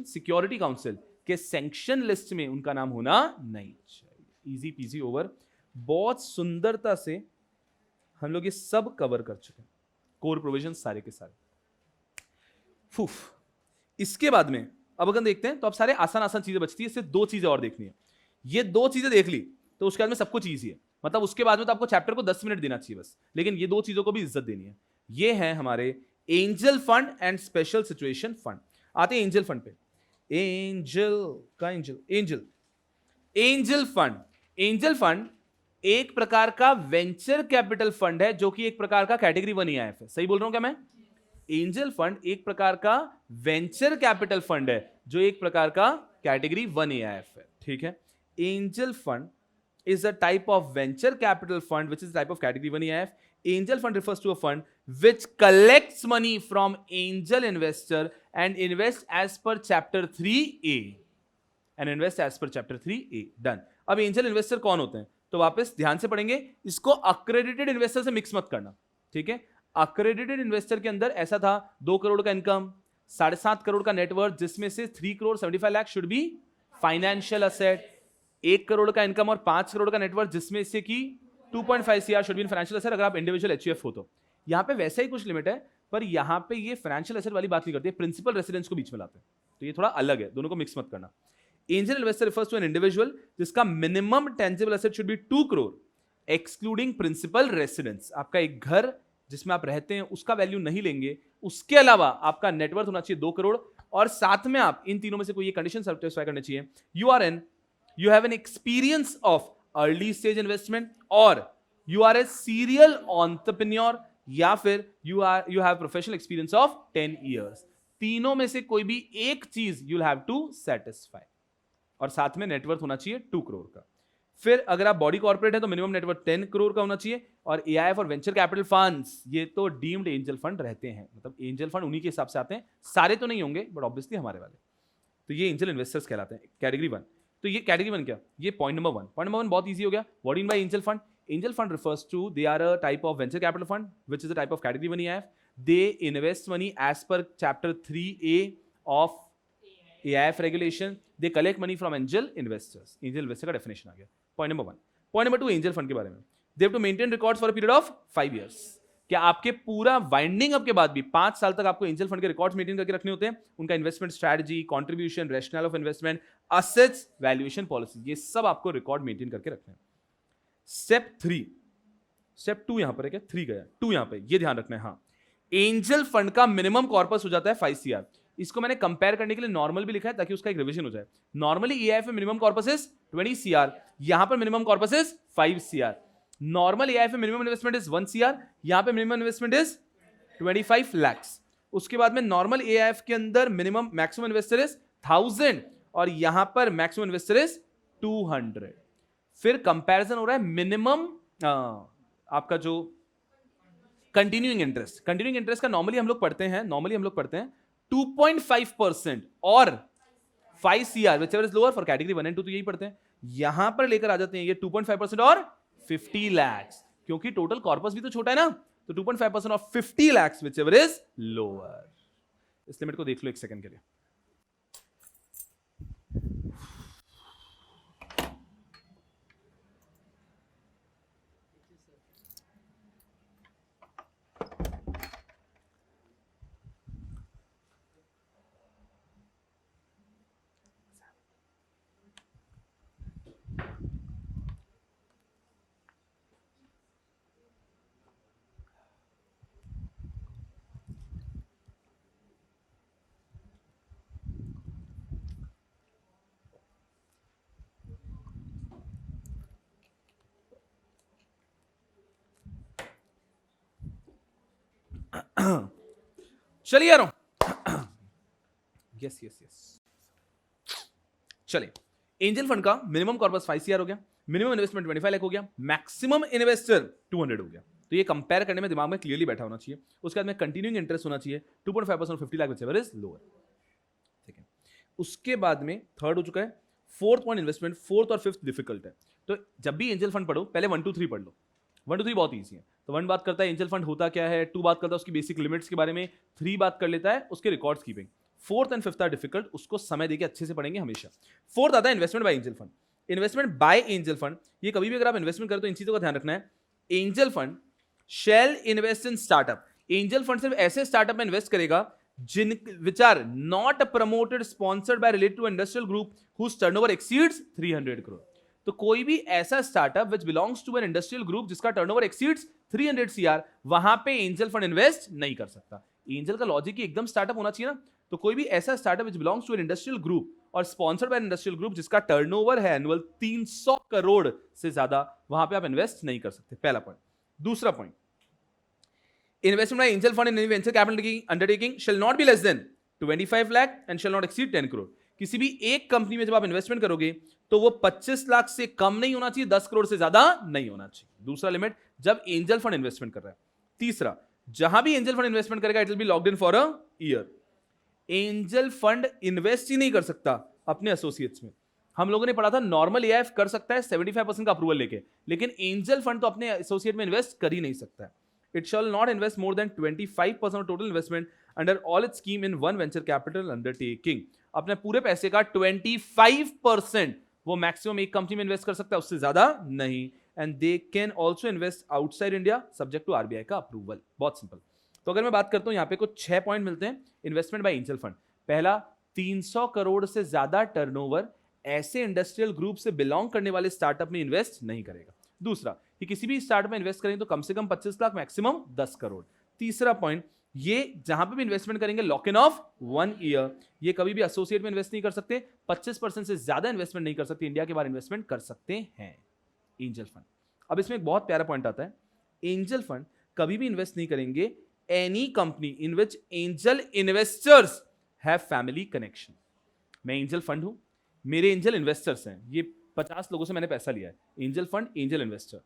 सिक्योरिटी काउंसिल के सैंक्शन लिस्ट में, उनका नाम होना नहीं चाहिए। Easy peasy over. बहुत सुंदरता से हम लोग ये सब कवर कर चुके हैं, कोर प्रोविजन सारे के सारे। फूफ। इसके बाद में अब अगर देखते हैं तो अब सारे आसान आसान चीजें बचती है, सिर्फ दो चीजें और देखनी है। ये दो चीजें देख ली तो उसके बाद में सब कुछ ईजी है, मतलब उसके बाद में तो आपको चैप्टर को 10 मिनट देना चाहिए बस, लेकिन ये दो चीजों को भी इज्जत देनी है। ये है हमारे angel fund and special situation fund. आते हैं एंजल फंड पे। एंजल फंड एक प्रकार का वेंचर कैपिटल फंड है जो कि एक प्रकार का कैटेगरी 1 EIF है। सही बोल रहा हूं क्या मैं? एंजल फंड एक प्रकार का वेंचर कैपिटल फंड है जो एक प्रकार का कैटेगरी 1 EIF है, ठीक है। Angel fund is a type of venture capital fund which is a type of category 1 EIF. Angel fund refers to a fund which collects money from angel investor and invests as per chapter 3A. And invests as per chapter 3A. Done. अब angel investor कौन होते हैं तो वापस ध्यान से पढ़ेंगे, इसको accredited investor से मिक्स मत करना, ठीक है। accredited investor के अंदर ऐसा था 2 करोड़ का इनकम, 7.5 करोड़ का नेटवर्थ, जिसमें से 3 crore 75 lakh should be financial asset, 1 crore का इनकम और 5 करोड़ का नेटवर्थ जिसमें से कि 2.5 CR should be in financial asset अगर आप इंडिविजुअल HUF हो तो। यहाँ पे वैसा ही कुछ लिमिट है, पर यहाँ पे ये फाइनेंशियल एसेट वाली बात नहीं करते, प्रिंसिपल रेसिडेंस को बीच में लाते हैं, तो ये थोड़ा अलग है, दोनों को मिक्स मत करना। Angel investor refers to an individual जिसका minimum tangible asset should be 2 crore excluding principal residence. आपका एक घर जिसमें आप रहते हैं उसका वैल्यू नहीं लेंगे, उसके अलावा आपका नेटवर्थ होना चाहिए 2 करोड़, और साथ में आप इन तीनों में से कोई ये कंडीशन सेटिस्फाई करनी चाहिए। You have an experience of early stage investment, or you are a serial entrepreneur, या फिर you have professional experience of 10 years। तीनों में से कोई भी एक चीज you'll have to satisfy, और साथ में नेटवर्थ होना चाहिए 2 करोड़ का। फिर अगर आप बॉडी कॉर्पोरेट है तो मिनिमम नेटवर्थ 10 करोड़ का होना चाहिए, और AIF और वेंचर कैपिटल फंड्स ये तो डीम्ड एंजल फंड रहते हैं, मतलब एंजल फंड उन्हीं के हिसाब से आते हैं, सारे तो नहीं होंगे बट ऑब्वियसली हमारे वाले, तो ये एंजल इन्वेस्टर्स कहलाते हैं, कैटेगरी 1। तो ये कैटेगरी 1 क्या, ये पॉइंट नंबर 1। पॉइंट नंबर 1 बहुत इजी हो गया। What mean by Angel fund? Angel fund refers to they are a type of venture capital fund which is a type of category 1 EIF. They invest money as per chapter 3A of AIF regulation. They collect money from angel investors. Angel investor का definition आ गया, point number 1। Point number 2 angel fund के बारे में, they have to maintain records for a period of 5 years। क्या आपके पूरा winding up के बाद भी 5 साल तक आपको एंजल फंड के रिकॉर्ड्स मेंटेन करके रखने होते हैं, उनका investment strategy, contribution, rational of investment, assets, valuation policy, ये सब आपको रिकॉर्ड मेंटेन करके रखने हैं। स्टेप 2 यहां पर है क्या, 3 गया, 2 यहां पे, ये ध्यान रखना है। हाँ, एंजल फंड का मिनिमम कॉर्पस हो जाता है 5 CR। इसको मैंने कंपेयर करने के लिए नॉर्मल भी लिखा है ताकि उसका एक रिवीजन हो जाए। नॉर्मली AIF में मिनिमम कॉर्पस इज 20 CR, यहां पर minimum corpus is 5 CR। Normal AIF में मिनिमम इन्वेस्टमेंट इज 1 CR, यहां पे मिनिमम इन्वेस्टमेंट इज 25 lakhs। उसके बाद में नॉर्मल AIF के अंदर मिनिमम मैक्सिमम इन्वेस्टर इज 1000 और यहां पर मैक्सिमम इन्वेस्टर इज 200। फिर कंपैरिजन हो रहा है मिनिमम आपका जो कंटिन्यूइंग इंटरेस्ट का नॉर्मली हम लोग पढ़ते हैं 2.5% और 5 CR whichever is lower for category 1 and 2, तो यही पढ़ते हैं। यहां पर लेकर आ जाते हैं ये 2.5% और 50 lakhs, क्योंकि टोटल कॉर्पस भी तो छोटा है ना, तो 2.5% और 50 lakhs whichever is lower। इस लिमिट को देख लो एक सेकंड के लिए। चलिए यारों, यस यस यस, चलिए एंजल फंड का मिनिमम कॉर्पस 5 CR हो गया, मिनिमम इन्वेस्टमेंट 25 लाख हो गया, मैक्सिमम इन्वेस्टर 200 हो गया। तो ये कंपेयर करने में दिमाग में क्लियरली बैठा होना चाहिए। उसके बाद में कंटिन्यूइंग इंटरेस्ट होना चाहिए 2.5% 50 लाख whichever is lower, ठीक है। उसके बाद में थर्ड हो चुका है, फोर्थ पॉइंट इन्वेस्टमेंट, फोर्थ और फिफ्थ डिफिकल्ट है। तो जब भी एंजल फंड पढ़ो पहले 1 2 3 पढ़ लो। 1 2 3 बहुत ईजी है। तो 1 बात करता है एंजल फंड होता क्या है, 2 बात करता है उसकी बेसिक लिमिट्स के बारे में, 3 बात कर लेता है उसके records keeping, fourth and fifth are difficult, उसको समय देके अच्छे से पढ़ेंगे हमेशा। फोर्थ आता है investment by Angel fund. Investment by Angel fund, ये कभी भी अगर आप इन्वेस्टमेंट करें तो इन चीजों का ध्यान रखना है। Angel fund shall invest in startup, angel fund सिर्फ ऐसे स्टार्टअप में इन्वेस्ट करेगा जिन which are not promoted sponsored by related to industrial group whose turnover exceeds 300 crore. तो कोई भी ऐसा startup which belongs to an industrial group जिसका टर्नओवर एक्सीड्स 300 CR, वहां पे एंजल फंड इन्वेस्ट नहीं कर सकता। एंजल का लॉजिक ही एकदम स्टार्टअप होना चाहिए ना। तो कोई भी ऐसा startup which belongs to an industrial group और स्पॉन्सर्ड बाय इंडस्ट्रियल ग्रुप जिसका टर्नओवर है एनुअल 300 करोड़ से ज्यादा, वहां पे आप इन्वेस्ट नहीं कर सकते, पहला पॉइंट। दूसरा point, investment by Angel fund in any venture capital undertaking shall not be less than 25 lakh and shall not exceed 10 crore. किसी भी एक कंपनी में जब आप इन्वेस्टमेंट करोगे तो वो 25 लाख से कम नहीं होना चाहिए, 10 करोड़ से ज्यादा नहीं होना चाहिए। दूसरा लिमिट जब एंजल फंड इन्वेस्टमेंट कर रहा है। तीसरा, जहां भी एंजल फंड इन्वेस्टमेंट करेगा it will be locked in for a year. Angel fund invest ही नहीं कर सकता अपने एसोसिएट्स में। हम लोगों ने पढ़ा था नॉर्मल एआईएफ कर सकता है 75% का अप्रूवल लेके, लेकिन एंजल फंड तो अपने एसोसिएट में इन्वेस्ट कर ही नहीं सकता है। It shall not invest more than 25% of total investment under all its scheme in one venture capital undertaking. अपने पूरे पैसे का 25% वो मैक्सिमम एक कंपनी में इन्वेस्ट कर सकता है, उससे ज्यादा नहीं। And they can also invest outside India subject to RBI का अप्रूवल। बहुत सिंपल। तो अगर मैं बात करता हूं यहाँ पे कुछ 6 पॉइंट मिलते हैं इन्वेस्टमेंट बाय एंजल फंड। पहला, 300 करोड़ से ज्यादा टर्नओवर ऐसे इंडस्ट्रियल ग्रुप से बिलोंग करने वाले स्टार्टअप में इन्वेस्ट नहीं करेगा। दूसरा, कि किसी भी स्टार्टअप में इन्वेस्ट करेंगे तो कम से कम 25 लाख, मैक्सिमम 10 करोड़। तीसरा पॉइंट, ये जहां पे भी इन्वेस्टमेंट करेंगे लॉक इन ऑफ 1 ईयर, ये कभी भी एसोसिएट में इन्वेस्ट नहीं कर सकते, 25% से ज्यादा इन्वेस्टमेंट नहीं कर सकते, इंडिया के बाहर इन्वेस्टमेंट कर सकते हैं एंजल फंड। अब इसमें एक बहुत प्यारा पॉइंट आता है, एंजल फंड कभी भी इन्वेस्ट नहीं करेंगे any company in which angel investors have family connection. मैं एंजल फंड हूं, मेरे एंजल इन्वेस्टर्स हैं, ये 50 लोगों से मैंने पैसा लिया है, angel fund angel investor.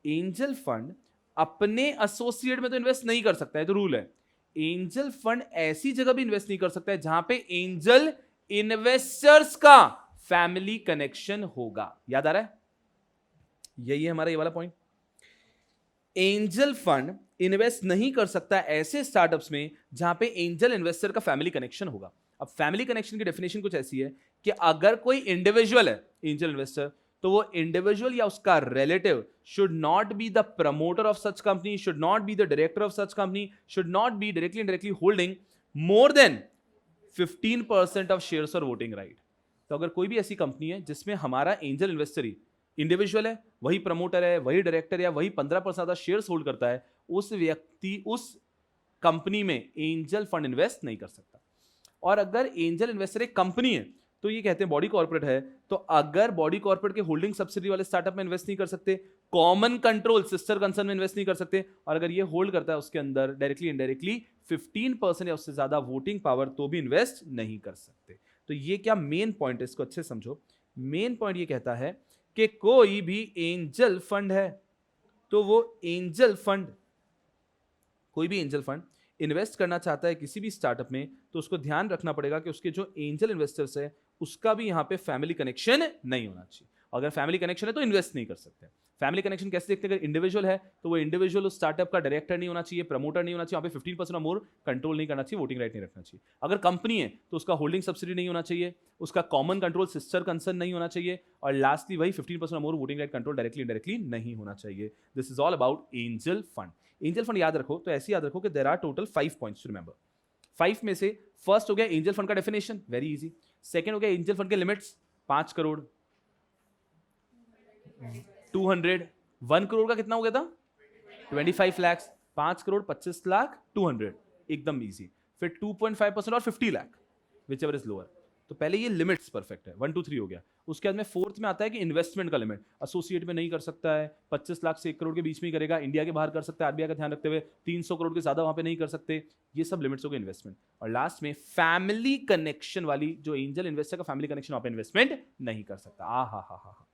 Angel fund अपने एसोसिएट में तो इन्वेस्ट नहीं कर सकता है, तो रूल है। एंजल फंड ऐसी जगह भी इन्वेस्ट नहीं कर सकता है जहां पे एंजल इन्वेस्टर्स का फैमिली कनेक्शन होगा। याद आ रहा है? यही है हमारा ये वाला पॉइंट। एंजल फंड इन्वेस्ट नहीं कर सकता ऐसे स्टार्टअप्स में जहां पे एंजल इन्वेस्टर का फैमिली कनेक्शन होगा। अब फैमिली कनेक्शन की डेफिनेशन कुछ ऐसी है कि अगर कोई इंडिविजुअल है एंजल इन्वेस्टर, तो वो इंडिविजुअल या उसका relative should not be the promoter of such company, should not be the director of such company, should not be directly indirectly holding more than 15% of shares और voting right. तो अगर कोई भी ऐसी कंपनी है जिसमें हमारा एंजल इन्वेस्टर ही individual है, वही प्रमोटर है, वही डायरेक्टर या वही 15% शेयर्स होल्ड करता है, उस व्यक्ति उस कंपनी में एंजल फंड इन्वेस्ट नहीं कर सकता। और अगर एंजल इन्वेस्टर एक कंपनी है तो ये कहते हैं बॉडी कॉर्पोरेट है, तो अगर बॉडी कॉर्पोरेट के होल्डिंग सब्सिडी वाले स्टार्टअप में इन्वेस्ट नहीं कर सकते, कॉमन कंट्रोल सिस्टर कंसर्न में इन्वेस्ट नहीं कर सकते, और अगर ये होल्ड करता है उसके अंदर डायरेक्टली इनडायरेक्टली 15% या उससे ज्यादा वोटिंग पावर, तो भी इन्वेस्ट नहीं कर सकते। तो ये क्या मेन पॉइंट है, इसको अच्छे समझो। मेन पॉइंट ये कहता है कि कोई भी एंजल फंड है तो वो एंजल फंड, कोई भी एंजल फंड इन्वेस्ट करना चाहता है किसी भी स्टार्टअप में, तो उसको ध्यान रखना पड़ेगा कि उसके जो एंजल इन्वेस्टर्स है उसका भी यहां पे फैमिली कनेक्शन नहीं होना चाहिए। अगर फैमिली कनेक्शन है तो इन्वेस्ट नहीं कर सकते। फैमिली कनेक्शन कैसे देखते हैं, अगर इंडिविजुअल है तो वो इंडिविजुअल उस स्टार्टअप का डायरेक्टर नहीं होना चाहिए, प्रमोटर नहीं होना चाहिए, वहां पे 15% और मोर कंट्रोल नहीं करना चाहिए, वोटिंग राइट नहीं रखना चाहिए। अगर कंपनी है तो उसका होल्डिंग सब्सिडी नहीं होना चाहिए, उसका कॉमन कंट्रोल सिस्टर कंसर्न नहीं होना चाहिए, और लास्टली वही 15% और more voting right control directly indirectly नहीं होना चाहिए। This is all about angel fund. Angel fund याद रखो तो ऐसे याद रखो कि there are total 5 points to remember. 5 में से फर्स्ट हो गया एंजल फंड का डेफिनेशन, वेरी इजी। सेकंड हो गया एंजल फंड के लिमिट्स, 5 करोड़, 200, 1 करोड़ का कितना हो गया था 25 लाख, 5 करोड़ 25 लाख 200, एकदम इजी। फिर 2.5% और 50 lakh, which ever is lower. तो पहले ये लिमिट्स परफेक्ट है, 1 2 3 हो गया। उसके बाद में फोर्थ में आता है कि इन्वेस्टमेंट का लिमिट, एसोसिएट में नहीं कर सकता है, 25 लाख से 1 करोड़ के बीच में ही करेगा, इंडिया के बाहर कर सकता है आरबीआई का ध्यान रखते हुए, 300 करोड़ के ज्यादा वहां पे नहीं कर सकते। ये सब लिमिट्स हो गए इन्वेस्टमेंट। और लास्ट में फैमिली कनेक्शन वाली, जो एंजल इन्वेस्टर का फैमिली कनेक्शन वहां पे इन्वेस्टमेंट नहीं कर सकता। हा।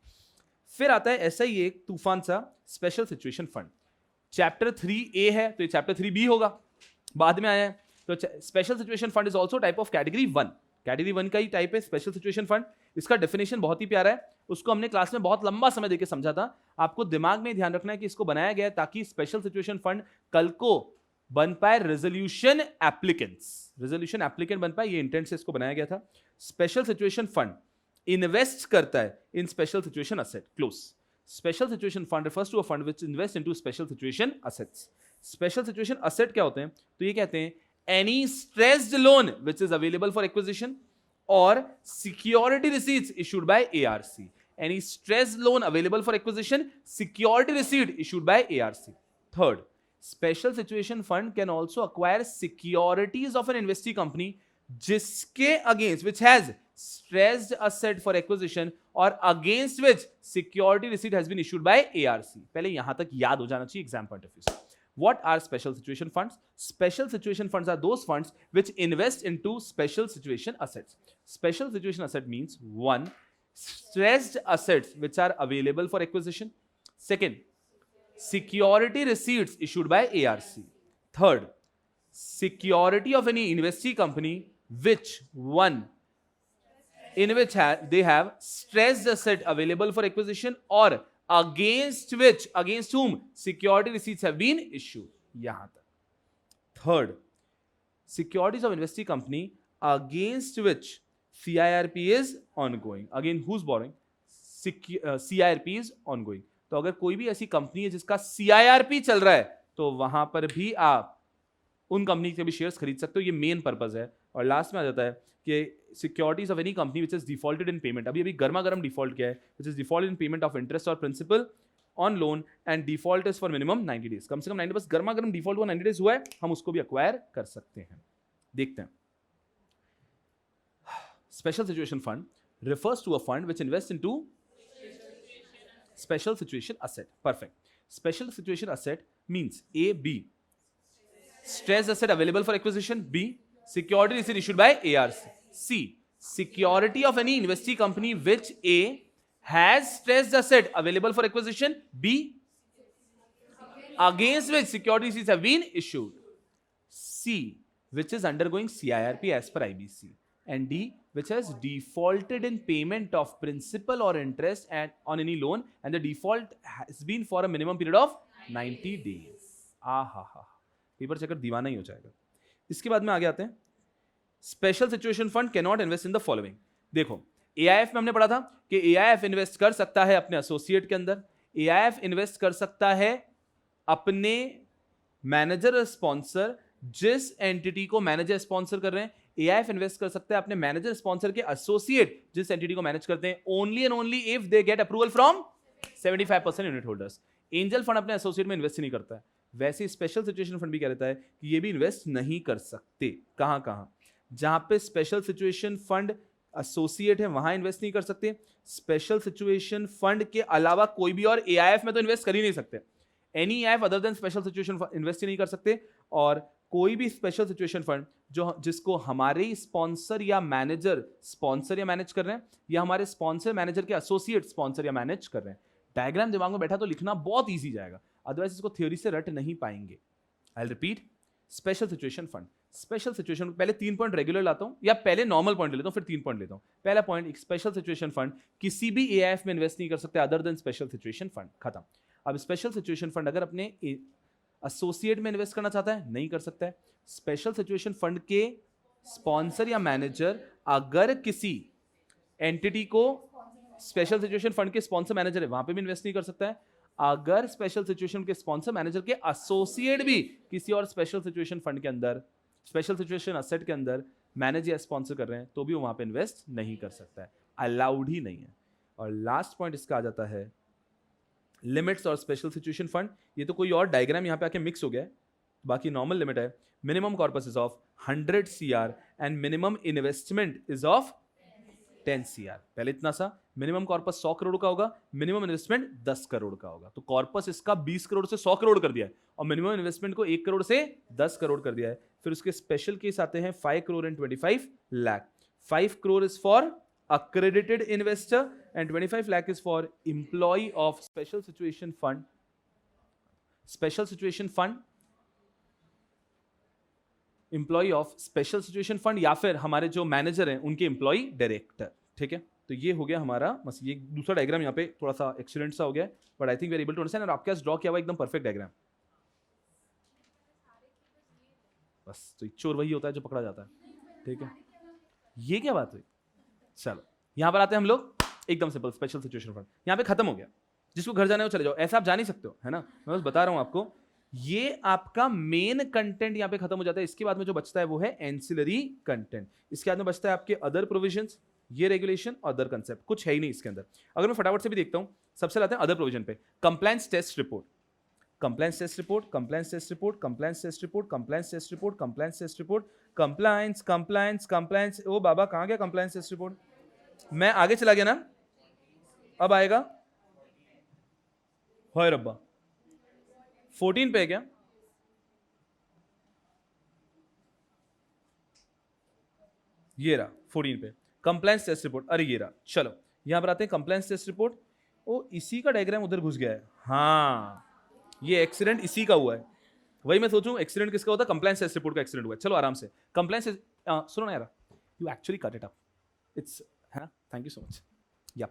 फिर आता है ऐसा ही एक तूफान सा special situation fund. Chapter 3A है तो ये चैप्टर 3B होगा, बाद में आया है। तो special situation fund is also type of category 1। Category 1 का ही टाइप है स्पेशल सिचुएशन फंड। इसका डेफिनेशन बहुत ही प्यारा है, उसको हमने क्लास में बहुत लंबा समय देके समझा था। आपको दिमाग में ध्यान रखना है कि इसको बनाया गया है ताकि स्पेशल सिचुएशन फंड कल को बन पाए रेजोल्यूशन एप्लीकेंट बन पाए, ये इंटेंट से इसको बनाया गया था। स्पेशल सिचुएशन फंड इन्वेस्ट करता है in special situation asset, close. Special situation fund refers to a fund which invests into special situation assets। Special situation asset क्या होते हैं, तो ये कहते हैं any stressed loan which is available for acquisition or security receipts issued by ARC। any stressed loan available for acquisition, security receipt issued by ARC। Third, special situation fund can also acquire securities of an investee company जिसके against which has stressed asset for acquisition or against which security receipt has been issued by ARC। पहले यहां तक याद हो जाना चाहिए exam point of view से। What are special situation funds? Special situation funds are those funds which invest into special situation assets। Special situation asset means 1, stressed assets which are available for acquisition. Second, security receipts issued by ARC. Third, security of any investee company which one in which they have stressed asset available for acquisition or against whom security receipts have been issued। yahan tak. Third, securities of investee company against which CIRP is ongoing। again who's borrowing, CIRP is ongoing। तो अगर कोई भी ऐसी company है जिसका CIRP चल रहा है तो वहां पर भी आप उन कंपनी के भी शेयर्स खरीद सकते हो, ये मेन पर्पस है। और लास्ट में आ जाता है कि securities of any company which is defaulted in payment, अभी गर्मा गर्म डिफॉल्ट किया है, which is default in payment of interest और principal on loan and default is for minimum 90 days. कम से कम 90, बस गर्मा गर्म डिफॉल्ट हुआ 90 डेज हुआ है, हम उसको भी एक्वायर कर सकते हैं। देखते हैं। Special situation fund refers to a fund which invests into special situation asset। perfect। special situation asset means A, B, stressed asset available for acquisition, B, security receipt issued by ARC, C, security of any investee company which A has stressed asset available for acquisition, B, against which security receipts have been issued, C, which is undergoing CIRP as per IBC, and D, which has defaulted in payment of principal or interest and on any loan and the default has been for a minimum period of 90 days। आहा, paper checker दीवाना ही हो जाएगा। इसके बाद में आगे आते हैं। Special situation fund can not invest in the following. देखो AIF में हमने पढ़ा था कि AIF इन्वेस्ट कर सकता है अपने एसोसिएट के अंदर, AIF इन्वेस्ट कर सकता है अपने मैनेजर स्पॉन्सर, जिस एंटिटी को मैनेजर स्पॉन्सर कर रहे हैं, AIF इन्वेस्ट कर सकता है अपने मैनेजर स्पॉन्सर के एसोसिएट जिस एंटिटी को मैनेज करते हैं, only and only if they get approval from 75% unit holders. Angel fund अपने एसोसिएट में इन्वेस्ट नहीं करता है, वैसे स्पेशल सिचुएशन फंड भी कह रहता है कि ये भी इन्वेस्ट नहीं कर सकते। कहां कहां, जहां पे स्पेशल सिचुएशन फंड एसोसिएट है वहां इन्वेस्ट नहीं कर सकते। स्पेशल सिचुएशन फंड के अलावा कोई भी और AIF में तो इन्वेस्ट कर ही नहीं सकते, any AIF other than special situation invest ही नहीं कर सकते। और कोई भी स्पेशल सिचुएशन फंड जिसको हमारे स्पॉन्सर या मैनेज कर रहे हैं, या हमारे स्पॉन्सर मैनेजर के एसोसिएट स्पॉन्सर या मैनेज कर रहे हैं, डायग्राम दिमाग में बैठा तो लिखना बहुत ईजी जाएगा, अदरवाइज इसको थ्योरी से रट नहीं पाएंगे। I repeat, special situation fund, special situation, पहले 3 पॉइंट रेगुलर लाता हूं या पहले नॉर्मल पॉइंट लेता हूं फिर 3 पॉइंट लेता हूं। पहला पॉइंट, एक स्पेशल सिचुएशन फंड किसी भी एआईएफ में इन्वेस्ट नहीं कर सकते other than special situation fund, खत्म। अब स्पेशल सिचुएशन फंड अगर अपने एसोसिएट में इन्वेस्ट करना चाहता है, नहीं कर सकता है। स्पेशल सिचुएशन फंड के स्पॉन्सर या मैनेजर अगर किसी एंटिटी को, स्पेशल सिचुएशन फंड के स्पॉन्सर मैनेजर है, वहां पे भी इन्वेस्ट नहीं कर सकता है। अगर स्पेशल सिचुएशन के स्पॉन्सर मैनेजर के एसोसिएट भी किसी और स्पेशल सिचुएशन फंड के अंदर, स्पेशल सिचुएशन एसेट के अंदर मैनेज या स्पॉन्सर कर रहे हैं, तो भी वहां पे इन्वेस्ट नहीं कर सकता है, अलाउड ही नहीं है। और लास्ट पॉइंट इसका आ जाता है लिमिट्स और स्पेशल सिचुएशन फंड। ये तो कोई और डायग्राम यहां पे आके मिक्स हो गया है, बाकी नॉर्मल लिमिट है। Minimum corpus is of 100 CR and minimum investment is of 10 CR। पहले इतना सा, मिनिमम कॉर्पस 100 करोड़ का होगा, मिनिमम इन्वेस्टमेंट 10 करोड़ का होगा। तो कॉर्पस इसका 20 करोड़ से 100 करोड़ कर दिया है और मिनिमम इन्वेस्टमेंट को 1 करोड़ से 10 करोड़ कर दिया है। फिर उसके स्पेशल केस आते हैं 5 crore and 25 lakh. 5 crore is for accredited investor and 25 lakh is for employee of special situation fund, special situation fund, employee of special situation fund, या फिर हमारे जो मैनेजर हैं उनके एम्प्लॉय डायरेक्टर। ठीक है, तो ये हो गया हमारा, बस ये दूसरा डायग्राम यहाँ पे थोड़ा सा एक्सीडेंट सा हो गया, but I think we are able to understand. और आपके पास ड्रॉ किया हुआ एकदम परफेक्ट डायग्राम, बस तो चोर वही होता है जो पकड़ा जाता है। ठीक है, ये क्या बात हुई? चलो यहां पर आते हैं हम लोग, एकदम सिंपल, स्पेशल सिचुएशन फंड यहां पे खत्म हो गया। जिसको घर जाना है वो चले जाओ, ऐसा आप जा नहीं सकते हो, है ना। मैं बस बता रहा हूं आपको, ये आपका मेन कंटेंट यहां पे खत्म हो जाता है। इसके बाद में जो बचता है वो है एंसिलरी कंटेंट। इसके बाद में बचता है आपके अदर प्रोविजंस, ये रेगुलेशन, अदर कंसेप्ट, कुछ है ही नहीं इसके अंदर। अगर मैं फटाफट से भी देखता हूं, सबसे लाते हैं अदर प्रोविजन पे, compliance test report, compliance test report, compliance test report, compliance test report, compliance test report, compliance test report, compliance। ओ बाबा कहां गया compliance test report? मैं आगे चला गया ना, अब आएगा होय रब्बा 14 पे है क्या? ये रहा 14 पे कंप्लायंस टेस्ट रिपोर्ट। अरे ये रहा, चलो यहां पर आते हैं कंप्लायंस टेस्ट रिपोर्ट। ओ इसी का डायग्राम उधर घुस गया है, हाँ ये एक्सीडेंट इसी का हुआ है। वही मैं सोचूं एक्सीडेंट किसका होता है, कंप्लायंस टेस्ट रिपोर्ट का एक्सीडेंट हुआ है। चलो आराम से कंप्लायंस, सुनो ना यार, you actually cut it up, it's है ना, थैंक यू सो मच। या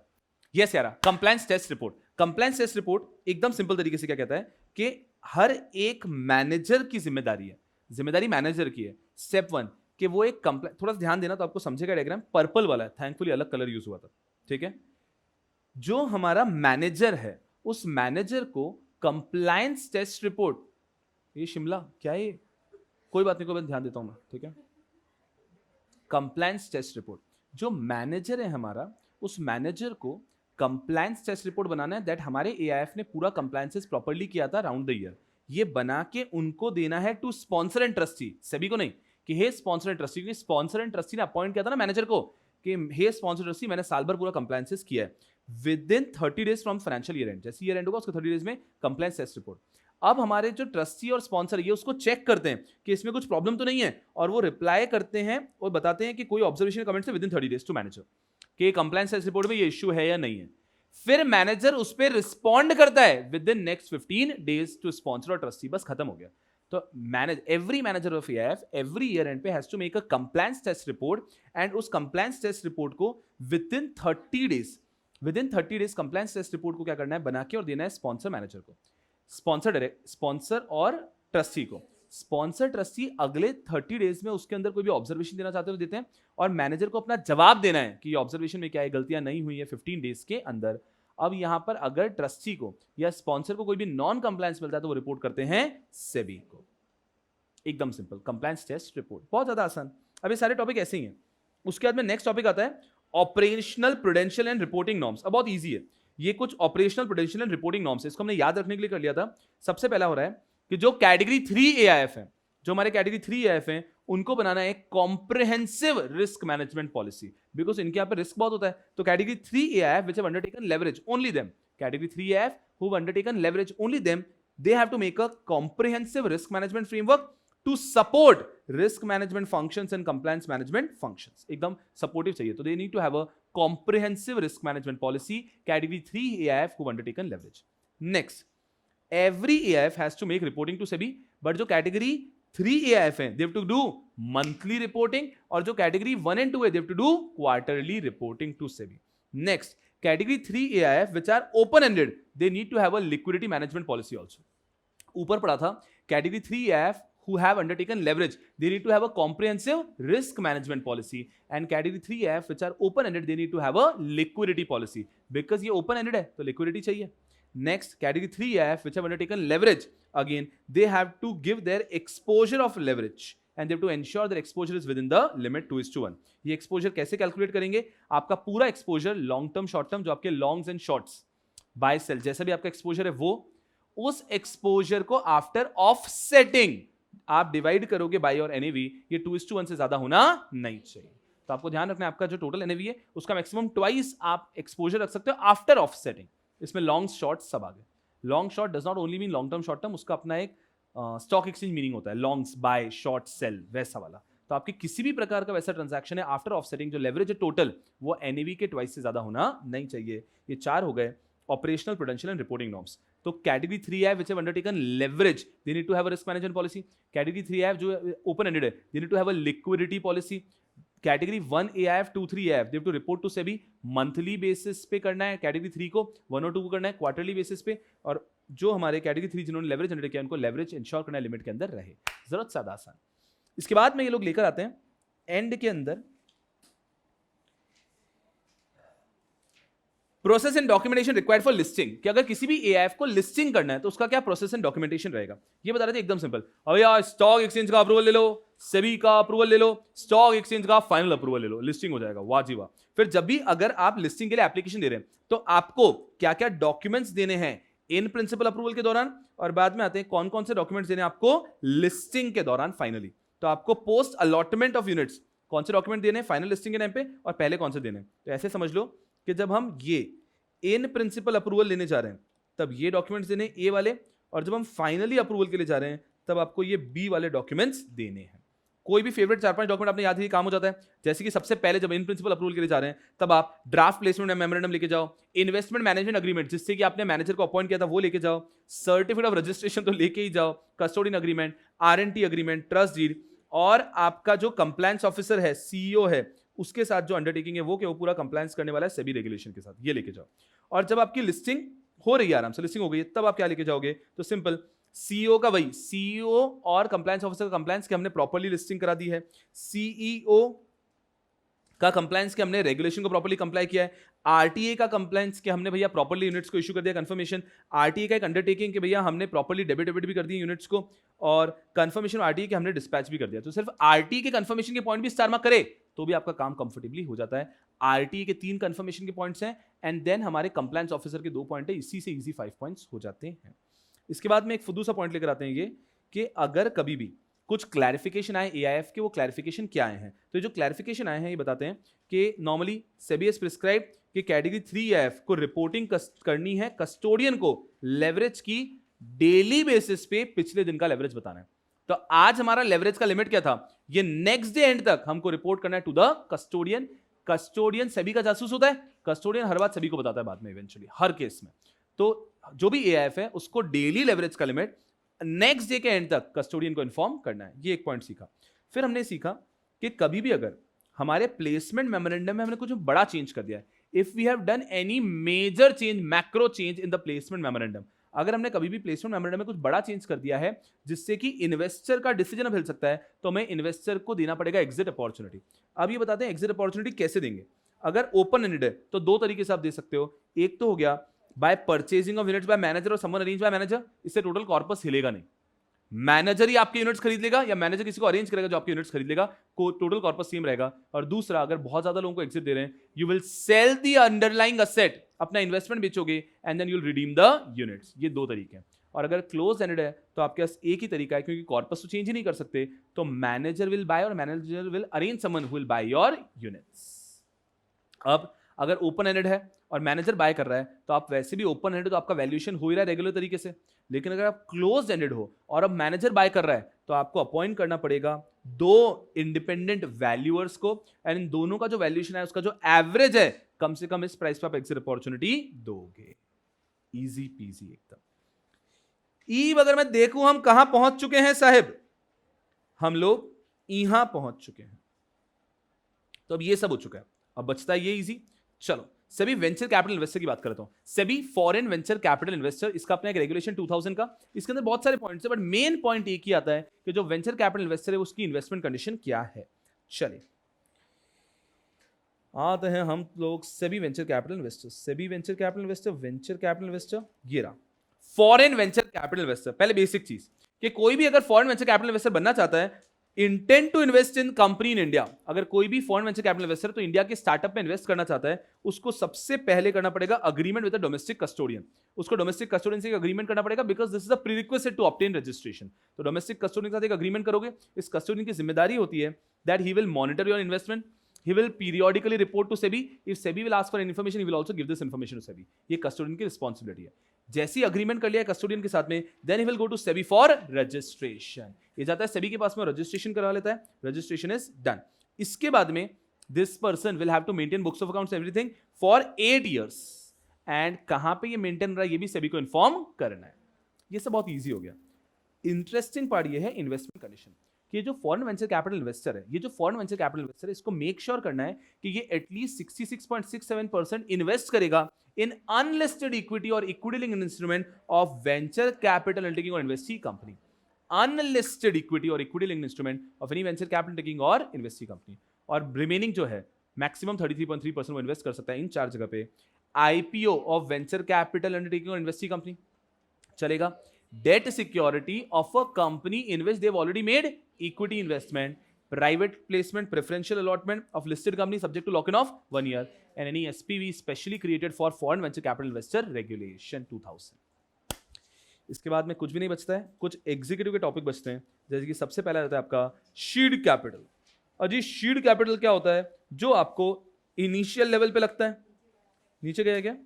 यस यार, compliance test report, compliance test report एकदम सिंपल तरीके से क्या कहता है कि हर एक मैनेजर की जिम्मेदारी है, जिम्मेदारी मैनेजर की है। स्टेप 1 कि वो एक थोड़ा सा ध्यान देना तो आपको समझेगा, डायग्राम पर्पल वाला है, थैंकफुली अलग कलर यूज हुआ था। ठीक है, जो हमारा मैनेजर है उस मैनेजर को कंप्लायंस टेस्ट रिपोर्ट, ये शिमला क्या है ये, कोई बात नहीं, कोई बात ध्यान देता हूं मैं। ठीक है, कंप्लायंस टेस्ट रिपोर्ट, जो मैनेजर है हमारा, उस मैनेजर को कंप्लायंस टेस्ट रिपोर्ट बनाना है दैट हमारे एआईएफ ने पूरा कंप्लायंसेस प्रॉपर्ली किया था अराउंड द ईयर। ये बना के उनको देना है टू स्पॉन्सर एंड ट्रस्टी, सभी को नहीं, कि हे स्पॉन्सर एंड ट्रस्टी, क्योंकि स्पॉन्सर एंड ट्रस्टी ने अपॉइंट किया था ना मैनेजर को कि हे स्पॉन्सर ट्रस्टी मैंने साल भर पूरा कंप्लायंसेस किया है, within 30 days from financial year and, जैसे ईयर एंड होगा उसको 30 डेज में कंप्लायंस टेस्ट रिपोर्ट। अब हमारे जो ट्रस्टी और स्पॉन्सर ये उसको चेक करते हैं कि इसमें कुछ प्रॉब्लम तो नहीं है, और वो रिप्लाई करते हैं और बताते हैं कि कोई ऑब्जर्वेशन कमेंट से within 30 days to manager कि कंप्लायंस टेस्ट रिपोर्ट में ये इश्यू है या नहीं है। फिर मैनेजर उस पर रिस्पॉन्ड करता है within next 15 days to sponsor और ट्रस्टी, बस खत्म हो गया। तो every manager of AIF every year end पे has to make a compliance test report, and उस कंप्लायंस टेस्ट रिपोर्ट को within 30 days compliance test report को क्या करना है, बना के और देना है स्पॉन्सर मैनेजर को, स्पॉन्सर और ट्रस्टी को। स्पॉन्सर ट्रस्टी अगले 30 डेज में उसके अंदर कोई भी ऑब्जर्वेशन देना चाहते हो देते हैं, और मैनेजर को अपना जवाब देना है कि ये ऑब्जर्वेशन में क्या है, गलतियां नहीं हुई है 15 डेज के अंदर। अब यहां पर अगर ट्रस्टी को या स्पॉन्सर को कोई भी नॉन कंप्लायंस मिलता है तो वो रिपोर्ट करते हैं सेबी को। एकदम सिंपल कंप्लायंस टेस्ट रिपोर्ट, बहुत ज्यादा आसान। अब ये सारे टॉपिक ऐसे ही हैं। उसके बाद में नेक्स्ट टॉपिक आता है operational prudential and reporting norms. अब बहुत ईजी है, ये कुछ operational prudential and reporting norms है, इसको हमने याद रखने के लिए कर लिया था। सबसे पहला हो रहा है कि जो कैटेगरी 3 एआईएफ है, जो हमारे कैटेगरी 3 एआईएफ हैं, उनको बनाना है comprehensive risk management policy, because इनके यहाँ पे रिस्क बहुत होता है। तो category 3 AIF which have undertaken leverage only them, category 3 AIF who have undertaken leverage only them, they have to make a comprehensive risk management framework to support risk management functions and compliance management functions, एकदम supportive चाहिए. तो they need to have a comprehensive risk management policy. Category 3 AIF who undertaken leverage. Next, every AIF has to make reporting to SEBI, but जो category 3 AIF हैं, they have to do monthly reporting, और जो category 1 and 2 है, they have to do quarterly reporting to SEBI. Next, category 3 AIF which are open-ended, they need to have a liquidity management policy also. ऊपर पढ़ा था category 3 AIF who have undertaken leverage, they need to have a comprehensive risk management policy, and category 3F which are open ended, they need to have a liquidity policy, because ये open ended है तो liquidity चाहिए. Next, category 3F which have undertaken leverage, again they have to give their exposure of leverage and they have to ensure their exposure is within the limit 2:1. ये exposure कैसे calculate करेंगे? आपका पूरा exposure long term short term, जो आपके longs and shorts buy sell जैसा भी आपका exposure है, वो उस exposure को after offsetting आप डिवाइड करोगे बाय और एनएवी, ये 2:1 से ज्यादा होना नहीं चाहिए. तो आपको ध्यान रखना है, आपका जो टोटल एनएवी है उसका मैक्सिमम ट्वाइस आप एक्सपोजर रख सकते हो आफ्टर ऑफसेटिंग. इसमें लॉन्ग शॉर्ट सब आ गए. Long short does not only mean long term short term, उसका अपना एक स्टॉक एक्सचेंज मीनिंग होता है. लॉन्ग्स बाय, शॉर्ट सेल, वैसा वाला. तो आपके किसी भी प्रकार का वैसा ट्रांजैक्शन है आफ्टर ऑफसेटिंग, जो लेवरेज है टोटल, वो एनएवी के ट्वाइस से ज्यादा होना नहीं चाहिए. ये 4 हो गए operational, prudential and reporting norms. तो category 3 which have undertaken leverage, they need to have a risk management policy. Category 3 जो open ended है, they need to have a liquidity policy. Category 1 AIF 2 3 AIF they have to report to SEBI monthly basis पे करना है. Category 3 को 1 और 2 को करना है क्वार्टरली बेसिस पे. और जो हमारे कैटेगरी 3 जिन्होंने लेवरेज अंडर किया, उनको लेवरेज इंश्योर करना है लिमिट के अंदर रहे. जरूरत से आसान. इसके बाद में ये लोग लेकर आते हैं एंड के अंदर process and documentation required for listing, कि अगर किसी भी एआईएफ को लिस्टिंग करना है तो उसका क्या प्रोसेस एंड डॉक्यूमेंटेशन रहेगा. ये बता रहे थे एकदम सिंपल. अब यार स्टॉक एक्सचेंज का अप्रूवल ले लो, सेबी का अप्रूवल ले लो, स्टॉक एक्सचेंज का फाइनल अप्रूवल ले लो, लिस्टिंग हो जाएगा. वाह जी वाह. फिर जब भी अगर आप लिस्टिंग के लिए एप्लीकेशन दे रहे हैं तो आपको क्या क्या डॉक्यूमेंट्स देने हैं इन प्रिंसिपल अप्रूवल के दौरान, और बाद में आते हैं कौन कौन से डॉक्यूमेंट्स देने आपको लिस्टिंग के दौरान फाइनली. तो आपको पोस्ट अलॉटमेंट ऑफ यूनिट्स कौन से डॉक्यूमेंट देने हैं फाइनल लिस्टिंग के टाइम पे, और पहले कौन से देने हैं. तो ऐसे समझ लो कि जब हम ये इन प्रिंसिपल अप्रूवल लेने जा रहे हैं तब ये डॉक्यूमेंट्स देने ए वाले, और जब हम फाइनली अप्रूवल के लिए जा रहे हैं तब आपको ये बी वाले डॉक्यूमेंट्स देने हैं. कोई भी फेवरेट 4-5 डॉक्यूमेंट आपने याद ही काम हो जाता है. जैसे कि सबसे पहले जब इन प्रिंसिपल अप्रूवल के लिए जा रहे हैं तब आप ड्राफ्ट प्लेसमेंट मेमोरेंडम लेके जाओ, इन्वेस्टमेंट मैनेजमेंट अग्रीमेंट जिससे कि आपने मैनेजर को अपॉइंट किया था वो लेके जाओ, सर्टिफिकेट ऑफ रजिस्ट्रेशन तो लेके ही जाओ, custodian agreement, RNT agreement, trust deed, और आपका जो कंप्लायंस ऑफिसर है, सीईओ है, उसके साथ जो अंडरटेकिंग है वो पूरा कंप्लायंस करने वाला है सेबी रेगुलेशन के साथ, ये लेके जाओ. और जब आपकी लिस्टिंग हो रही है, आराम से लिस्टिंग हो गई है, तब आप क्या लेके जाओगे. तो सिंपल सीईओ का वही, सीईओ और कंप्लायंस ऑफिसर का कंप्लायंस के हमने प्रॉपर्ली लिस्टिंग करा दी है, सीईओ का कंप्लायंस के हमने रेगुलेशन को प्रॉपर्ली कंप्लाई किया है, आरटीए का कंप्लायंस के हमने भैया प्रॉपर्ली यूनिट्स को इशू कर दिया कंफर्मेशन, आरटीए का एक अंडरटेकिंग के भैया हमने प्रॉपर्ली डेबिट भी कर दिए यूनिट्स को, और कंफर्मेशन आरटीए के हमने डिस्पैच भी कर दिया. तो सिर्फ आरटीए के कंफर्मेशन के पॉइंट भी स्टार मार्क करे तो भी आपका काम कंफर्टेबली हो जाता है. आरटीए के 3 कंफर्मेशन के पॉइंट्स हैं एंड देन हमारे कंप्लायंस ऑफिसर के 2 पॉइंट है, इसी से इजी 5 पॉइंट्स हो जाते हैं. इसके बाद में एक फुद्दू सा पॉइंट लेकर आते हैं ये कि अगर कभी भी कुछ क्लैरिफिकेशन आए एआईएफ के, वो क्लैरिफिकेशन क्या आए हैं. तो जो क्लैरिफिकेशन आए हैं ये बताते हैं कि नॉर्मली सेबी हैज प्रिस्क्राइब्ड कि कैटेगरी 3 एआईएफ को रिपोर्टिंग करनी है कस्टोडियन को लेवरेज की डेली बेसिस पे पिछले दिन का लेवरेज बताना है. तो आज हमारा लेवरेज का लिमिट क्या था, ये नेक्स्ट डे एंड तक हमको रिपोर्ट करना है to the custodian. Custodian SEBI का जासूस होता है, कस्टोडियन हर बात सेबी को बताता है बाद में इवेंचुअली हर केस में. तो जो भी एआईएफ है उसको डेली लेवरेज का लिमिट नेक्स्ट डे के एंड तक कस्टोडियन को इन्फॉर्म करना है. ये एक पॉइंट सीखा. फिर हमने सीखा कि कभी भी अगर हमारे प्लेसमेंट मेमोरेंडम में हमने कुछ बड़ा चेंज कर दिया है, if we have done any major change, macro change in the placement memorandum, अगर हमने कभी भी प्लेसमेंट मेमोरेंडम में कुछ बड़ा चेंज कर दिया है जिससे कि इन्वेस्टर का डिसीजन अब हिल सकता है, तो हमें इन्वेस्टर को देना पड़ेगा एग्जिट अपॉर्चुनिटी. अब ये बताते हैं एग्जिट अपॉर्चुनिटी कैसे देंगे. अगर ओपन एंडेड है तो 2 तरीके से आप दे सकते हो. एक तो हो गया by purchasing of units by manager और समवन अरेंज बाय मैनेजर. इससे टोटल कॉर्पस हिलेगा नहीं, मैनेजर ही आपके यूनिट्स खरीद लेगा या मैनेजर किसी को अरेंज करेगा जो आपके यूनिट्स खरीद लेगा, टोटल कॉर्पस सेम रहेगा. और दूसरा, अगर बहुत ज्यादा लोगों को एग्जिट दे रहे हैं, you will sell the underlying asset, अपना इन्वेस्टमेंट बेचोगे and then you will redeem the units. ये 2 तरीके हैं. और अगर क्लोज एंडेड है तो आपके पास एक ही तरीका है, क्योंकि कॉर्पस तो चेंज ही नहीं कर सकते, तो मैनेजर विल बाय और manager will arrange someone who will by your units. अब अगर ओपन एंडेड है और मैनेजर बाय कर रहा है तो आप वैसे भी ओपन एंडेड, तो आपका वैल्यूएशन हो ही रहा है रेगुलर तरीके से। लेकिन अगर आप क्लोज एंडेड हो और अब मैनेजर बाय कर रहा है तो आपको अपॉइंट करना पड़ेगा 2 इंडिपेंडेंट वैल्यूअर्स को, एंड इन दोनों का जो वैल्यूएशन है उसका जो एवरेज है कम से कम इस प्राइस पर आप एग्जिट अपॉर्चुनिटी दोगे। इजी पीजी एकदम। ईव अगर मैं देखूं हम कहां पहुंच चुके हैं साहब, हम लोग यहां पहुंच चुके हैं। तो अब ये सब हो चुका है, अब बचता है ये इजी। चलो सेबी वेंचर कैपिटल इन्वेस्टर की बात करता हूं। SEBI foreign venture capital investor, इसका अपना एक रेगुलेशन 2000 का, इसके अंदर बहुत सारे पॉइंट्स है, बट मेन पॉइंट एक ही आता है कि जो वेंचर कैपिटल इन्वेस्टर है उसकी इन्वेस्टमेंट कंडीशन क्या है। चलिए आते हैं हम लोग SEBI venture capital investor. SEBI venture capital investor, venture capital investor ये रहा। फॉरेन वेंचर कैपिटल इन्वेस्टर, पहले बेसिक चीज कि कोई भी अगर फॉरेन वेंचर कैपिटल इन्वेस्टर बनना चाहता है, intent to invest in company in India, अगर कोई भी फॉरेन वेंचर कैपिटल इन्वेस्टर तो इंडिया के स्टार्टअप में इन्वेस्ट करना चाहता है, उसको सबसे पहले करना पड़ेगा अग्रीमेंट विद डोमेस्टिक कस्टोडियन। उसको डोमेस्टिक कस्टोडियन से अग्रीमेंट करना पड़ेगा, because this is a prerequisite to obtain registration. तो डोमेस्टिक कस्टोडियन के साथ एक अग्रीमेंट करोगे, इस कस्टोडियन की जिम्मेदारी होती है that he will monitor your investment, he will periodically report to SEBI. If SEBI will ask for any information, he will also give this information to SEBI. ये कस्टोडियन की रिस्पॉन्सिबिलिटी है। जैसे ही अग्रीमेंट कर लिया है कस्टोडियन के साथ में, then he will go to SEBI for registration. ये जाता है SEBI के पास में, रजिस्ट्रेशन करवा लेता है, रजिस्ट्रेशन इज डन। इसके बाद में this person will have to maintain books of accounts everything for 8 years. And कहां पे ये मेंटेन रहा है ये भी SEBI को इन्फॉर्म करना है। ये सब बहुत ईजी हो गया। इंटरेस्टिंग पार्ट ये है इन्वेस्टमेंट कंडीशन, कि जो फॉरेन वेंचर कैपिटल इन्वेस्टर है, ये जो फॉरेन वेंचर कैपिटल इन्वेस्टर है, इसको मेक श्योर करना है कि ये एटलीस्ट 66.67% इन्वेस्ट करेगा इन अनलिस्टेड इक्विटी और equity linked instrument of venture capital undertaking और इन्वेस्टी कंपनी। अनलिस्टेड इक्विटी और equity linked instrument of any venture capital undertaking और इन्वेस्टी कंपनी। और रिमेनिंग जो है मैक्सिमम 33.3% वो इन्वेस्ट कर सकता है इन 4 जगह पे। IPO of venture capital undertaking और इन्वेस्टी कंपनी चलेगा। Debt security of a company in which they've already made equity investment, private placement, preferential allotment of listed company subject to lock-in of 1 year, and any SPV specially created for foreign venture capital investor regulation 2000. इसके बाद में कुछ भी नहीं बचता है, कुछ executive के टॉपिक बचते हैं, जैसे कि सबसे पहला रहता है आपका सीड कैपिटल। अजी सीड कैपिटल क्या होता है? जो आपको इनिशियल लेवल पे लगता है। नीचे गया क्या?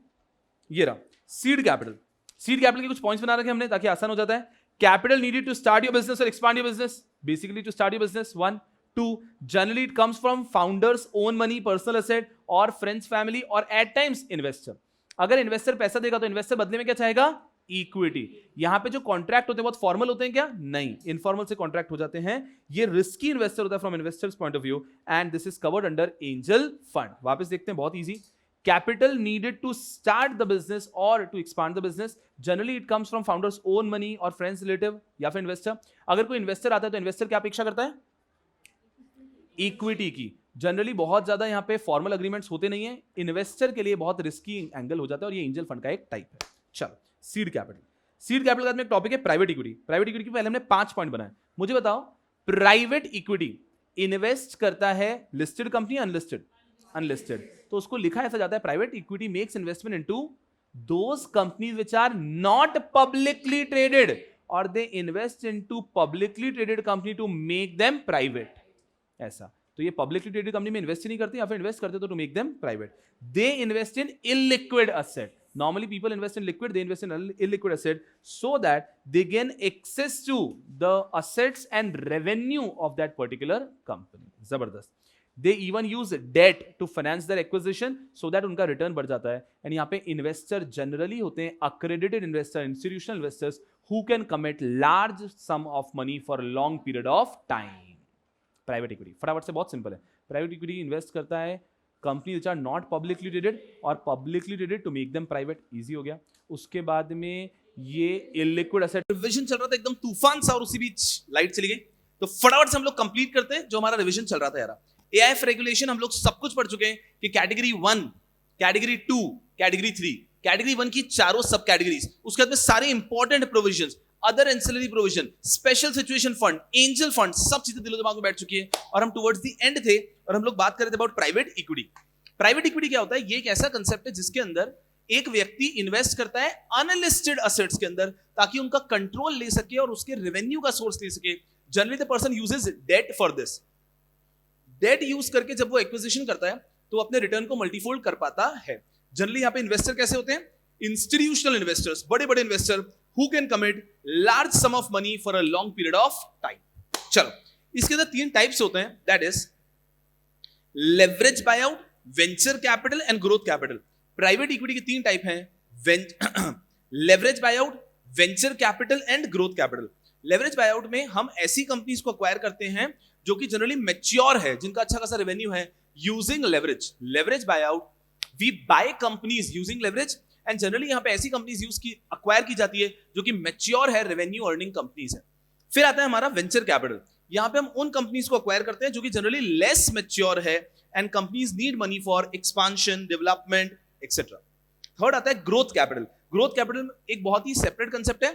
ये रहा सीड कैपिटल। सीड कैपिटल के कुछ पॉइंट्स बना रखे हमने ताकि आसान हो जाता है। Capital needed to start your business और expand your business, basically to start your business 1 2 generally it comes from founders own money, personal asset और फ्रेंड्स फैमिली और एट टाइम्स इन्वेस्टर। अगर इन्वेस्टर पैसा देगा तो इन्वेस्टर बदले में क्या चाहेगा? इक्विटी। यहां पे जो कॉन्ट्रैक्ट होते हैं बहुत फॉर्मल होते हैं क्या? नहीं, इनफॉर्मल से कॉन्ट्रैक्ट हो जाते हैं। ये रिस्की इन्वेस्टर होता है from investors point of view, and this is covered under angel fund. वापस देखते हैं, बहुत easy. Capital needed to start the business or to expand the business. Generally, it comes from founder's own money or friends, relative या फिर investor. अगर कोई investor आता है तो investor क्या अपेक्षा करता है? Equity की। Generally बहुत ज्यादा यहाँ पे formal agreements होते नहीं है, investor के लिए बहुत risky angle हो जाता है और ये angel fund का एक type है। चलो, seed capital. Seed capital का में एक topic है private equity. Private equity के पहले हमने 5 पॉइंट बनाए। मुझे बताओ, private equity invest करता है listed company, unlisted, तो उसको लिखा ऐसा जाता है, private equity makes investment into those companies which are not publicly traded और they invest into publicly traded company to make them private. ऐसा तो ये पब्लिकली ट्रेडेड कंपनी में इन्वेस्ट ही नहीं करते या फिर इन्वेस्ट करते तो to make them private. They invest in illiquid asset. Normally people invest in liquid, they invest in illiquid asset so that they gain access to the assets and revenue of that particular company. जबरदस्त। They even use debt to finance their acquisition so that उनका return बढ़ जाता है। And यहाँ पे investor generally होते हैं accredited investor, institutional investors who can commit large sum of money for a long period of time. Private equity फटाफट से बहुत सिंपल है। प्राइवेट इक्विटी इन्वेस्ट करता है company which are not publicly traded और publicly traded to make them private. Easy हो गया। उसके बाद में ये इलिक्विड एसेट रिवीजन चल रहा था एकदम तूफान सा और उसी बीच लाइट चली गई, तो फटाफट से हम लोग कंप्लीट करते हैं जो हमारा रिवीजन चल रहा था यार। एआईएफ रेगुलेशन हम लोग सब कुछ पढ़ चुके हैं कि कैटेगरी 1, कैटेगरी 2, कैटेगरी 3, कैटेगरी 1 की चारों सब कैटेगरीज, उसके बाद में सारे important provisions, other ancillary provision, special situation fund, angel fund, सब चीजें दिलो दिमाग में बैठ चुकी है। और हम टुवर्ड्स द एंड थे और हम लोग बात कर रहे थे about private equity. Private equity क्या होता है? ये एक ऐसा कंसेप्ट है जिसके अंदर एक व्यक्ति इन्वेस्ट करता है अनलिस्टेड असेट्स के अंदर ताकि उनका कंट्रोल ले सके और उसके रेवेन्यू का सोर्स ले सके। Generally the person uses debt for this. Debt use करके जब वो एक्विजिशन करता है तो अपने रिटर्न को मल्टीफोल्ड कर पाता है। जनरली यहाँ पे इन्वेस्टर कैसे होते हैं? इंस्टीट्यूशनल इन्वेस्टर्स, बड़े बड़े investor who can commit large some of money for a long period of time. चलो, इसके अंदर 3 टाइप्स होते हैं, that is leverage buyout, venture capital and growth capital. Private equity के 3 टाइप हैं, leverage buyout, venture capital and growth capital. Leverage buyout में हम ऐसी कंपनीज को एक्वायर करते हैं जो कि जनरली मैच्योर है, जिनका अच्छा खासा रेवेन्यू है, using leverage. Leverage buyout, we buy companies using leverage, and generally यहां पे ऐसी कंपनीज एक्वायर की जाती है जो कि मैच्योर है, रेवेन्यू अर्निंग कंपनीज है। फिर आता है हमारा वेंचर कैपिटल। यहां पे हम उन कंपनीज को एक्वायर करते हैं जो कि जनरली लेस मैच्योर है and companies need money for expansion, development etcetera. Third आता है ग्रोथ कैपिटल। ग्रोथ कैपिटल एक बहुत ही सेपरेट कंसेप्ट है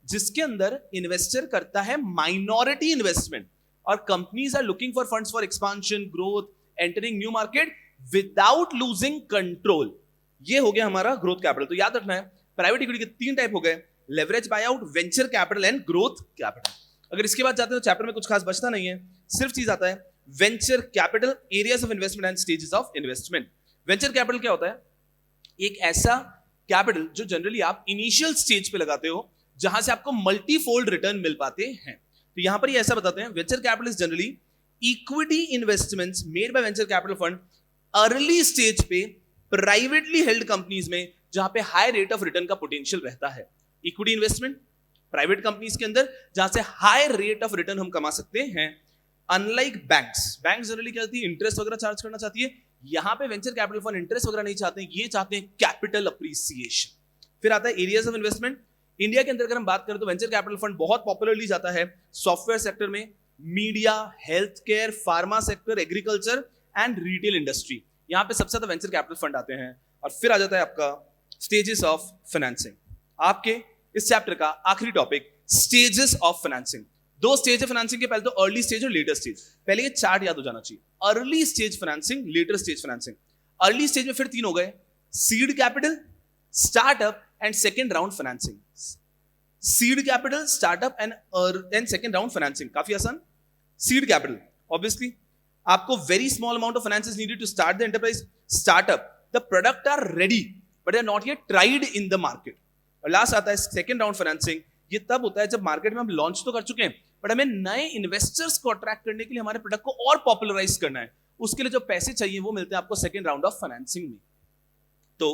जिसके अंदर इन्वेस्टर करता है माइनॉरिटी इन्वेस्टमेंट और companies are looking for funds for expansion, growth, entering new market without losing control. ये हो गया हमारा ग्रोथ कैपिटल। तो याद रखना है, प्राइवेट इक्विटी के 3 टाइप हो गए, leverage buyout, venture capital and growth capital. अगर इसके बाद जाते हैं तो चैप्टर में कुछ खास बचता नहीं है, सिर्फ चीज आता है venture capital, areas of investment and stages of investment. Venture capital क्या होता है? एक ऐसा कैपिटल जो जनरली आप इनिशियल स्टेज पे लगाते हो जहां से आपको मल्टीफोल्ड रिटर्न मिल पाते हैं। तो यहां पर ये ऐसा बताते हैं, venture capital is generally equity investments made by venture capital fund early stage पे प्राइवेटली हेल्ड कंपनीज में जहां पे हाई रेट ऑफ रिटर्न का पोटेंशियल रहता है। इक्विटी इन्वेस्टमेंट प्राइवेट कंपनीज के अंदर जहां से हाई रेट ऑफ रिटर्न हम कमा सकते हैं। अनलाइक बैंक्स जनरली क्या होती है, इंटरेस्ट वगैरह चार्ज करना चाहती है, यहां पे वेंचर कैपिटल फंड इंटरेस्ट वगैरह नहीं चाहते हैं, ये चाहते हैं कैपिटल अप्रिसिएशन। फिर आता है एरियाज ऑफ इन्वेस्टमेंट। इंडिया के अंदर अगर हम बात करें तो वेंचर कैपिटल फंड बहुत पॉपुलरली जाता है सॉफ्टवेयर सेक्टर में, media, health care, pharma sector, agriculture and retail industry. यहां पे सबसे ज्यादा वेंचर कैपिटल फंड आते हैं। और फिर आ जाता है आपका स्टेजेस ऑफ फाइनेंसिंग। आपके इस चैप्टर का आखिरी topic, stages of financing. 2 stage है फाइनेंसिंग के, पहले तो अर्ली स्टेज और लेटर स्टेज। पहले ये चार्ट याद हो जाना चाहिए, early stage financing, later stage financing. Early stage में फिर 3 हो गए, seed capital, startup and second round financing. Seed capital, startup and second round financing, काफी आसान। सीड कैपिटल, ऑब्वियसली आपको very small amount of finance is needed to start the enterprise. Startup, the product are ready but they are not yet tried in the market. और last आता है second round financing. ये तब होता है जब market में हम लॉन्च तो कर चुके हैं बट हमें नए इन्वेस्टर्स को अट्रैक्ट करने के लिए हमारे प्रोडक्ट को और पॉपुलराइज करना है, उसके लिए जो पैसे चाहिए वो मिलते हैं आपको सेकेंड राउंड ऑफ फाइनेंसिंग में। तो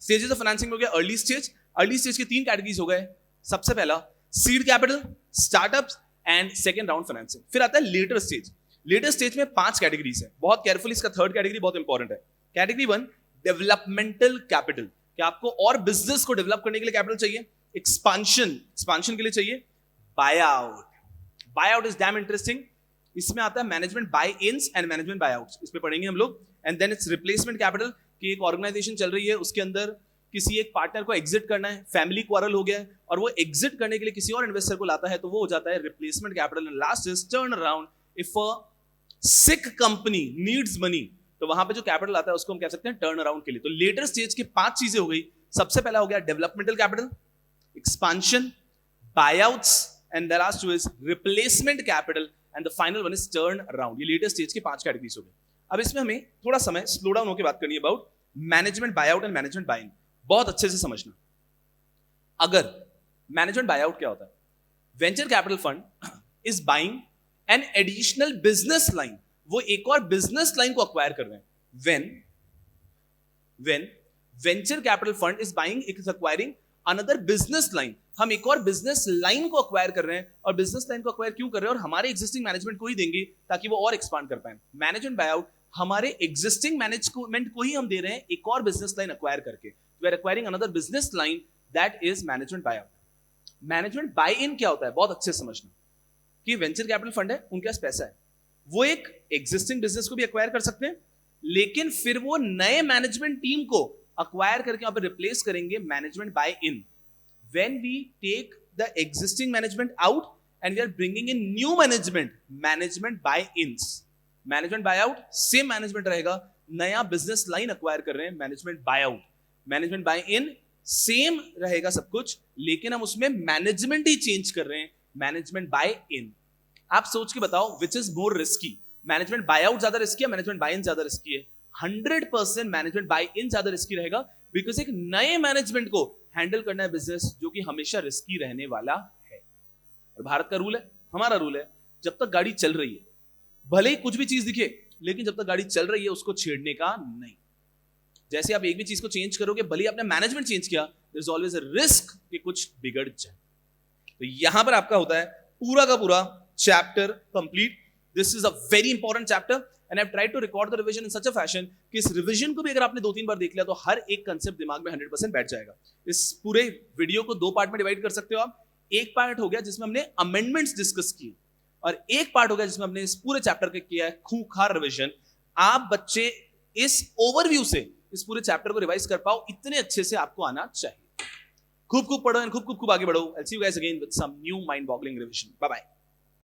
स्टेजेस ऑफ फाइनेंसिंग हो गया अर्ली स्टेज। अर्ली स्टेज के 3 कैटेगरीज हो गए, सबसे पहला seed capital, startups and second round financing. फिर आता है लेटर स्टेज। लेटर स्टेज में 5 कैटेगरीज है, बहुत केयरफुली इसका थर्ड कैटेगरी बहुत इंपॉर्टेंट है। कैटेगरी 1 डेवलपमेंटल कैपिटल, कि आपको और बिजनेस को डेवलप करने के लिए कैपिटल चाहिए। एक्सपांशन के लिए चाहिए। Buyout is damn interesting. इसमें आता है management buy ins and management buy outs, इस पे पढ़ेंगे हम लोग। And then it's replacement capital, कि एक ऑर्गेनाइजेशन चल रही है, उसके अंदर किसी एक पार्टनर को एग्जिट करना है, फैमिली क्वारल हो गया है और वो एग्जिट करने के लिए किसी और इन्वेस्टर को लाता है, तो वो हो जाता है replacement capital. And last is turn around. If a sick company needs money, तो वहां पे जो कैपिटल आता है उसको हम कह सकते हैं टर्न अराउंड के लिए। तो लेटर स्टेज की 5 चीजें हो गई। सबसे पहला हो गया developmental capital, expansion, buyouts and the last is replacement capital and the final one is turn around. ये लेटर स्टेज की 5 कैटेगरीज हो गई। अब इसमें हमें थोड़ा समय स्लो डाउन होकर बात करनी है about management buyout and management buy in. बहुत अच्छे से समझना। अगर मैनेजमेंट बायआउट क्या होता है, venture capital fund is buying an additional business line, वो एक और बिजनेस लाइन को अक्वायर कर रहे हैं। When venture capital fund is buying, it is acquiring another business line. हम एक और बिजनेस लाइन को अक्वायर कर रहे हैं, और बिजनेस लाइन को अक्वायर क्यों कर रहे हैं, और हमारे एग्जिस्टिंग मैनेजमेंट को ही देंगे ताकि वो और एक्सपांड कर पाए। मैनेजमेंट बायआउट, हमारे एग्जिस्टिंग मैनेजमेंट को ही हम दे रहे हैं एक और बिजनेस लाइन अक्वायर करके। We are acquiring another business line, that is management buyout. Management buy in क्या होता है, बहुत अच्छे से समझना कि वेंचर कैपिटल फंड है, उनके पास पैसा है, वो एक एग्जिस्टिंग बिजनेस को भी एक्वायर कर सकते हैं, लेकिन फिर वो नए मैनेजमेंट टीम को अक्वायर करके वहां पर रिप्लेस करेंगे management buy in. When we take the existing management out and we are bringing in new management buy ins. Management buy out same management रहेगा, नया बिजनेस लाइन अक्वायर कर रहे हैं, management buy out. Management buy in same रहेगा सब कुछ, लेकिन हम उसमें मैनेजमेंट ही चेंज कर रहे हैं, मैनेजमेंट बाय इन। आप सोच के बताओ which is more risky, management buy out ज्यादा रिस्की है, मैनेजमेंट बाय इन ज्यादा रिस्की है? 100% मैनेजमेंट बाय इन ज्यादा रिस्की रहेगा, बिकॉज एक नए मैनेजमेंट को हैंडल करना है बिजनेस जो कि हमेशा रिस्की रहने वाला है। और भारत का रूल है, हमारा रूल है, जब तक गाड़ी चल रही है, भले ही कुछ भी चीज दिखे, लेकिन जब तक गाड़ी चल रही है उसको छेड़ने का नहीं। जैसे आप एक भी चीज को चेंज करोगे, भले ही आपने मैनेजमेंट चेंज किया, there is always a risk कि कुछ बिगड़ जाए। तो यहां पर आपका होता है पूरा का पूरा chapter complete. This is a very important chapter and I have tried to record the revision in such a fashion कि इस रिवीजन को भी अगर आपने 2-3 बार देख लिया तो हर एक कंसेप्ट दिमाग में 100% बैठ जाएगा। इस पूरे वीडियो को 2 पार्ट में डिवाइड कर सकते हो आप। एक पार्ट हो गया जिसमें हमने अमेंडमेंट्स डिस्कस किए, और एक पार्ट हो गया जिसमें हमने इस पूरे चैप्टर का किया है खूंखार रिवीजन। आप बच्चे इस ओवरव्यू से इस पूरे चैप्टर को रिवाइज कर पाओ, इतने अच्छे से आपको आना चाहिए। खूब खूब पढ़ो एंड खूब खूब आगे बढ़ो। I'll see you guys again with some new mind-boggling revision. Bye bye.